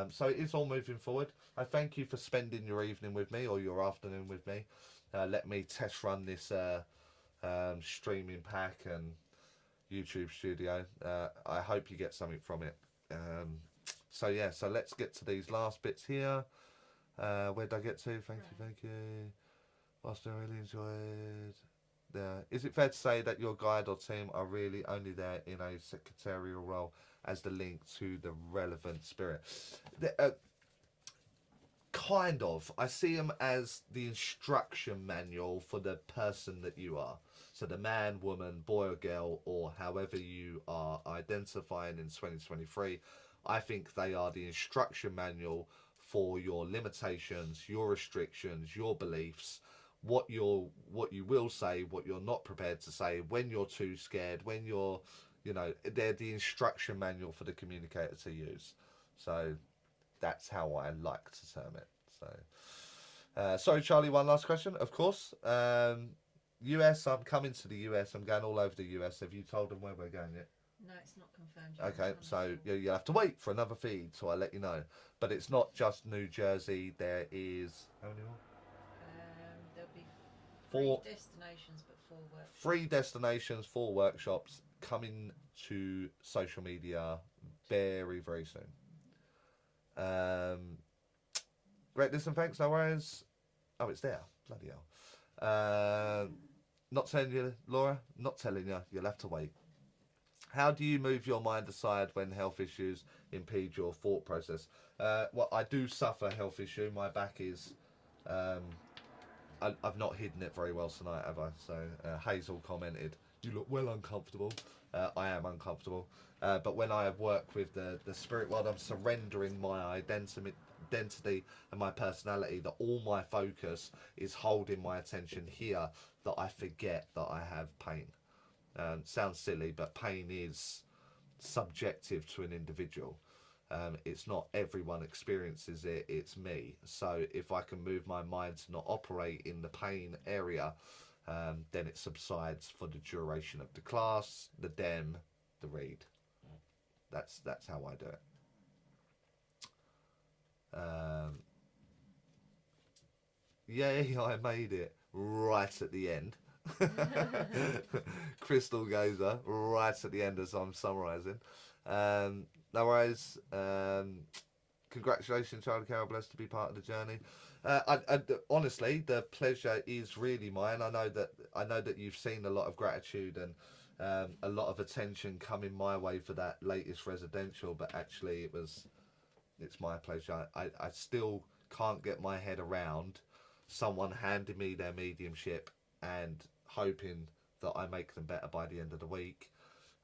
So it is all moving forward. I thank you for spending your evening with me, or your afternoon with me. Let me test run this streaming pack and YouTube studio. I hope you get something from it. So yeah, so let's get to these last bits here. Where did I get to? Thank you. Whilst I really enjoyed. Is it fair to say that your guide or team are really only there in a secretarial role as the link to the relevant spirit? Kind of. I see them as the instruction manual for the person that you are. So the man, woman, boy or girl, or however you are identifying in 2023, I think they are the instruction manual for your limitations, your restrictions, your beliefs, what you will say, what you're not prepared to say, when you're too scared, when you're, they're the instruction manual for the communicator to use. So that's how I like to term it. So, sorry, Charlie, one last question. Of course, US. I'm coming to the US. I'm going all over the US. Have you told them where we're going yet? No, it's not confirmed yet. Okay, so you have to wait for another feed, so I'll let you know. But it's not just New Jersey. There is how many more? There'll be 4 destinations, but 4 workshops. 3 destinations, 4 workshops coming to social media very, very soon. Great, listen, thanks, no worries. Oh, it's there. Bloody hell. Not telling you, Laura, not telling you. You'll have to wait. How do you move your mind aside when health issues impede your thought process? Well, I do suffer a health issue. My back is... I've not hidden it very well tonight, have I? So Hazel commented, "You look well uncomfortable." I am uncomfortable. But when I work with the spirit world, I'm surrendering my identity and my personality, that all my focus is holding my attention here, that I forget that I have pain. Sounds silly, but pain is subjective to an individual. It's not everyone experiences it, it's me. So if I can move my mind to not operate in the pain area, then it subsides for the duration of the class, the dem, the read. That's how I do it. Yay, I made it right at the end. Crystal Gazer, right at the end as I'm summarising. No worries. Congratulations, Charlie Carroll. Blessed to be part of the journey. Honestly, the pleasure is really mine. I know that you've seen a lot of gratitude and a lot of attention coming my way for that latest residential, but actually it's my pleasure. I still can't get my head around someone handing me their mediumship and hoping that I make them better by the end of the week.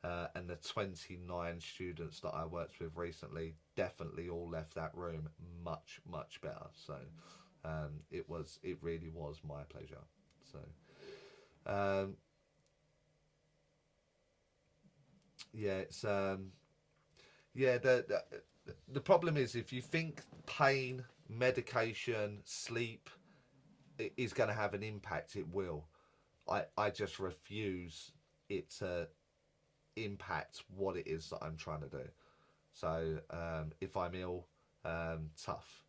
And the 29 students that I worked with recently definitely all left that room much, much better. So it really was my pleasure. So yeah, it's the problem is, if you think pain, medication, sleep is going to have an impact, it will. I just refuse it to impact what it is that I'm trying to do. So if I'm ill, tough.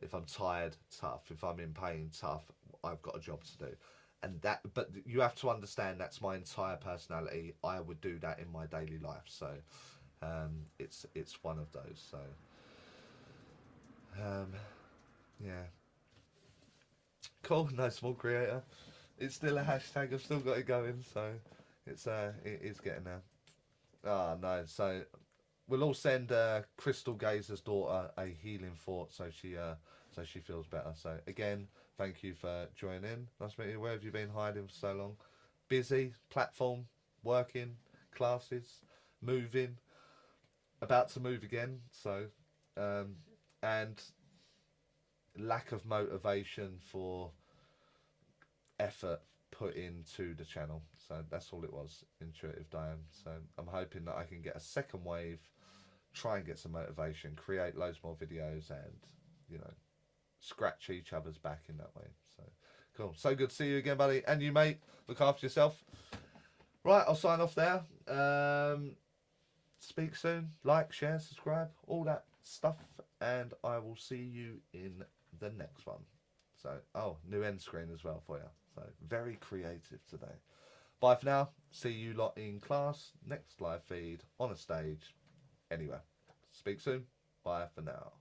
If I'm tired, tough. If I'm in pain, tough. I've got a job to do. And but you have to understand, that's my entire personality. I would do that in my daily life. So it's one of those. So yeah, cool. No small creator. It's still a hashtag. I've still got it going. So it is getting there. Ah, no. So we'll all send Crystal Gazer's daughter a healing thought, so she feels better. So again, thank you for joining in. Nice to meet you. Where have you been hiding for so long? Busy, platform, working, classes, moving, about to move again. So and lack of motivation for effort put into the channel. So that's all it was, Intuitive Diane. So I'm hoping that I can get a second wave, try and get some motivation, create loads more videos, and, you know, scratch each other's back in that way. So cool. So good to see you again, buddy. And you, mate. Look after yourself. Right, I'll sign off there. Speak soon. Like, share, subscribe, all that stuff. And I will see you in the next one. So, oh, new end screen as well for you. So, very creative today. Bye for now. See you lot in class, next live feed, on a stage, anywhere. Speak soon. Bye for now.